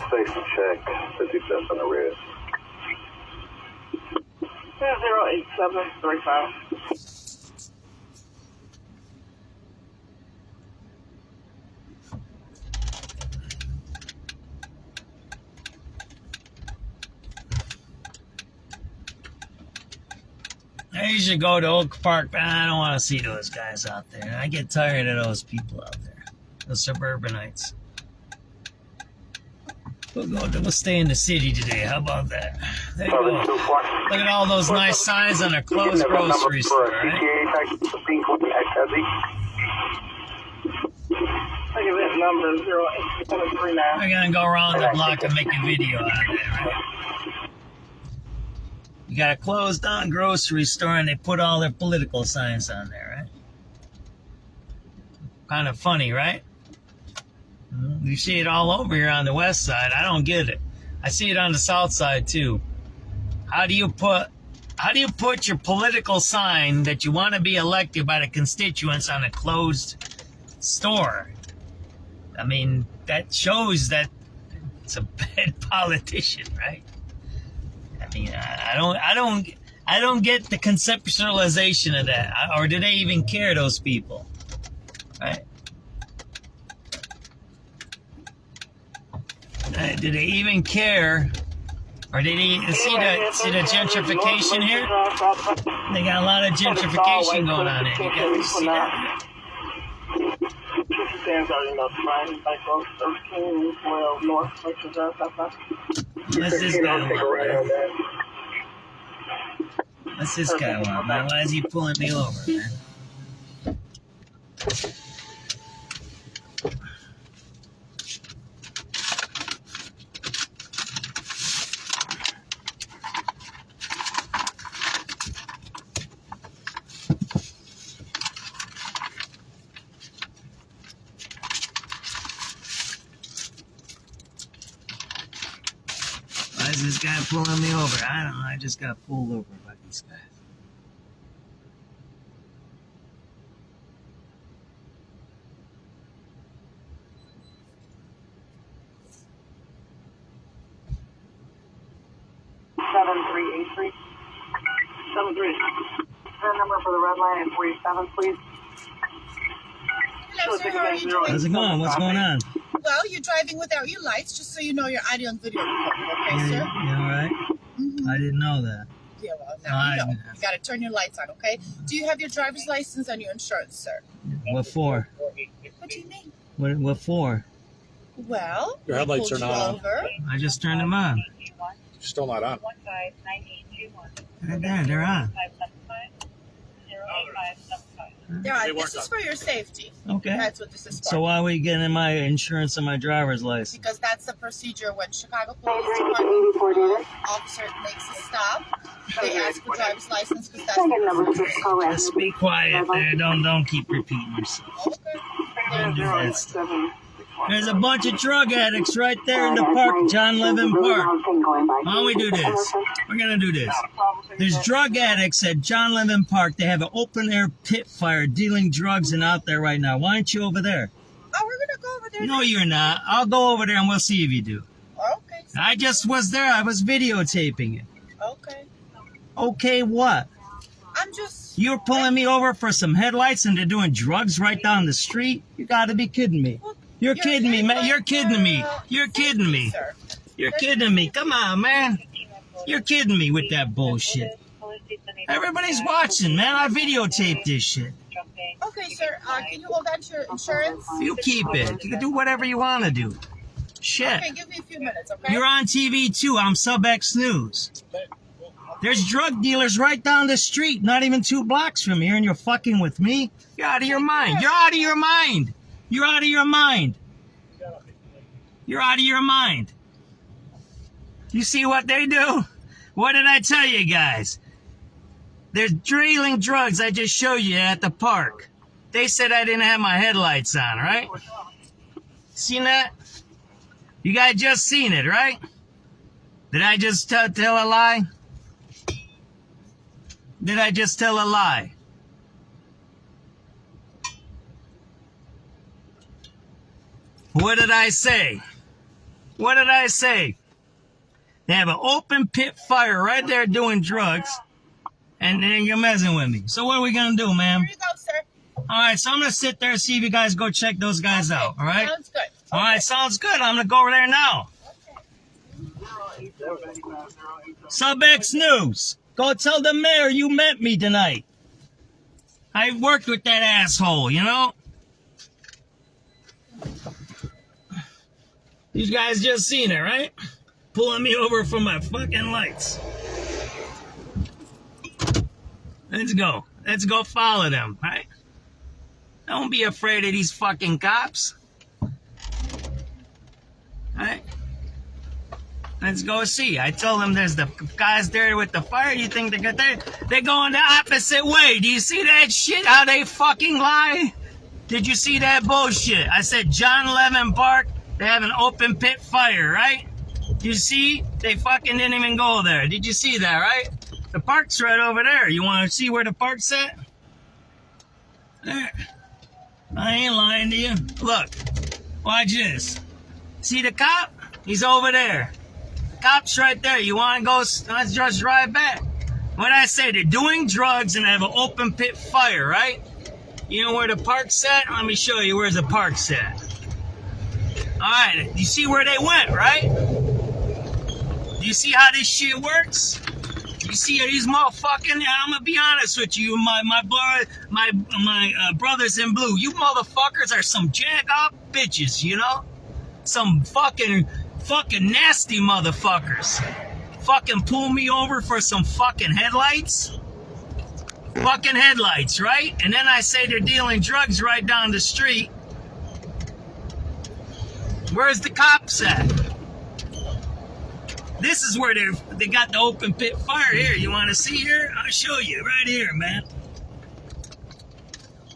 Station check. 50 cents on the red. 08735. I should go to Oak Park, but I don't want to see those guys out there. I get tired of those people out there, the suburbanites. We'll stay in the city today. How about that? There you go. Look at all those nice signs on a closed grocery store, right? Look at this number, 0839. We're going to go around the block and make a video out of that, right? You got a closed down grocery store and they put all their political signs on there, right? Kind of funny, right? You see it all over here on the west side. I don't get it. I see it on the south side too. How do you put your political sign that you want to be elected by the constituents on a closed store? I mean, that shows that it's a bad politician, right? I mean, I don't get the conceptualization of that. Or do they even care, those people? Right? Do they even care? Or did they see the gentrification here? They got a lot of gentrification going on here. You see that? What's this guy want, man? What's this guy want, man? Why is he pulling me over, man? Why is this guy pulling me over? I don't know. I just got pulled over by these guys. The number for the red line is 47, please. Hello, sir. How are you doing? How's it going? What's going on? Well, you're driving without your lights, just so you know you're audio and video recording, okay, You sir? all right? Mm-hmm. I didn't know that. Yeah, well, now you know. You got to turn your lights on, okay? Do you have your driver's license and your insurance, sir? What for? What do you mean? What for? Well, Your headlights are not on. over. I just turned them on. Still not on. Right there, they're on. They're on. This is for your safety. Okay. That's what this is for. So why are we getting my insurance and my driver's license? Because that's the procedure when Chicago Police Department officer makes a stop. They ask for driver's license because that's the procedure. Just be quiet there. Don't keep repeating yourself. Okay. Don't do that stuff. There's a bunch of drug addicts right there in the park, John Levin Park. Why don't we do this? We're going to do this. There's drug addicts at John Levin Park. They have an open-air pit fire dealing drugs and out there right now. Why aren't you over there? Oh, we're going to go over there. No, you're not. I'll go over there and we'll see if you do. Okay. I just was there. I was videotaping it. Okay. Okay, what? I'm just... You're pulling me over for some headlights and they're doing drugs right down the street? You got to be kidding me. You're kidding me, man. You're kidding me. You're kidding me. You're kidding me. Come on, man. You're kidding me with that bullshit. Everybody's watching, man. I videotaped this shit. Okay, sir. Can you hold on to your insurance? You keep it. You can do whatever you want to do. Shit. Okay, give me a few minutes, okay? You're on TV, too. I'm SubX.News. There's drug dealers right down the street, not even 2 blocks from here, and you're fucking with me? You're out of your mind. You're out of your mind. You're out of your mind. You're out of your mind. You see what they do? What did I tell you guys? They're dealing drugs I just showed you at the park. They said I didn't have my headlights on, right? Seen that? You guys just seen it, right? Did I just tell a lie? Did I just tell a lie? What did I say? What did I say? They have an open pit fire right there doing drugs, and then you're messing with me. So what are we going to do, ma'am? Here you go, sir. All right, so I'm going to sit there and see if you guys go check those guys out, all right? Sounds good. All right, sounds good. I'm going to go over there now. SubX.News. Go tell the mayor you met me tonight. I worked with that asshole, you know? You guys just seen it, right? Pulling me over for my fucking lights. Let's go. Let's go follow them, right? Don't be afraid of these fucking cops. Right? Let's go see. I told them there's the guys there with the fire. You think they're going the opposite way. Do you see that shit? How they fucking lie? Did you see that bullshit? I said John Levin Park, they have an open pit fire, right? You see? They fucking didn't even go there. Did you see that, right? The park's right over there. You want to see where the park's at? There. I ain't lying to you. Look. Watch this. See the cop? He's over there. The cop's right there. You want to go? Let's just drive back. What I say? They're doing drugs and have an open pit fire, right? You know where the park's at? Let me show you where the park's at. Alright, you see where they went, right? Do you see how this shit works? You see these motherfucking, I'm gonna be honest with you, my brothers in blue, you motherfuckers are some jag-off bitches, you know? Some fucking nasty motherfuckers. Fucking pull me over for some fucking headlights? Fucking headlights, right? And then I say they're dealing drugs right down the street. Where's the cops at? This is where they got the open pit fire here. You want to see here? I'll show you right here, man.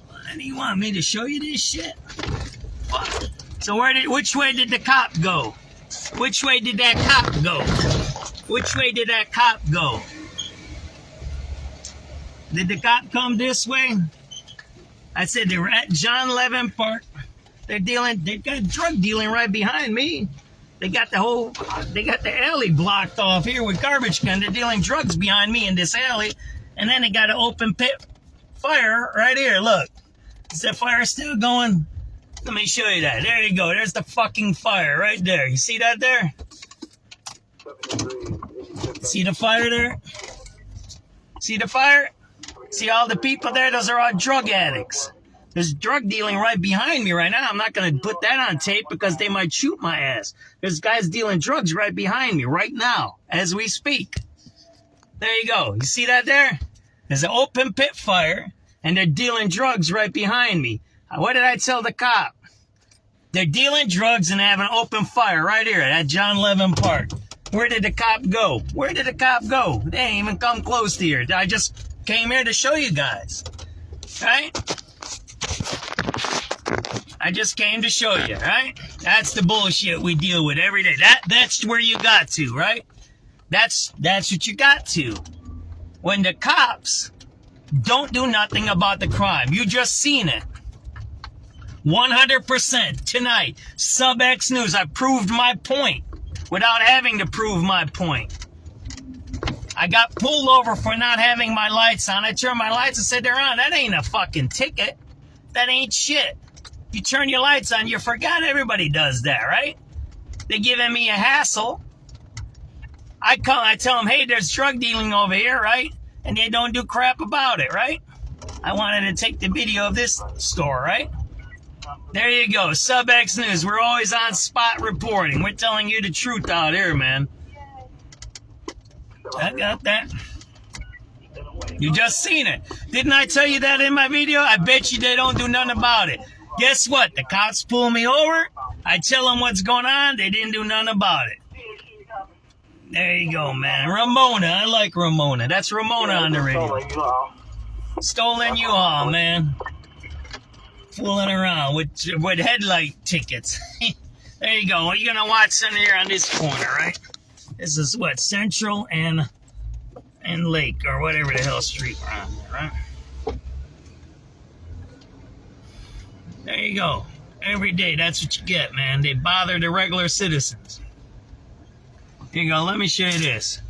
Why do you want me to show you this shit? Fuck. So which way did the cop go? Which way did that cop go? Which way did that cop go? Did the cop come this way? I said they were at John Levin Park. They got drug dealing right behind me. They got the alley blocked off here with garbage can. They're dealing drugs behind me in this alley. And then they got an open pit fire right here. Look. Is that fire still going? Let me show you that. There you go. There's the fucking fire right there. You see that there? See the fire there? See the fire? See all the people there? Those are all drug addicts. There's drug dealing right behind me right now. I'm not going to put that on tape because they might shoot my ass. There's guys dealing drugs right behind me right now as we speak. There you go. You see that there? There's an open pit fire and they're dealing drugs right behind me. What did I tell the cop? They're dealing drugs and they have an open fire right here at John Levin Park. Where did the cop go? Where did the cop go? They ain't even come close to here. I just came here to show you guys. Right? I just came to show you, right? That's the bullshit we deal with every day. That's where you got to, right? That's what you got to. When the cops don't do nothing about the crime. You just seen it. 100% tonight. SubX.News. I proved my point without having to prove my point. I got pulled over for not having my lights on. I turned my lights and said they're on. That ain't a fucking ticket. That ain't shit. You turn your lights on, you forgot everybody does that, right? They're giving me a hassle. I tell them, hey, there's drug dealing over here, right? And they don't do crap about it, right? I wanted to take the video of this store, right? There you go, SubX.News. We're always on spot reporting. We're telling you the truth out here, man. I got that. You just seen it. Didn't I tell you that in my video? I bet you they don't do nothing about it. Guess what? The cops pull me over. I tell them what's going on. They didn't do nothing about it. There you go, man. Ramona. I like Ramona. That's Ramona on the radio. Stolen U-Haul, man. Fooling around with headlight tickets. There you go. What are you going to watch in here on this corner, right? This is what? Central and Lake, or whatever the hell street we're on there, right? There you go. Every day, that's what you get, man. They bother the regular citizens. Here you go. Let me show you this.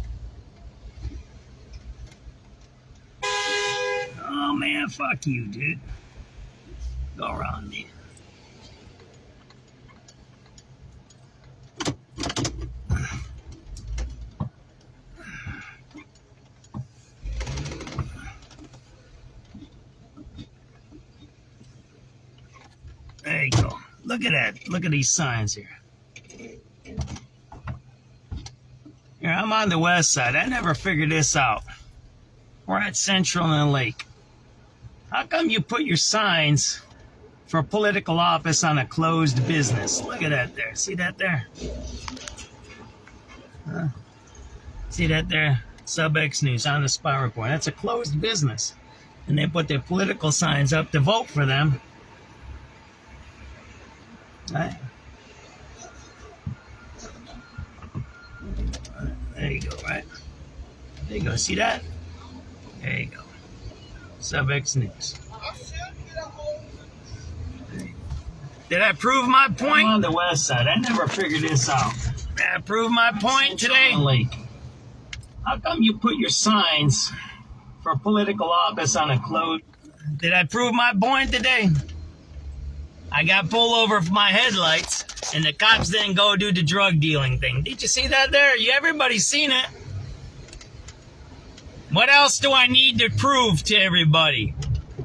Oh, man. Fuck you, dude. Go around me. Look at that. Look at these signs here. Here, I'm on the west side. I never figured this out. We're at Central and Lake. How come you put your signs for political office on a closed business? Look at that there. See that there? See that there? SubX.News on the spot report. That's a closed business. And they put their political signs up to vote for them. Right? There you go, right? There you go. See that? There you go. SubX.News. Did I prove my point? I'm on the west side. I never figured this out. Did I prove my point today? Lake. How come you put your signs for political office on a closed? Did I prove my point today? I got pulled over for my headlights, and the cops didn't go do the drug dealing thing. Did you see that there? Everybody's seen it. What else do I need to prove to everybody?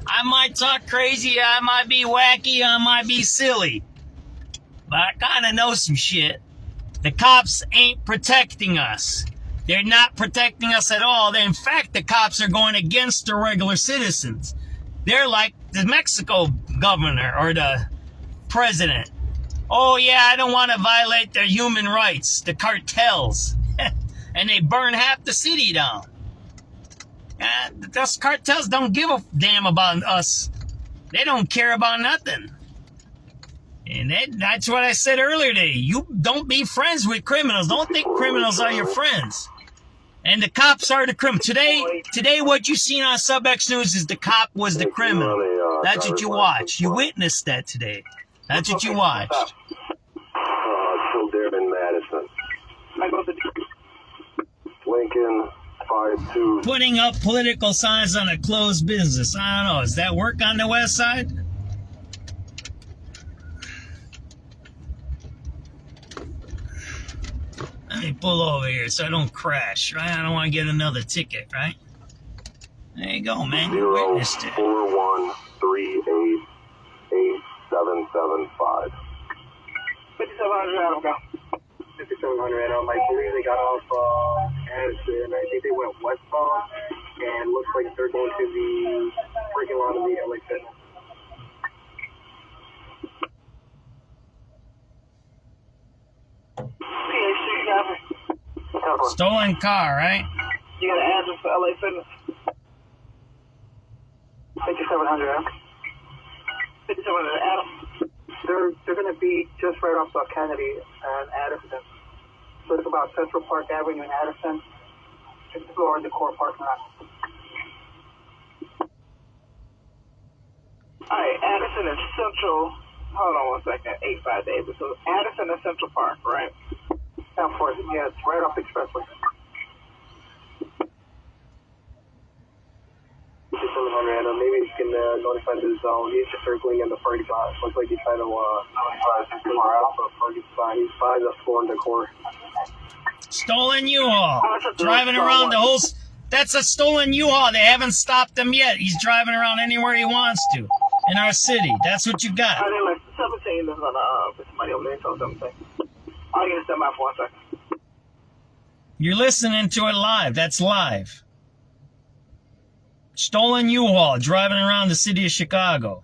I might talk crazy, I might be wacky, I might be silly. But I kind of know some shit. The cops ain't protecting us. They're not protecting us at all. In fact, the cops are going against the regular citizens. They're like the Mexico governor or the president. Oh yeah, I don't want to violate their human rights, the cartels. And they burn half the city down. Those cartels don't give a damn about us. They don't care about nothing. And that's what I said earlier today. You don't be friends with criminals. Don't think criminals are your friends. And the cops are the criminal. Today what you seen on SubX.News is the cop was the criminal. That's what you watched. You witnessed that today. That's what you watched. Still there in Madison. Lincoln, 52. Putting up political signs on a closed business. I don't know. Does that work on the west side? Let me pull over here so I don't crash, right? I don't want to get another ticket, right? There you go, man. You witnessed it. 041388775. 5700 Adam, go. 5700 Adam. I believe they got off Addison. I think they went westbound, and looks like they're going to the parking lot of the LA Fitness. Stolen car, right? You got an address for LA Fitness? 5700 Adam. 5700 Adam. They're going to be just right off South Kennedy and Addison. So it's about Central Park Avenue in Addison. Just go in the core parking lot. Alright, Addison is Central. Hold on 1 second. 85 Davis. So Addison is Central Park, right? Of course, yeah, it's right off the expressway. 5700, maybe you can notify the zone. He's just circling in the parking lot. Looks like he's trying to far out the parking spot. He's by the floor in the core. Stolen U-Haul. Driving around the whole... That's a stolen U-Haul. They haven't stopped him yet. He's driving around anywhere he wants to in our city. That's what you got. 17 is on somebody over there, so 17. I'll get a step out for 1 second. You're listening to it live. That's live. Stolen U-Haul driving around the city of Chicago.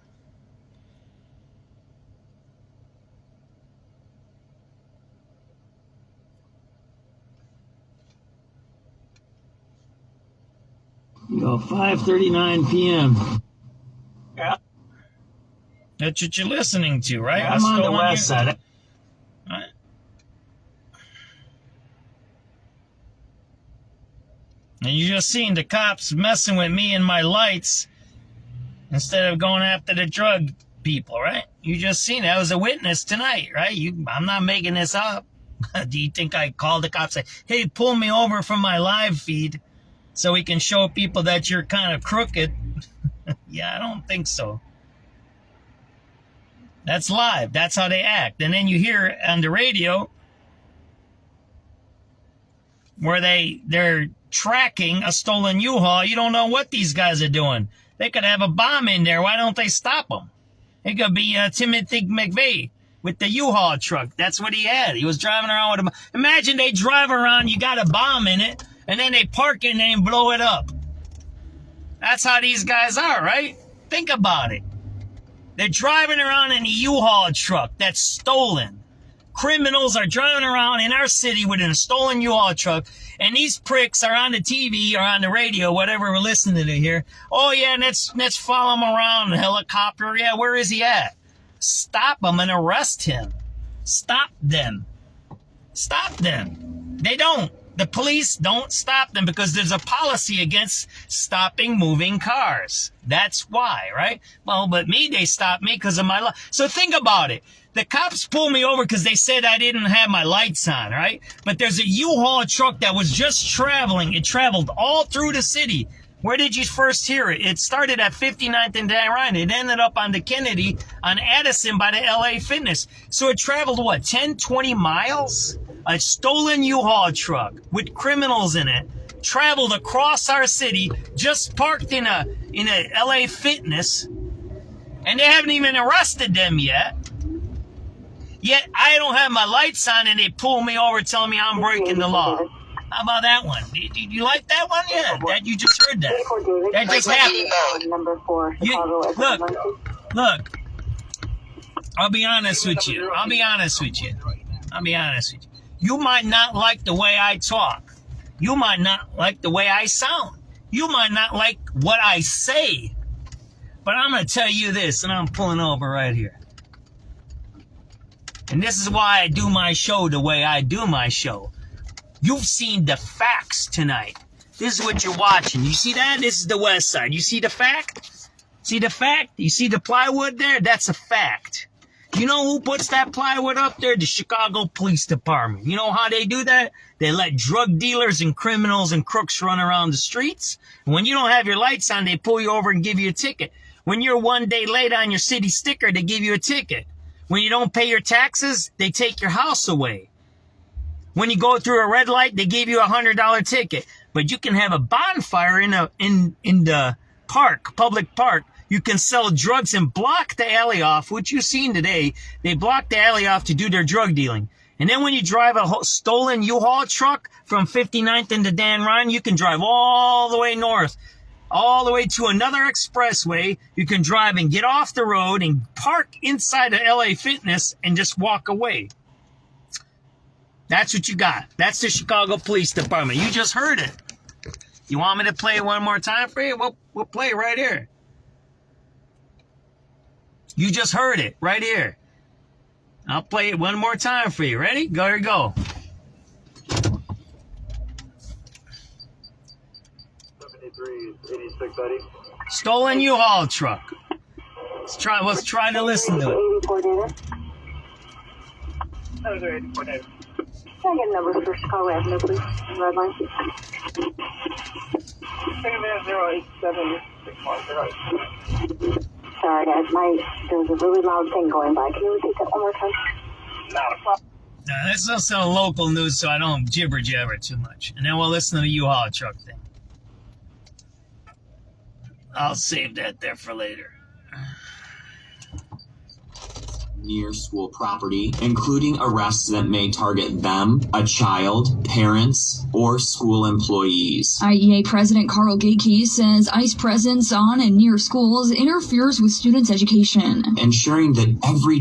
You go 5:39 p.m. Yeah. That's what you're listening to, right? I'm on the west side. Right. And you just seen the cops messing with me and my lights instead of going after the drug people, right? You just seen it. I was a witness tonight, right? I'm not making this up. Do you think I called the cops and say, hey, pull me over from my live feed so we can show people that you're kind of crooked? Yeah, I don't think so. That's live. That's how they act. And then you hear on the radio where they're tracking a stolen U-Haul. You don't know what these guys are doing. They could have a bomb in there. Why don't they stop them? It could be Timothy McVeigh. with the U-Haul truck. That's what he had. He was driving around with a... Imagine they drive around, you got a bomb in it, and then they park it and they blow it up. That's how these guys are, right? Think about it. They're driving around in a U-Haul truck that's stolen. Criminals are driving around in our city with a stolen U-Haul truck, and these pricks are on the TV or on the radio, whatever we're listening to here. Oh, yeah, let's follow him around, helicopter. Yeah, where is he at? Stop him and arrest him. Stop them. Stop them. They don't. The police don't stop them because there's a policy against stopping moving cars. That's why, right? Well, but me, they stopped me because of my light. So think about it. The cops pulled me over because they said I didn't have my lights on, right? But there's a U-Haul truck that was just traveling. It traveled all through the city. Where did you first hear it? It started at 59th and Dan Ryan. It ended up on the Kennedy on Addison by the LA Fitness. So it traveled, what, 10, 20 miles? A stolen U-Haul truck with criminals in it traveled across our city, just parked in a LA Fitness, and they haven't even arrested them yet. Yet I don't have my lights on and they pull me over telling me I'm breaking the law. How about that one? Did you like that one? Yeah, that you just heard that. That just happened. Look. I'll be honest with you. You might not like the way I talk. You might not like the way I sound. You might not like what I say. But I'm going to tell you this, and I'm pulling over right here. And this is why I do my show the way I do my show. You've seen the facts tonight. This is what you're watching. You see that? This is the west side. You see the fact? See the fact? You see the plywood there? That's a fact. You know who puts that plywood up there? The Chicago Police Department. You know how they do that? They let drug dealers and criminals and crooks run around the streets. And when you don't have your lights on, they pull you over and give you a ticket. When you're 1 day late on your city sticker, they give you a ticket. When you don't pay your taxes, they take your house away. When you go through a red light, they give you a $100 ticket. But you can have a bonfire in the park, public park. You can sell drugs and block the alley off, which you've seen today. They block the alley off to do their drug dealing. And then when you drive a stolen U-Haul truck from 59th into Dan Ryan, you can drive all the way north, all the way to another expressway. You can drive and get off the road and park inside of LA Fitness and just walk away. That's what you got. That's the Chicago Police Department. You just heard it. You want me to play it one more time for you? We'll play it right here. You just heard it right here. I'll play it one more time for you. Ready? Go, here we go. 7386 Eddie. Stolen U-Haul truck. Let's try to listen to it. 84 data. 84 data. Can I get numbers for Chicago Avenue, please? Red line. Second minute 087 Sorry, guys. There was a really loud thing going by. Can you repeat that one more time? Not a problem. This is also local news, so I don't jibber jabber too much. And then we'll listen to the U-Haul truck thing. I'll save that there for later. Near school property, including arrests that may target them, a child, parents, or school employees. IEA President Carl Gaedke says ICE presence on and near schools interferes with students' education. Ensuring that every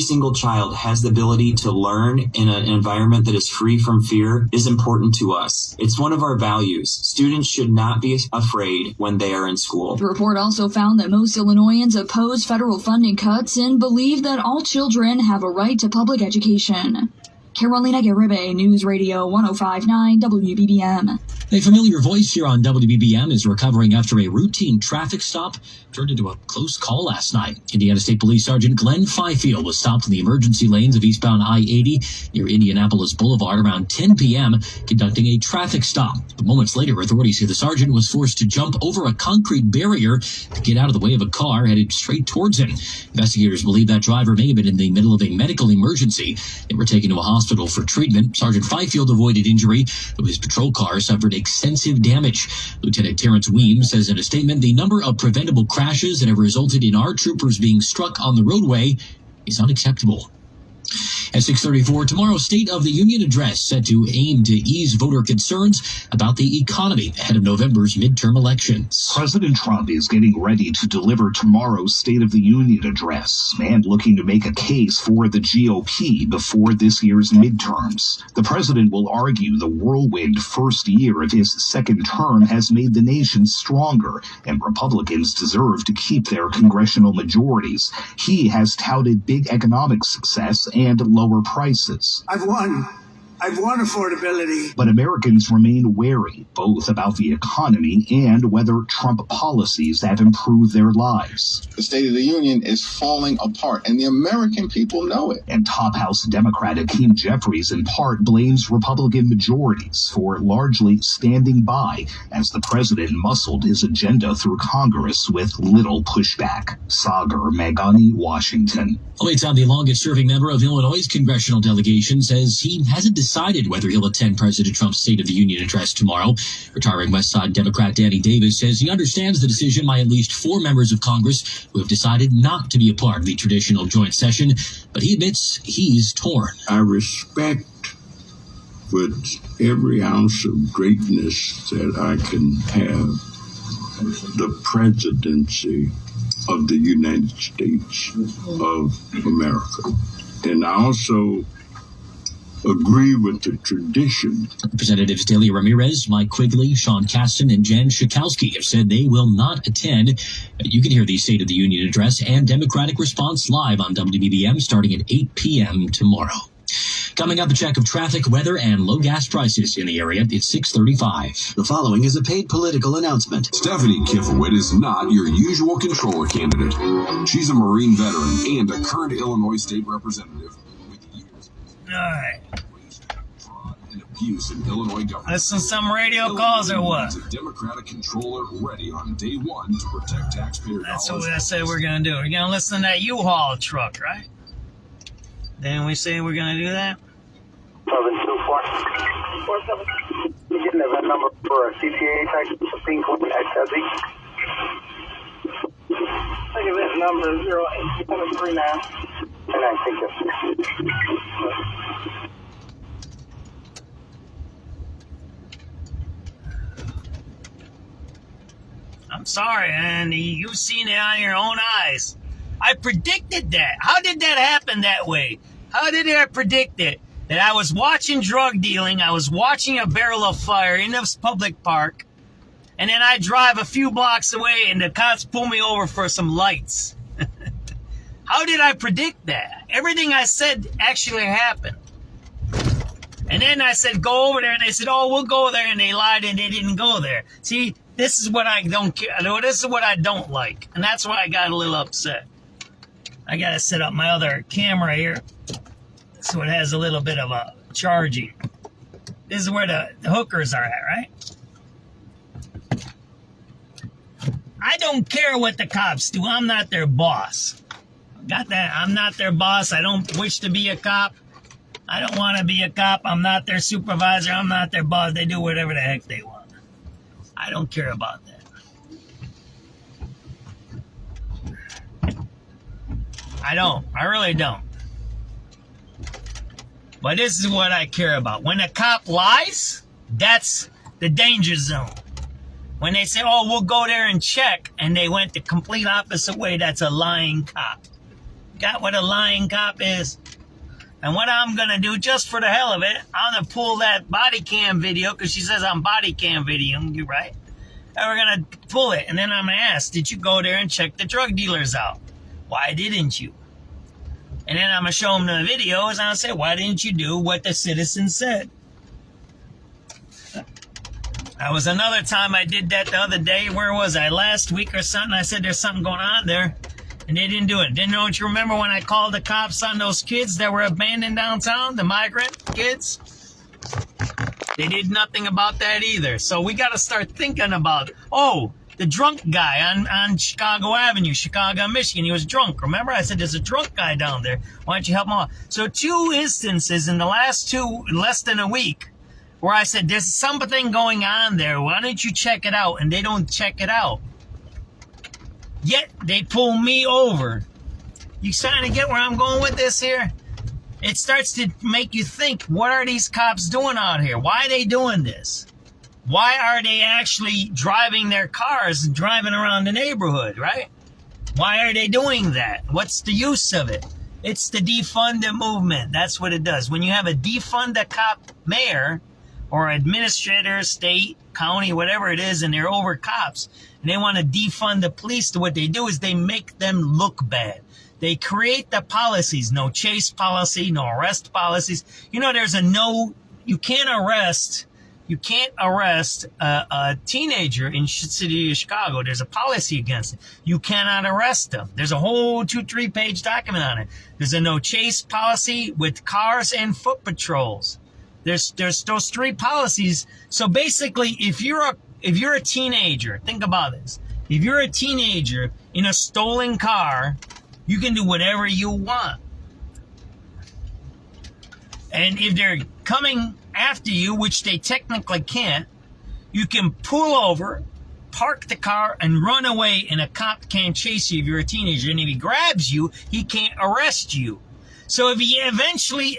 single child has the ability to learn in an environment that is free from fear is important to us. It's one of our values. Students should not be afraid when they are in school. The report also found that most Illinoisans oppose federal funding cuts and believe that all children have a right to public education. Carolina Garibay, News Radio 105.9 WBBM. A familiar voice here on WBBM is recovering after a routine traffic stop turned into a close call last night. Indiana State Police Sergeant Glenn Fifield was stopped in the emergency lanes of eastbound I-80 near Indianapolis Boulevard around 10 p.m., conducting a traffic stop. But moments later, authorities say the sergeant was forced to jump over a concrete barrier to get out of the way of a car headed straight towards him. Investigators believe that driver may have been in the middle of a medical emergency. They were taken to a hospital for treatment. Sergeant Fifield avoided injury, though his patrol car suffered extensive damage. Lieutenant Terrence Weems says in a statement, the number of preventable crashes that have resulted in our troopers being struck on the roadway is unacceptable. At 6:34, tomorrow's State of the Union address set to aim to ease voter concerns about the economy ahead of November's midterm elections. President Trump is getting ready to deliver tomorrow's State of the Union address and looking to make a case for the GOP before this year's midterms. The president will argue the whirlwind first year of his second term has made the nation stronger, and Republicans deserve to keep their congressional majorities. He has touted big economic success and lower prices. I've won affordability. But Americans remain wary, both about the economy and whether Trump policies have improved their lives. The State of the Union is falling apart, and the American people know it. And top House Democrat Hakeem Jeffries in part blames Republican majorities for largely standing by as the president muscled his agenda through Congress with little pushback. Sagar Meghani, Washington. Meantime, the longest-serving member of Illinois' congressional delegation says he hasn't decided whether he'll attend President Trump's State of the Union address tomorrow. Retiring West Side Democrat Danny Davis says he understands the decision by at least 4 members of Congress who have decided not to be a part of the traditional joint session, but he admits he's torn. I respect with every ounce of greatness that I can have the presidency of the United States of America. And I also agree with the tradition. Representatives Delia Ramirez, Mike Quigley, Sean Casten, and Jen Schakowsky have said they will not attend. You can hear the State of the Union address and Democratic response live on WBBM starting at 8 p.m. tomorrow. Coming up, a check of traffic, weather, and low gas prices in the area. It's 6:35. The following is a paid political announcement. Stephanie Kifowit is not your usual controller candidate. She's a Marine veteran and a current Illinois state representative with years All right. and abuse in Illinois government. Listen to some radio calls or what? A Democratic controller ready on day one to protect taxpayer dollars. That's what I said we're going to do. We're going to listen to that U-Haul truck, right? Then we say we're going to do that? 724. You getting the VIN number for a CTA type Supreme Court XLZ? Take a VIN number 08739. And I think I'm sorry, Andy. You've seen it on your own eyes. I predicted that. How did that happen that way? How did I predict it? That I was watching drug dealing, I was watching a barrel of fire in this public park, and then I drive a few blocks away and the cops pull me over for some lights. How did I predict that? Everything I said actually happened. And then I said, go over there, and they said, oh, we'll go there, and they lied and they didn't go there. See, this is what I don't care. This is what I don't like, and that's why I got a little upset. I got to set up my other camera here so it has a little bit of a charging. This is where the hookers are at, right? I don't care what the cops do. I'm not their boss. Got that? I'm not their boss. I don't wish to be a cop. I don't want to be a cop. I'm not their supervisor. I'm not their boss. They do whatever the heck they want. I don't care about that. I don't. I really don't. But this is what I care about. When a cop lies, that's the danger zone. When they say, oh, we'll go there and check, and they went the complete opposite way, that's a lying cop. Got what a lying cop is? And what I'm going to do, just for the hell of it, I'm going to pull that body cam video, because she says I'm body cam videoing you, right? And we're going to pull it, and then I'm going to ask, did you go there and check the drug dealers out? Why didn't you? And then I'm going to show them the videos, and I'll say, why didn't you do what the citizen said? That was another time I did that the other day. Where was I? Last week or something. I said there's something going on there, and they didn't do it. Don't you remember when I called the cops on those kids that were abandoned downtown, the migrant kids? They did nothing about that either. So we got to start thinking about, the drunk guy on Chicago Avenue, Chicago, Michigan. He was drunk. Remember? I said, there's a drunk guy down there. Why don't you help him out? So 2 instances in the last less than a week, where I said, there's something going on there. Why don't you check it out? And they don't check it out. Yet they pull me over. You starting to get where I'm going with this here? it starts to make you think, what are these cops doing out here? Why are they doing this? Why are they actually driving their cars and driving around the neighborhood, right? Why are they doing that? What's the use of it? It's the defund the movement. That's what it does. When you have a defund the cop mayor or administrator, state, county, whatever it is, and they're over cops, and they want to defund the police, what they do is they make them look bad. They create the policies, no chase policy, no arrest policies. You know, there's you can't arrest a teenager in the city of Chicago. There's a policy against it. You cannot arrest them. There's a whole 2-3 page document on it. There's a no chase policy with cars and foot patrols. There's those 3 policies. So basically, if you're a teenager, think about this. If you're a teenager in a stolen car, you can do whatever you want. And if they're coming after you, which they technically can't, you can pull over, park the car, and run away, and a cop can't chase you if you're a teenager. And if he grabs you, he can't arrest you. So if he eventually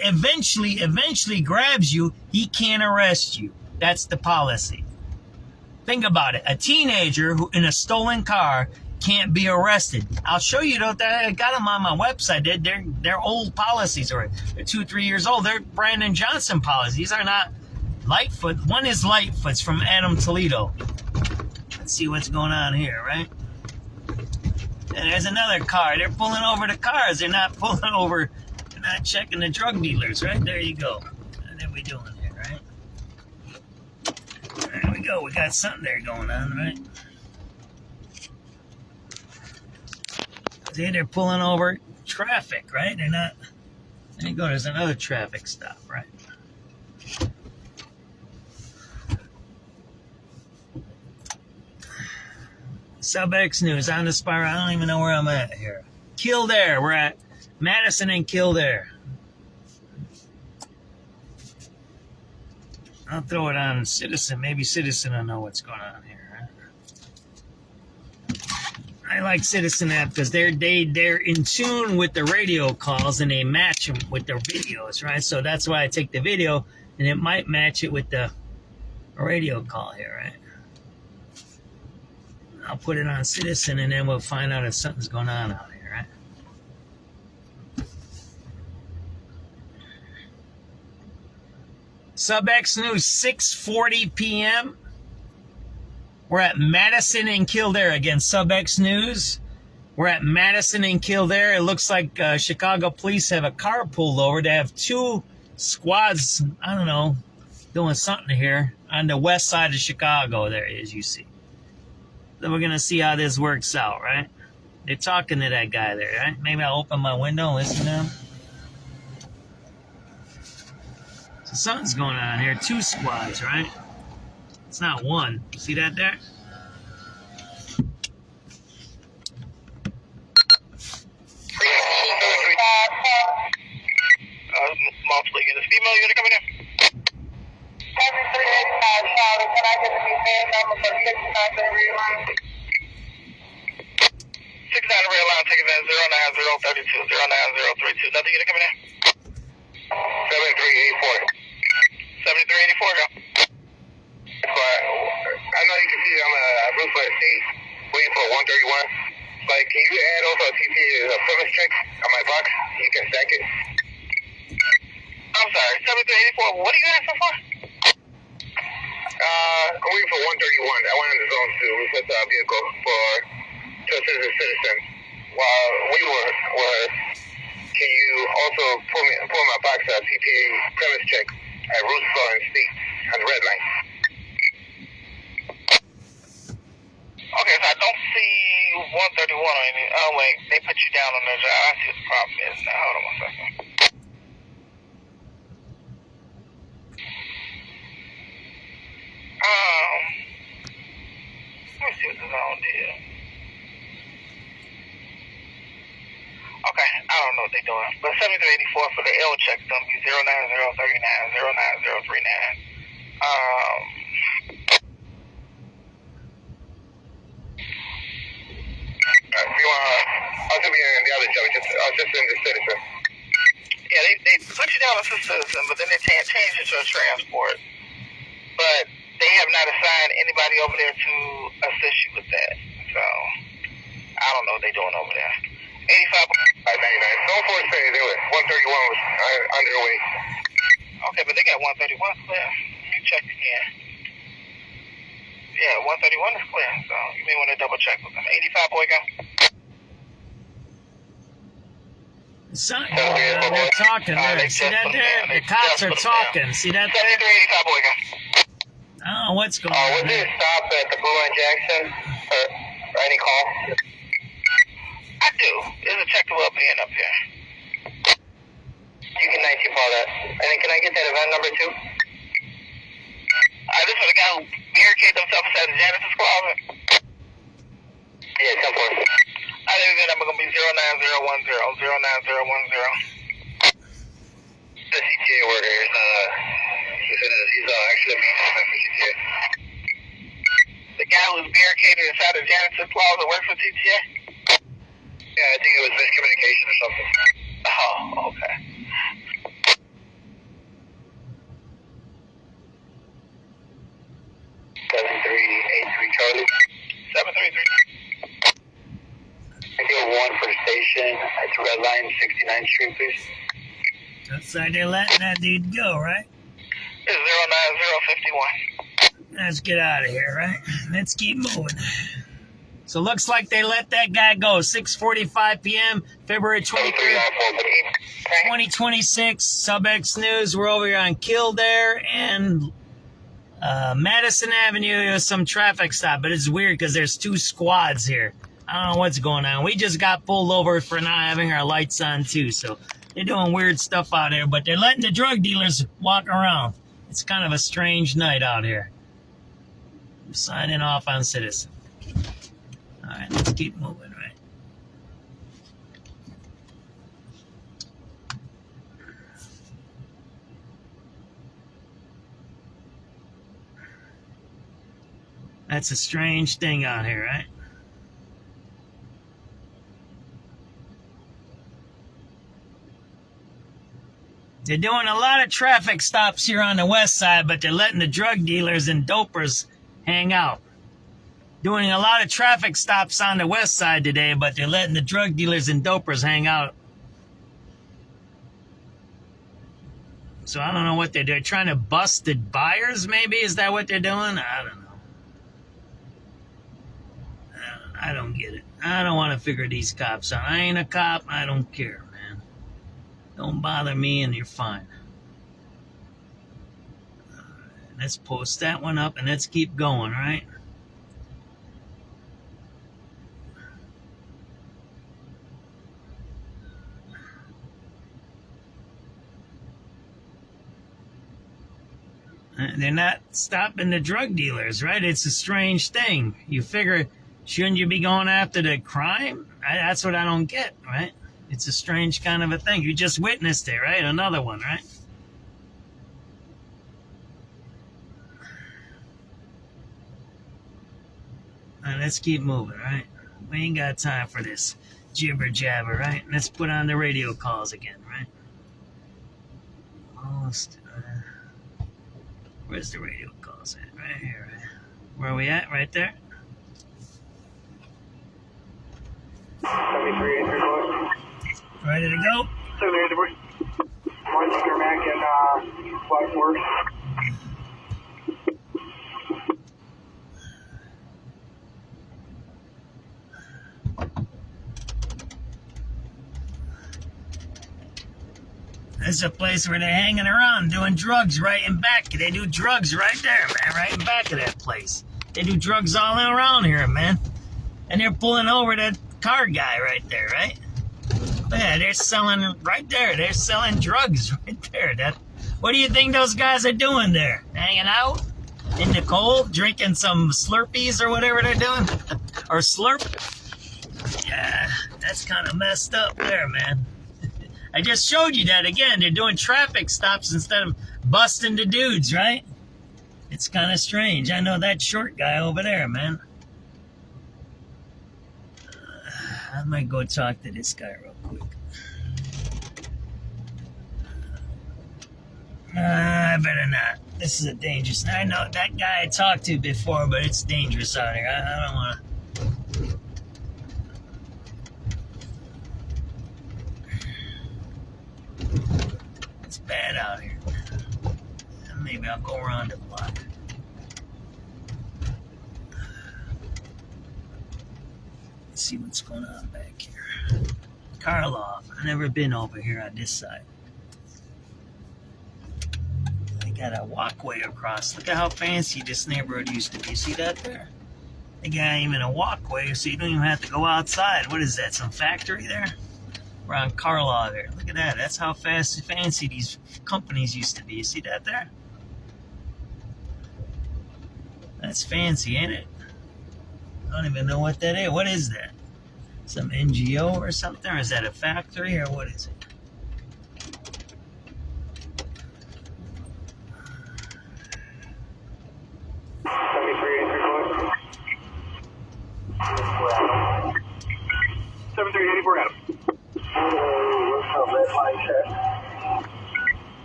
grabs you, he can't arrest you. That's the policy. Think about it. A teenager who in a stolen car can't be arrested. I'll show you though. I got them on my website. They're old policies, or they're 2-3 years old. They're Brandon Johnson policies. These are not Lightfoot. One is Lightfoot's from Adam Toledo. Let's see what's going on here, right? And there's another car. They're pulling over the cars. They're not pulling over. They're not checking the drug dealers, right? There you go. What are we doing here, right? There we go. We got something there going on, right? See, they're pulling over traffic, right? They're not. There you go. There's another traffic stop, right? SubX.News on the spiral. I don't even know where I'm at here. Kildare. We're at Madison and Kildare. I'll throw it on Citizen. Maybe Citizen will know what's going on here. I like Citizen app because they're in tune with the radio calls and they match them with their videos, right? So that's why I take the video and it might match it with the radio call here, right? I'll put it on Citizen and then we'll find out if something's going on out here, right? SubX.News, 6:40 p.m. We're at Madison and Kildare. Again, SubX.News. We're at Madison and Kildare. It looks like Chicago police have a car pulled over. They have 2 squads, I don't know, doing something here on the west side of Chicago there, as you see. So we're going to see how this works out, right? They're talking to that guy there, right? Maybe I'll open my window and listen to him. So something's going on here. 2 squads, right? It's not 1. See that there? Multiple units. Female unit coming in. 7385 Charlie, can I get the van number for 69 real line? 69 real line, take advantage 09032, 09032. Another unit coming in. 7384. 7384, go. I know you can see I'm a roof for a seat, waiting for 131. Like, can you add also a TT premise check on my box? You can stack it. I'm sorry, 7384. What are you asking for? I'm waiting for 131. I went in the zone to request a vehicle to assist a citizen. While we were, can you also pull my box CPA premise check at Roosevelt and State on the red line? Okay, so I don't see 131 on any. Oh, wait, they put you down on the job. I see what the problem is now. Hold on one second. Let me see what the zone is. Okay, I don't know what they're doing. But 7384 for the L check is going to be 09039, 09039. If you want, I was going to be in the other job. I was just in the citizen. Yeah, they put you down as a citizen, but then they change it to a transport. But they have not assigned anybody over there to assist you with that. So, I don't know what they're doing over there. 85. 99. So far, say they were 131 was underway. Okay, but they got 131 clear. Let me check again. Yeah, 131 is clear. So, you may want to double check with them. 85, boy, go. They're talking there. See that there? The cops are talking. See that there? 7385, boy, go. I don't know what's going on. Was there a stop at the Blue Line Jackson or any call? I do. There's a check well paying up here. You can 19 call that. And then can I get that event number 2? This was a guy who barricaded himself inside the janitor's closet. Yeah, 10-4. I think the number going to be 09010. 09010. The CTA worker is, he's actually a meeting for CTA. The guy who was barricaded inside the janitor's closet works for CTA? Yeah, I think it was miscommunication or something. Oh, okay. 7383 Charlie. 733. I get 1 for the station. It's Red Line 69th Street, please. Looks like they're letting that dude go, right? It's 09051. Let's get out of here, right? Let's keep moving. So looks like they let that guy go. 6:45 p.m., February 23rd, 2026. SubX.News. We're over here on Kildare and Madison Avenue. There's some traffic stop, but it's weird because there's 2 squads here. I don't know what's going on. We just got pulled over for not having our lights on, too. So they're doing weird stuff out here, but they're letting the drug dealers walk around. It's kind of a strange night out here. I'm signing off on Citizen. All right, let's keep moving, right? That's a strange thing out here, right? They're doing a lot of traffic stops here on the west side, but they're letting the drug dealers and dopers hang out. Doing a lot of traffic stops on the west side today, but they're letting the drug dealers and dopers hang out. So I don't know what they're doing. Trying to bust the buyers, maybe? Is that what they're doing? I don't know. I don't get it. I don't want to figure these cops out. I ain't a cop. I don't care, man. Don't bother me and you're fine. Let's post that one up and let's keep going, right? They're not stopping the drug dealers, right? It's a strange thing. You figure, shouldn't you be going after the crime? That's what I don't get, right? It's a strange kind of a thing. You just witnessed it, right? Another one, right? All right, let's keep moving, right? We ain't got time for this jibber jabber, right? Let's put on the radio calls again, right? Almost. Where's the radio calls at? Right here, right? Where are we at? Right there? 7383. Ready to go? 7383. Martin Mac and Blackmore. This is a place where they're hanging around doing drugs right in back. They do drugs right there, man, right in back of that place. They do drugs all around here, man. And they're pulling over that car guy right there, right? Yeah, they're selling right there. They're selling drugs right there. What do you think those guys are doing there? Hanging out in the cold, drinking some Slurpees or whatever they're doing? Or Slurp? Yeah, that's kind of messed up there, man. I just showed you that again. They're doing traffic stops instead of busting the dudes, right? It's kind of strange. I know that short guy over there, man. I might go talk to this guy real quick. I better not. This is a dangerous. I know that guy I talked to before, but it's dangerous out here. I don't want to. It's bad out here. Maybe I'll go around the block. Let's see what's going on back here. Karloff. I've never been over here on this side. They got a walkway across. Look at how fancy this neighborhood used to be. See that there? They got even a walkway, so you don't even have to go outside. What is that? Some factory there? Around Karloff there. Look at that. That's how fancy these companies used to be. You see that there? That's fancy, ain't it? I don't even know what that is. What is that? Some NGO or something? Or is that a factory or what is it?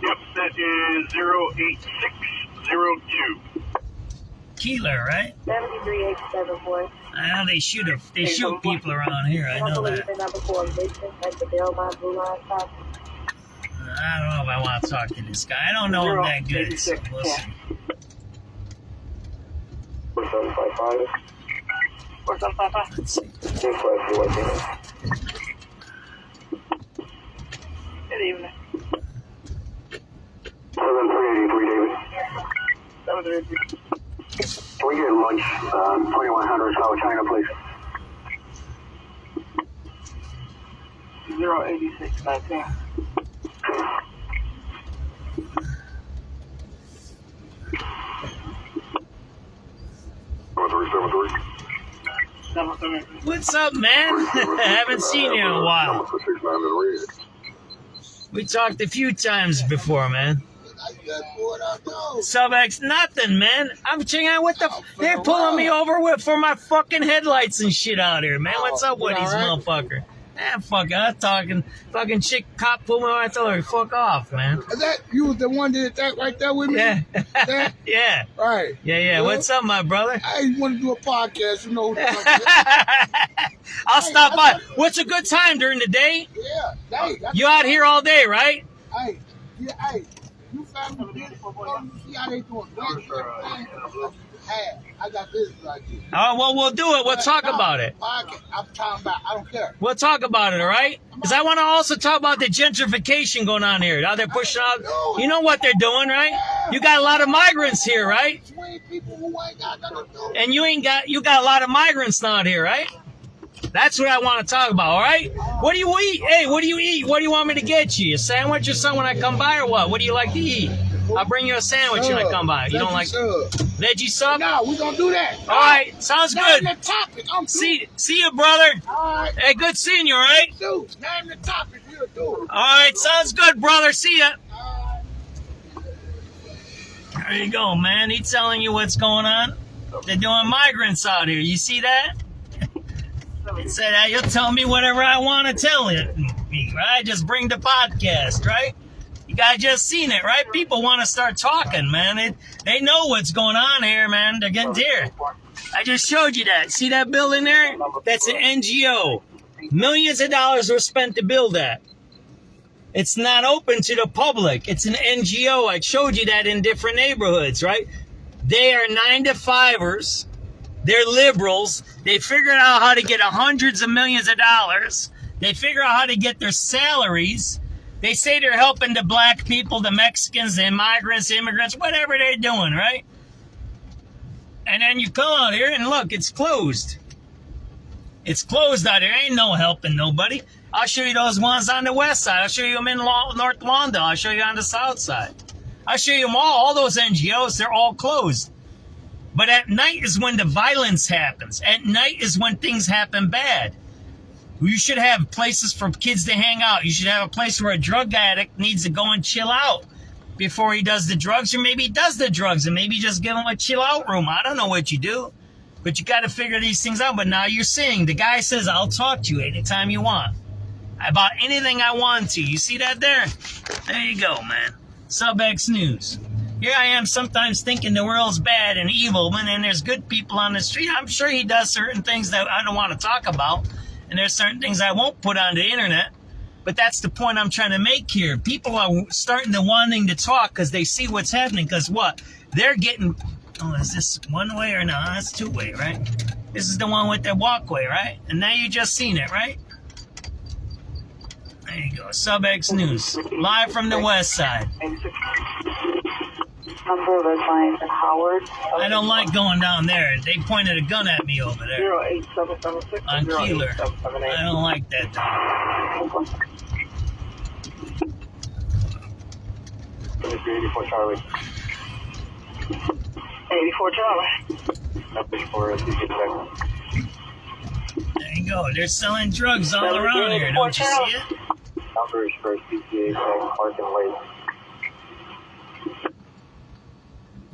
Yep, that is 08602. Keeler, right? 73874. I know they shoot people around here. I know that. The number 4 victim at the Belmont Blue Line stop. I don't know if I want to talk to this guy. I don't know him that good. So we'll see. 4755. 4755. Let's see. Good evening. 7383, David. 733. Can we get lunch, 2100 South China, please? 08619. What's up, man? Haven't seen you in a while. We talked a few times before, man. SubX, nothing, man. I'm checking out what the. They're pulling me over for my fucking headlights and shit out here, man. What's up with these motherfuckers? Fuck, I'm talking. Fucking chick cop pulled me over. I told her, fuck off, man. Is that you was the one that did that right there with me? Yeah. That? Yeah. Right. Yeah. Well, what's up, my brother? I want to do a podcast, you know. I'll stop by. What's a good time during the day? Yeah. You out here all day, right? Hey. You family business, you see how they doing. I got business right here. Oh, well, we'll do it. We'll talk about it. I'm talking about, I don't care. We'll talk about it, all right? Because I want to also talk about the gentrification going on here. How they're pushing out. You know what they're doing, right? You got a lot of migrants here, right? And you got a lot of migrants out here, right? That's what I want to talk about, all right? What do you eat? Hey, what do you eat? What do you want me to get you? A sandwich or something when I come by or what? What do you like to eat? I'll bring you a sandwich when I come by. You don't like veggie sub? No, we're going to do that. All right, sounds good. Name the topic. See you, brother. All right. Hey, good seeing you, all right? Name the topic. We'll do it. All right, sounds good, brother. See ya. There you go, man. He's telling you what's going on. They're doing migrants out here. You see that? He said, you'll tell me whatever I want to tell you, right? Just bring the podcast, right? You guys just seen it, right? People want to start talking, man. They know what's going on here, man. They're getting dear. I just showed you that. See that building there? That's an NGO. Millions of dollars were spent to build that. It's not open to the public. It's an NGO. I showed you that in different neighborhoods, right? They are 9-to-5ers. They're liberals. They figured out how to get hundreds of millions of dollars. They figure out how to get their salaries. They say they're helping the black people, the Mexicans, the migrants, immigrants, whatever they're doing, right? And then you come out here and look, it's closed. It's closed out here. Ain't no helping nobody. I'll show you those ones on the west side. I'll show you them in North Lawndale. I'll show you on the south side. I'll show you them all those NGOs, they're all closed. But at night is when the violence happens. At night is when things happen bad. You should have places for kids to hang out. You should have a place where a drug addict needs to go and chill out before he does the drugs. Or maybe he does the drugs and maybe just give him a chill out room. I don't know what you do. But you got to figure these things out. But now you're seeing, the guy says, I'll talk to you anytime you want. About anything I want to. You see that there? There you go, man. SubX.News. Here I am sometimes thinking the world's bad and evil, and then there's good people on the street. I'm sure he does certain things that I don't want to talk about, and there's certain things I won't put on the internet. But that's the point I'm trying to make here. People are starting to wanting to talk because they see what's happening. Because what? They're getting... Oh, is this one way or no? That's two way, right? This is the one with the walkway, right? And now you just seen it, right? There you go. SubX.News. Live from the west side. I don't like going down there. They pointed a gun at me over there. 08776 on Keeler. I don't like that. 84 Charlie. 84 Charlie. There you go. They're selling drugs all around here. Don't you see it? Southbridge first PCA Park and Lake.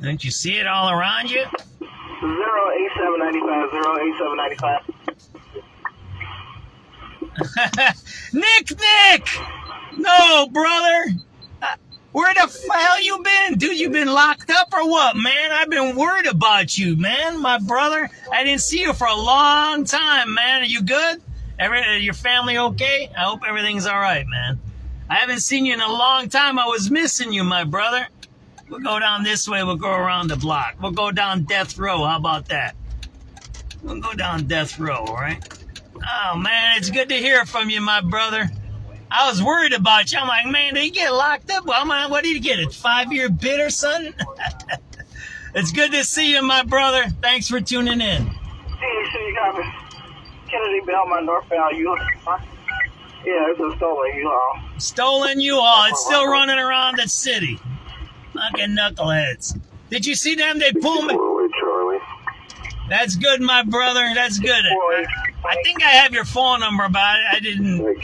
Don't you see it all around you? 08795. 08795. Nick! No, brother! Where the hell you been? Dude, you been locked up or what, man? I've been worried about you, man, my brother. I didn't see you for a long time, man. Are you good? Your family okay? I hope everything's all right, man. I haven't seen you in a long time. I was missing you, my brother. We'll go down this way. We'll go around the block. We'll go down Death Row. How about that? We'll go down Death Row, all right? Oh, man, it's good to hear from you, my brother. I was worried about you. I'm like, man, did he get locked up? Well, what did he get, a 5-year bid or something? It's good to see you, my brother. Thanks for tuning in. Hey, so you got me. Kennedy Belmont northbound U-Haul. Yeah, it's a stolen U-Haul. Stolen U-Haul. It's still running around the city. Fucking knuckleheads. Did you see them? They pulled me. Charlie. That's good, my brother. That's good. I think I have your phone number, but I didn't. I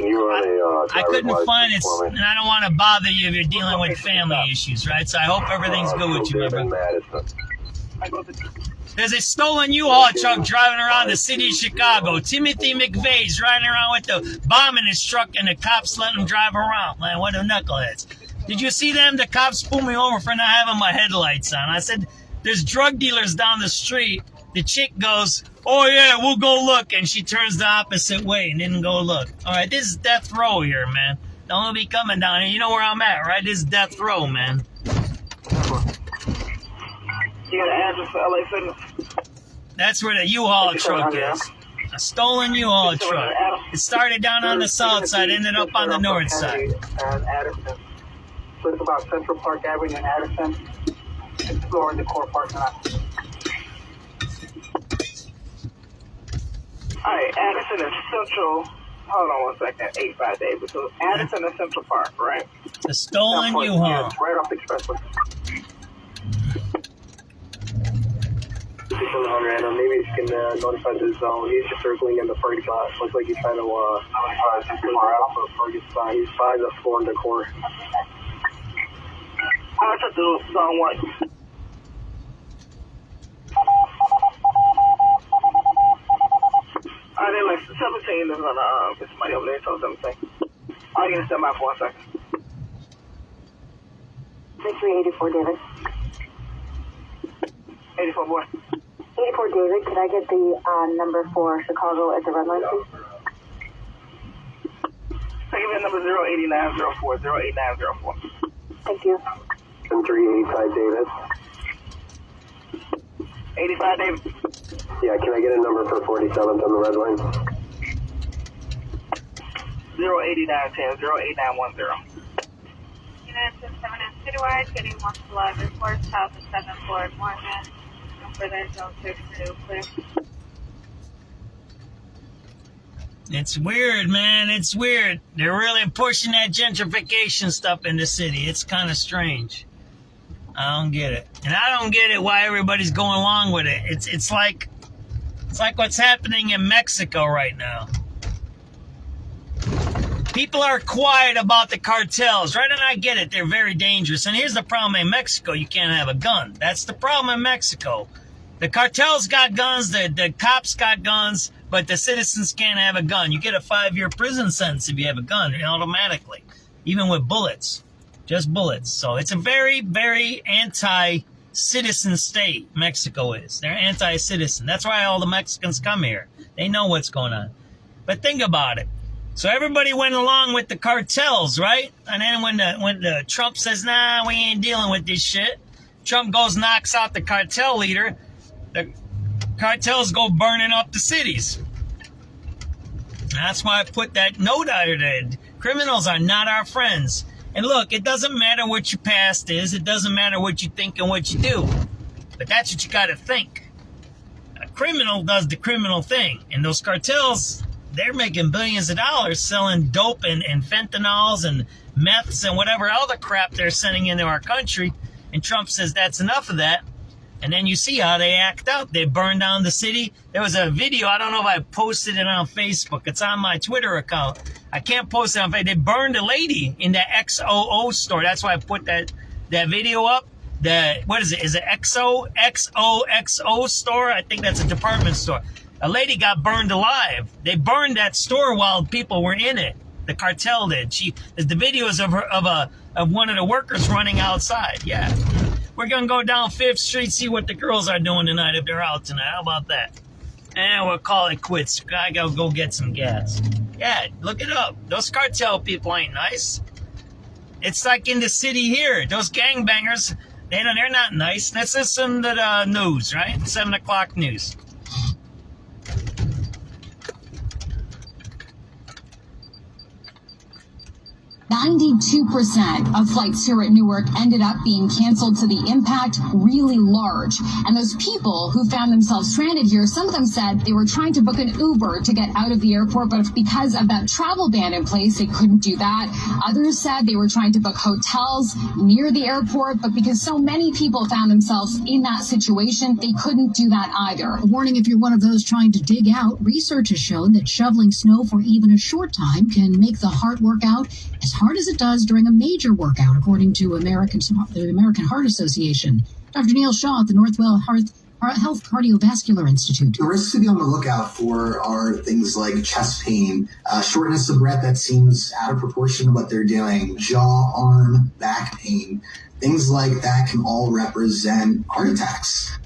couldn't find it, and I don't want to bother you if you're dealing with family issues, right? So I hope everything's good with you, my brother. There's a stolen U-Haul truck driving around the city of Chicago. Timothy McVeigh's riding around with the bomb in his truck, and the cops let him drive around. Man, what a knuckleheads. Did you see them? The cops pulled me over for not having my headlights on. I said, there's drug dealers down the street. The chick goes, oh, yeah, we'll go look. And she turns the opposite way and didn't go look. All right, this is Death Row here, man. Don't be coming down here. You know where I'm at, right? This is Death Row, man. You got an address for LA Fitness? That's where the U-Haul truck is. A stolen U-Haul truck. It started down on the south side, ended up on the north side. And Addison. So it's about Central Park Avenue and Addison. Exploring the core parking lot. Alright, Addison and Central. Hold on 1 second. 85 David. So Addison and Central Park, right? The stolen U-Haul. Yeah, right off the expressway. Maybe you can notify the zone. He's just circling in the parking lot. Looks like he's trying to He's by the floor and decor. I'll check the zone 1. Alright, they're like 17 is gonna get somebody over there, so 17. I'll get a step by for 1 second. 6384 David. 84 boy. 84 David, could I get the number for Chicago at the red line, please? Take me number 08904. 08904. Thank you. 385 David. 85 David. Yeah, can I get a number for 47th on the red line? 08910. 08910. Units 7 and citywide, getting 111 reports south of 7 Ford Morgan. No further zone 6 new clear. It's weird, man. It's weird. They're really pushing that gentrification stuff in the city. It's kind of strange. I don't get it. And I don't get it why everybody's going along with it. It's like what's happening in Mexico right now. People are quiet about the cartels, right? And I get it. They're very dangerous. And here's the problem in Mexico. You can't have a gun. That's the problem in Mexico. The cartels got guns. The cops got guns. But the citizens can't have a gun. You get a 5-year prison sentence if you have a gun automatically, even with bullets. Just bullets. So it's a very, very anti-citizen state, Mexico is. They're anti-citizen. That's why all the Mexicans come here. They know what's going on. But think about it. So everybody went along with the cartels, right? And then when the Trump says, nah, we ain't dealing with this shit, Trump goes, knocks out the cartel leader, the cartels go burning up the cities. That's why I put that note out there. Criminals are not our friends. And look, it doesn't matter what your past is. It doesn't matter what you think and what you do. But that's what you got to think. A criminal does the criminal thing. And those cartels, they're making billions of dollars selling dope and fentanyls and meths and whatever other crap they're sending into our country. And Trump says that's enough of that. And then you see how they act out. They burn down the city. There was a video. I don't know if I posted it on Facebook. It's on my Twitter account. I can't post it on Facebook. They burned a lady in the XOO store. That's why I put that video up. What is it? Is it XOXO store? I think that's a department store. A lady got burned alive. They burned that store while people were in it. The cartel did. The videos of one of the workers running outside. Yeah. We're going to go down 5th Street, see what the girls are doing tonight if they're out tonight. How about that? And we'll call it quits. I got to go get some gas. Yeah, look it up. Those cartel people ain't nice. It's like in the city here. Those gangbangers, they're not nice. Let's listen to the news, right? 7 o'clock news. 92% of flights here at Newark ended up being canceled, so the impact really large. And those people who found themselves stranded here, some of them said they were trying to book an Uber to get out of the airport, but because of that travel ban in place, they couldn't do that. Others said they were trying to book hotels near the airport, but because so many people found themselves in that situation, they couldn't do that either. A warning if you're one of those trying to dig out, research has shown that shoveling snow for even a short time can make the heart work out as hard as it does during a major workout, according to the American Heart Association. Dr. Neil Shaw at the Northwell Health Cardiovascular Institute. The risks to be on the lookout for are things like chest pain, shortness of breath that seems out of proportion to what they're doing, jaw, arm, back pain. Things like that can all represent heart attacks.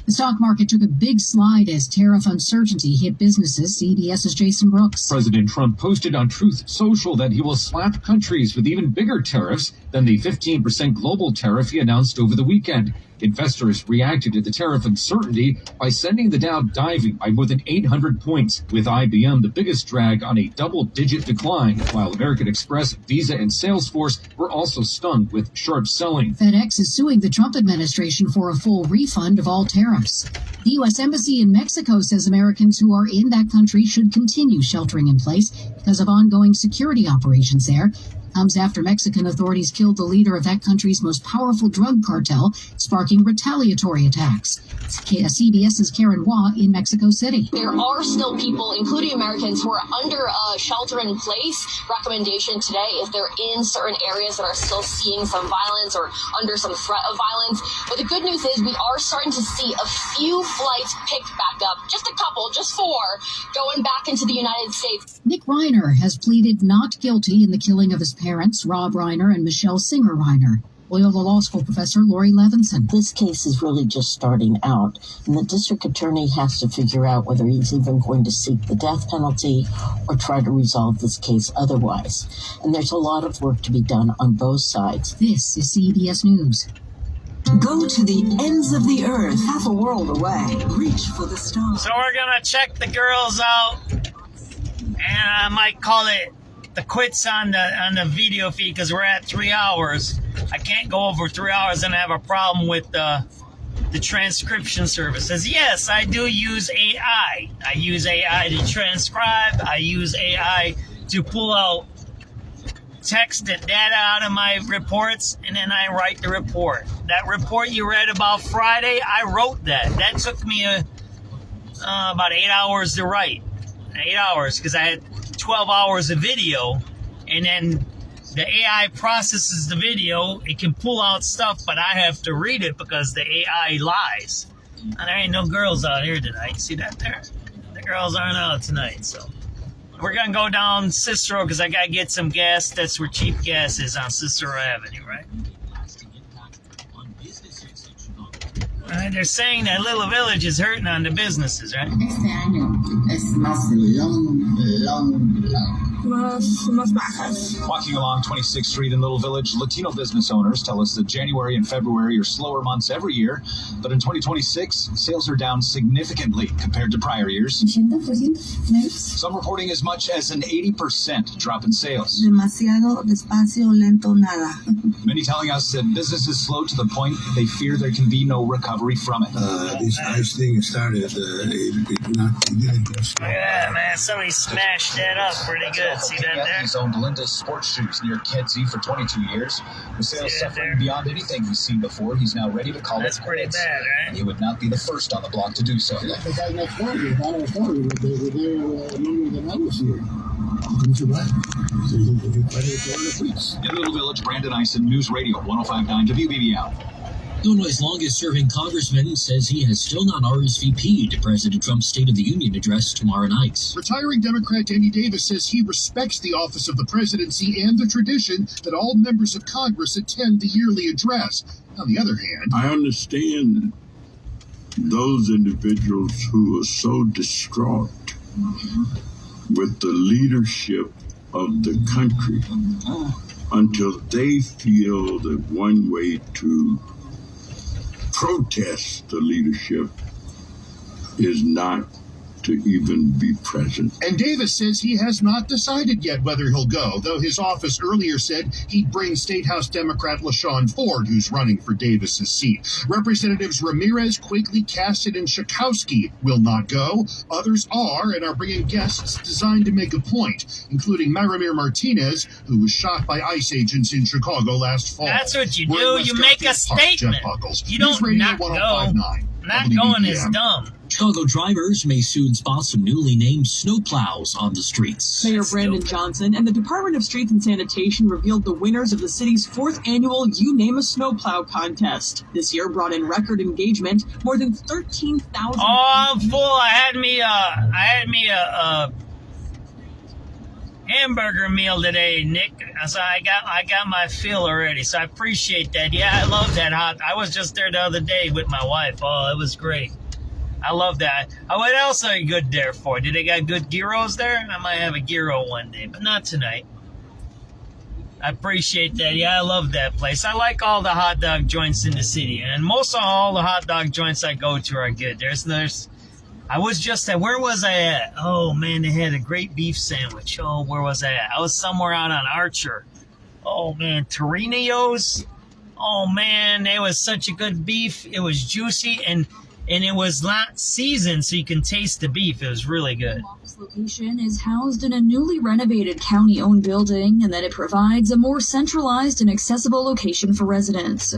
The stock market took a big slide as tariff uncertainty hit businesses. CBS's Jason Brooks. President Trump posted on Truth Social that he will slap countries with even bigger tariffs than the 15% global tariff he announced over the weekend. Investors reacted to the tariff uncertainty by sending the Dow diving by more than 800 points, with IBM the biggest drag on a double-digit decline, while American Express, Visa, and Salesforce were also stung with sharp selling. FedEx is suing the Trump administration for a full refund of all tariffs. The U.S. Embassy in Mexico says Americans who are in that country should continue sheltering in place because of ongoing security operations there. Comes after Mexican authorities killed the leader of that country's most powerful drug cartel, sparking retaliatory attacks. CBS's Karen Waugh in Mexico City. There are still people, including Americans, who are under a shelter-in-place recommendation today if they're in certain areas that are still seeing some violence or under some threat of violence. But the good news is we are starting to see a few flights picked back up, just a couple, just 4, going back into the United States. Nick Reiner has pleaded not guilty in the killing of his parents, Rob Reiner and Michelle Singer Reiner. Loyola Law School professor Lori Levinson. This case is really just starting out, and the district attorney has to figure out whether he's even going to seek the death penalty or try to resolve this case otherwise. And there's a lot of work to be done on both sides. This is CBS News. Go to the ends of the earth, half a world away. Reach for the stars. So we're going to check the girls out, and I might call it the quits on the video feed because we're at 3 hours. I can't go over 3 hours and have a problem with the transcription services. Yes, I do use AI. I use AI to transcribe. I use AI to pull out text and data out of my reports, and then I write the report. That report you read about Friday, I wrote that. That took me about 8 hours to write. 8 hours because I had 12 hours of video, and then the AI processes the video. It can pull out stuff, but I have to read it because the AI lies. And there ain't no girls out here tonight. See that there? The girls aren't out tonight, so We're going to go down Cicero because I got to get some gas. That's where cheap gas is, on Cicero Avenue, right? They're saying that Little Village is hurting on the businesses, right? Este año es más long. Más bajas. Walking along 26th Street in Little Village, Latino business owners tell us that January and February are slower months every year, but in 2026, sales are down significantly compared to prior years. 80%. Some reporting as much as an 80% drop in sales. Demasiado despacio, lento, nada. Many telling us that business is slow to the point they fear there can be no recovery from it. This ice thing started, it didn't go slow. Look at that, man. Somebody smashed that up pretty good. See that there? He's owned Linda's Sports Shoes near Kedzie for 22 years. With sales suffering beyond anything he's seen before, he's now ready to call That's it pretty quits. bad, right? And he would not be the first on the block to do so. The guy next door, they were there longer than I was here. Couldn't you right? In Little Village, Brandon Eisen, News Radio 105.9 WBBM. Illinois' longest-serving congressman says he has still not RSVP'd to President Trump's State of the Union address tomorrow night. Retiring Democrat Danny Davis says he respects the office of the presidency and the tradition that all members of Congress attend the yearly address. On the other hand, I understand those individuals who are so distraught with the leadership of the country until they feel that one way to protest the leadership is not to even be present. And Davis says he has not decided yet whether he'll go, though his office earlier said he'd bring State House Democrat LaShawn Ford, who's running for Davis's seat. Representatives Ramirez, Quigley, Cassidy, and Schakowsky will not go. Others are and are bringing guests designed to make a point, including Maramir Martinez, who was shot by ICE agents in Chicago last fall. That's what you do. You make a statement. You don't not go. Not going is dumb. Chicago drivers may soon spot some newly named snowplows on the streets. Mayor Brandon Johnson and the Department of Streets and Sanitation revealed the winners of the city's 4th annual You Name a Snowplow contest. This year brought in record engagement, more than 13,000. Oh, I'm full. I had me a hamburger meal today, Nick. So I got my fill already. So I appreciate that. Yeah, I love that hot. I was just there the other day with my wife. Oh, it was great. I love that. What else are you good there for? Do they got good gyros there? I might have a gyro one day, but not tonight. I appreciate that. Yeah, I love that place. I like all the hot dog joints in the city, and most of all the hot dog joints I go to are good. I was just at, where was I at? Oh man, they had a great beef sandwich. Oh, where was I at? I was somewhere out on Archer. Oh man, Torino's. Oh man, it was such a good beef. It was juicy and it was not seasoned, so you can taste the beef. It was really good. The office location is housed in a newly renovated county-owned building, and that it provides a more centralized and accessible location for residents.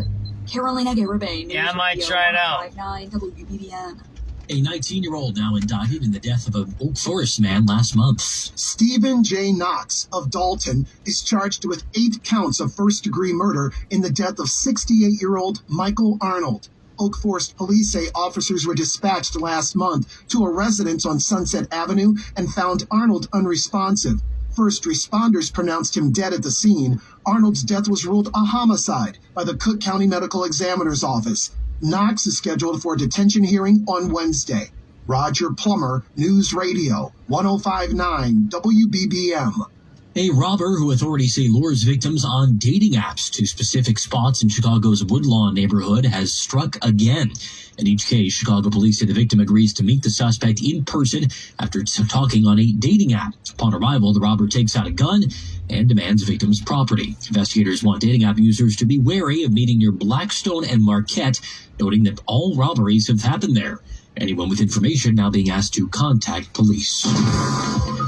Carolina Garibay. Yeah, I might try it out. WBBM. A 19-year-old now indicted in the death of an Oak Forest man last month. Stephen J. Knox of Dalton is charged with 8 counts of first-degree murder in the death of 68-year-old Michael Arnold. Oak Forest police say officers were dispatched last month to a residence on Sunset Avenue and found Arnold unresponsive. First responders pronounced him dead at the scene. Arnold's death was ruled a homicide by the Cook County Medical Examiner's Office. Knox is scheduled for a detention hearing on Wednesday. Roger Plummer, News Radio, 105.9 WBBM. A robber who authorities say lures victims on dating apps to specific spots in Chicago's Woodlawn neighborhood has struck again. In each case, Chicago police say the victim agrees to meet the suspect in person after talking on a dating app. Upon arrival, the robber takes out a gun and demands victim's property. Investigators want dating app users to be wary of meeting near Blackstone and Marquette, noting that all robberies have happened there. Anyone with information now being asked to contact police.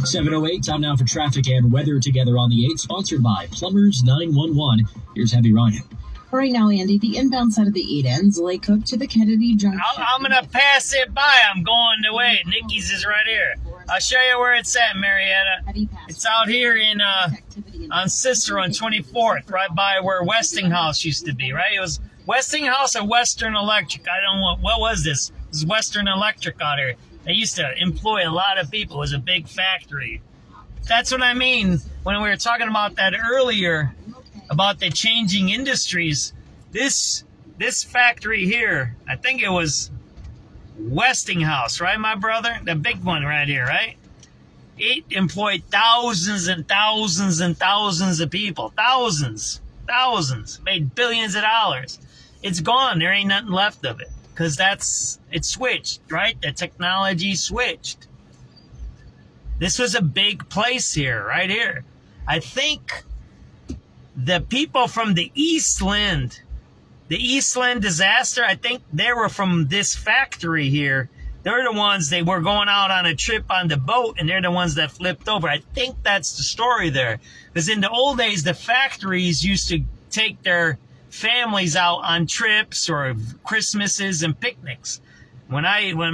7:08, time now for traffic and weather together on the 8, sponsored by Plumbers 911. Here's Heavy Ryan. Right now, Andy, the inbound side of the 8 ends, Lake Hook to the Kennedy Junction. I'm going to pass it by. I'm going the way. Nikki's is right here. I'll show you where it's at, Marietta. It's out here in on Cicero on 24th, right by where Westinghouse used to be, right? It was Westinghouse or Western Electric. I don't know. What was this? This is Western Electric out here. They used to employ a lot of people. It was a big factory. That's what I mean when we were talking about that earlier, about the changing industries. This factory here, I think it was Westinghouse, right, my brother? The big one right here, right? It employed thousands and thousands and thousands of people. Thousands. Made billions of dollars. It's gone. There ain't nothing left of it. Because it switched, right? The technology switched. This was a big place here, right here. I think the people from the Eastland disaster, I think they were from this factory here. They're the ones, they were going out on a trip on the boat, and they're the ones that flipped over. I think that's the story there. Because in the old days, the factories used to take their families out on trips or Christmases and picnics. When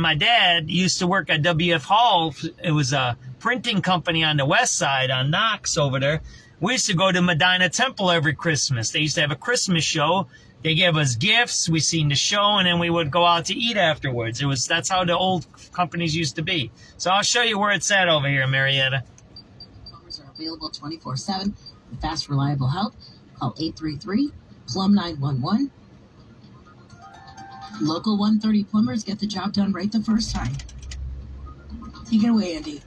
my dad used to work at W.F. Hall, it was a printing company on the west side, on Knox over there. We used to go to Medina Temple every Christmas. They used to have a Christmas show. They gave us gifts. We seen the show, and then we would go out to eat afterwards. That's how the old companies used to be. So I'll show you where it's at over here, Marietta. Plumbers are available 24/7 with fast, reliable help. Call 833-PLUM-911. Local 130 plumbers get the job done right the first time. Take it away, Andy.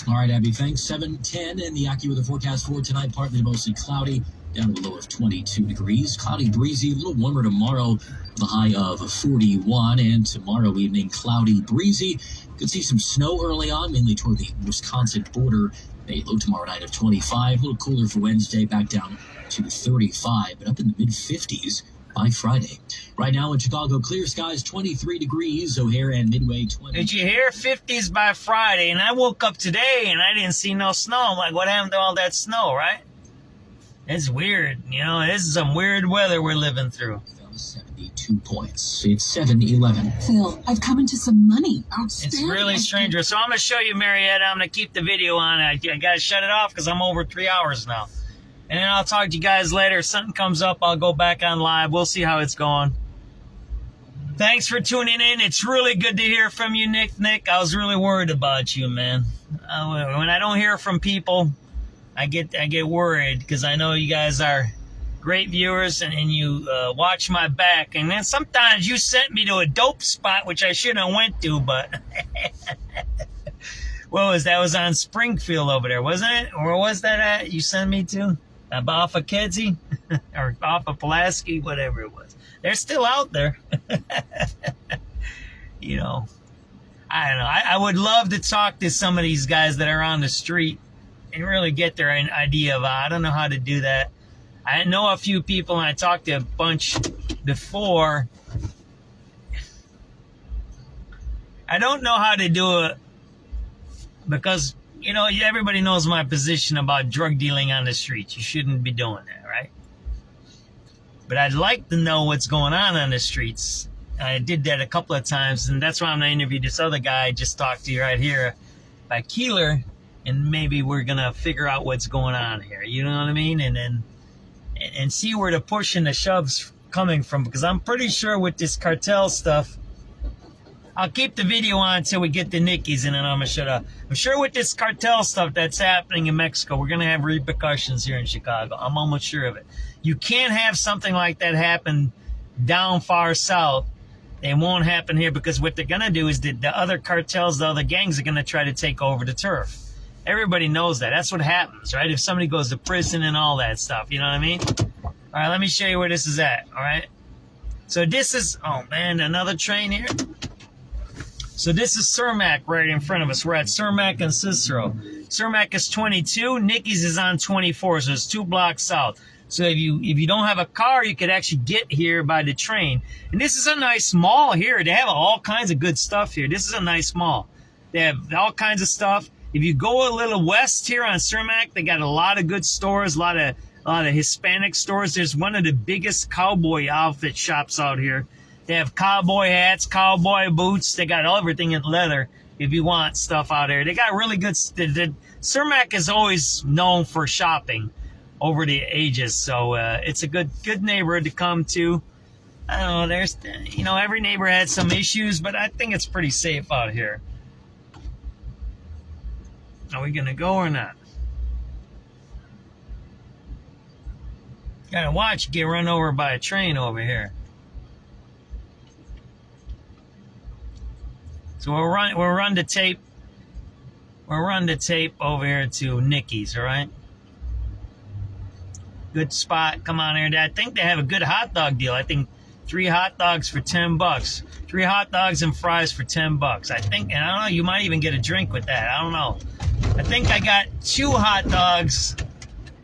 All right, Abby, thanks. 7:10 and the AccuWeather forecast for tonight, partly to mostly cloudy, down to a low of 22 degrees. Cloudy, breezy, a little warmer tomorrow, the high of 41. And tomorrow evening, cloudy, breezy. Could see some snow early on, mainly toward the Wisconsin border. A low tomorrow night of 25. A little cooler for Wednesday, back down to 35, but up in the mid-50s by Friday. Right now in Chicago, clear skies, 23 degrees. O'Hare and Midway, 20. Did you hear 50s by Friday? And I woke up today and I didn't see no snow. I'm like, what happened to all that snow, right? It's weird. You know, this is some weird weather we're living through. 72 points. It's 7-11. Phil, I've come into some money. Outstanding. It's really strange. So I'm going to show you, Marietta. I'm going to keep the video on. I got to shut it off because I'm over 3 hours now. And then I'll talk to you guys later. If something comes up, I'll go back on live. We'll see how it's going. Thanks for tuning in. It's really good to hear from you, Nick. I was really worried about you, man. When I don't hear from people, I get worried because I know you guys are great viewers and you watch my back. And then sometimes you sent me to a dope spot, which I shouldn't have went to, but what was that? Was on Springfield over there, wasn't it? Or was that at you sent me to? Off of Kedzie or off of Pulaski, whatever it was. They're still out there. You know, I don't know. I would love to talk to some of these guys that are on the street and really get their idea of, I don't know how to do that. I know a few people and I talked to a bunch before. I don't know how to do it because, you know, everybody knows my position about drug dealing on the streets. You shouldn't be doing that, right? But I'd like to know what's going on the streets. I did that a couple of times, and that's why I'm going to interview this other guy I just talked to you right here by Keeler, and maybe we're going to figure out what's going on here. You know what I mean? And then and see where the push and the shove's coming from, because I'm pretty sure with this cartel stuff, I'll keep the video on until we get the Nickies and then I'm going to shut up. I'm sure with this cartel stuff that's happening in Mexico, we're going to have repercussions here in Chicago. I'm almost sure of it. You can't have something like that happen down far south. It won't happen here because what they're going to do is the other cartels, the other gangs are going to try to take over the turf. Everybody knows that. That's what happens, right? If somebody goes to prison and all that stuff, you know what I mean? All right, let me show you where this is at, all right? So this is, oh man, another train here. So this is Cermak right in front of us. We're at Cermak and Cicero. Cermak is 22. Nicky's is on 24, so it's 2 blocks south. So if you don't have a car, you could actually get here by the train. And this is a nice mall here. They have all kinds of good stuff here. This is a nice mall. They have all kinds of stuff. If you go a little west here on Cermak, they got a lot of good stores, a lot of Hispanic stores. There's one of the biggest cowboy outfit shops out here. They have cowboy hats, cowboy boots. They got everything in leather if you want stuff out there. They got really good. Cermak is always known for shopping over the ages, so it's a good neighborhood to come to. I don't know. There's, you know, every neighbor had some issues, but I think it's pretty safe out here. Are we gonna go or not? Gotta watch you get run over by a train over here. So we'll run the tape. We'll run the tape over here to Nikki's, all right? Good spot. Come on here. I think they have a good hot dog deal. I think 3 hot dogs for $10. 3 hot dogs and fries for $10. I think, and I don't know, you might even get a drink with that. I don't know. I think I got 2 hot dogs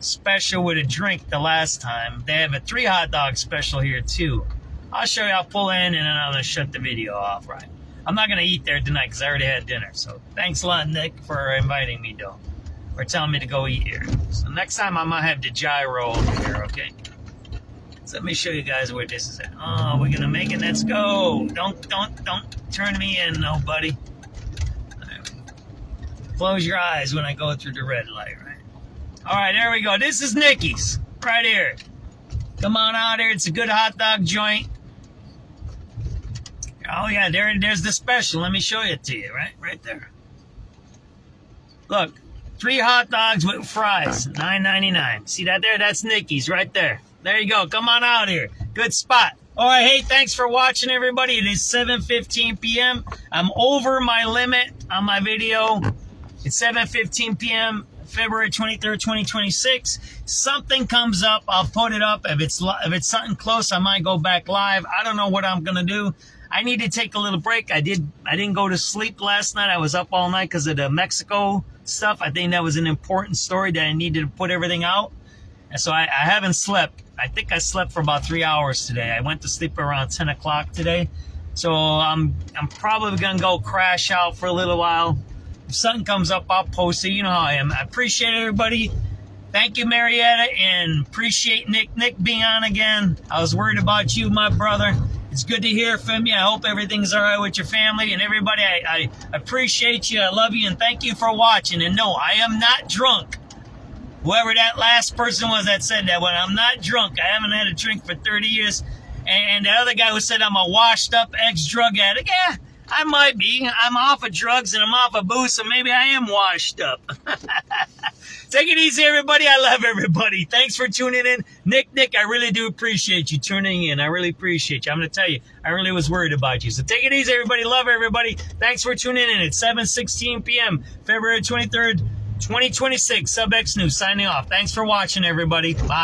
special with a drink the last time. They have a 3 hot dog special here too. I'll show you. I'll pull in and then I'm going to shut the video off, right? I'm not going to eat there tonight because I already had dinner. So thanks a lot, Nick, for inviting me, though. Or telling me to go eat here. So next time I might have the gyro over here, okay? So let me show you guys where this is at. Oh, we're going to make it. Let's go. Don't turn me in, nobody. Right. Close your eyes when I go through the red light, right? All right, there we go. This is Nikki's right here. Come on out here. It's a good hot dog joint. Oh, yeah, there's the special. Let me show it to you, right there. Look, 3 hot dogs with fries, $9.99. See that there? That's Nikki's right there. There you go. Come on out here. Good spot. All right, hey, thanks for watching, everybody. It is 7:15 p.m. I'm over my limit on my video. It's 7:15 p.m., February 23rd, 2026. Something comes up, I'll put it up. If it's something close, I might go back live. I don't know what I'm going to do. I need to take a little break. I didn't go to sleep last night. I was up all night because of the Mexico stuff. I think that was an important story that I needed to put everything out. And so I haven't slept. I think I slept for about 3 hours today. I went to sleep around 10 o'clock today. So I'm probably going to go crash out for a little while. If something comes up, I'll post it. You know how I am. I appreciate everybody. Thank you, Marietta, and appreciate Nick being on again. I was worried about you, my brother. It's good to hear from you. I hope everything's all right with your family and everybody. I appreciate you. I love you, and thank you for watching. And no, I am not drunk. Whoever that last person was that said that one, I'm not drunk. I haven't had a drink for 30 years. And the other guy who said I'm a washed-up ex-drug addict, yeah, I might be. I'm off of drugs and I'm off of booze, so maybe I am washed up. Take it easy, everybody. I love everybody. Thanks for tuning in. Nick, I really do appreciate you tuning in. I really appreciate you. I'm going to tell you, I really was worried about you. So take it easy, everybody. Love everybody. Thanks for tuning in. It's 7:16 p.m., February 23rd, 2026. SubX.News signing off. Thanks for watching, everybody. Bye.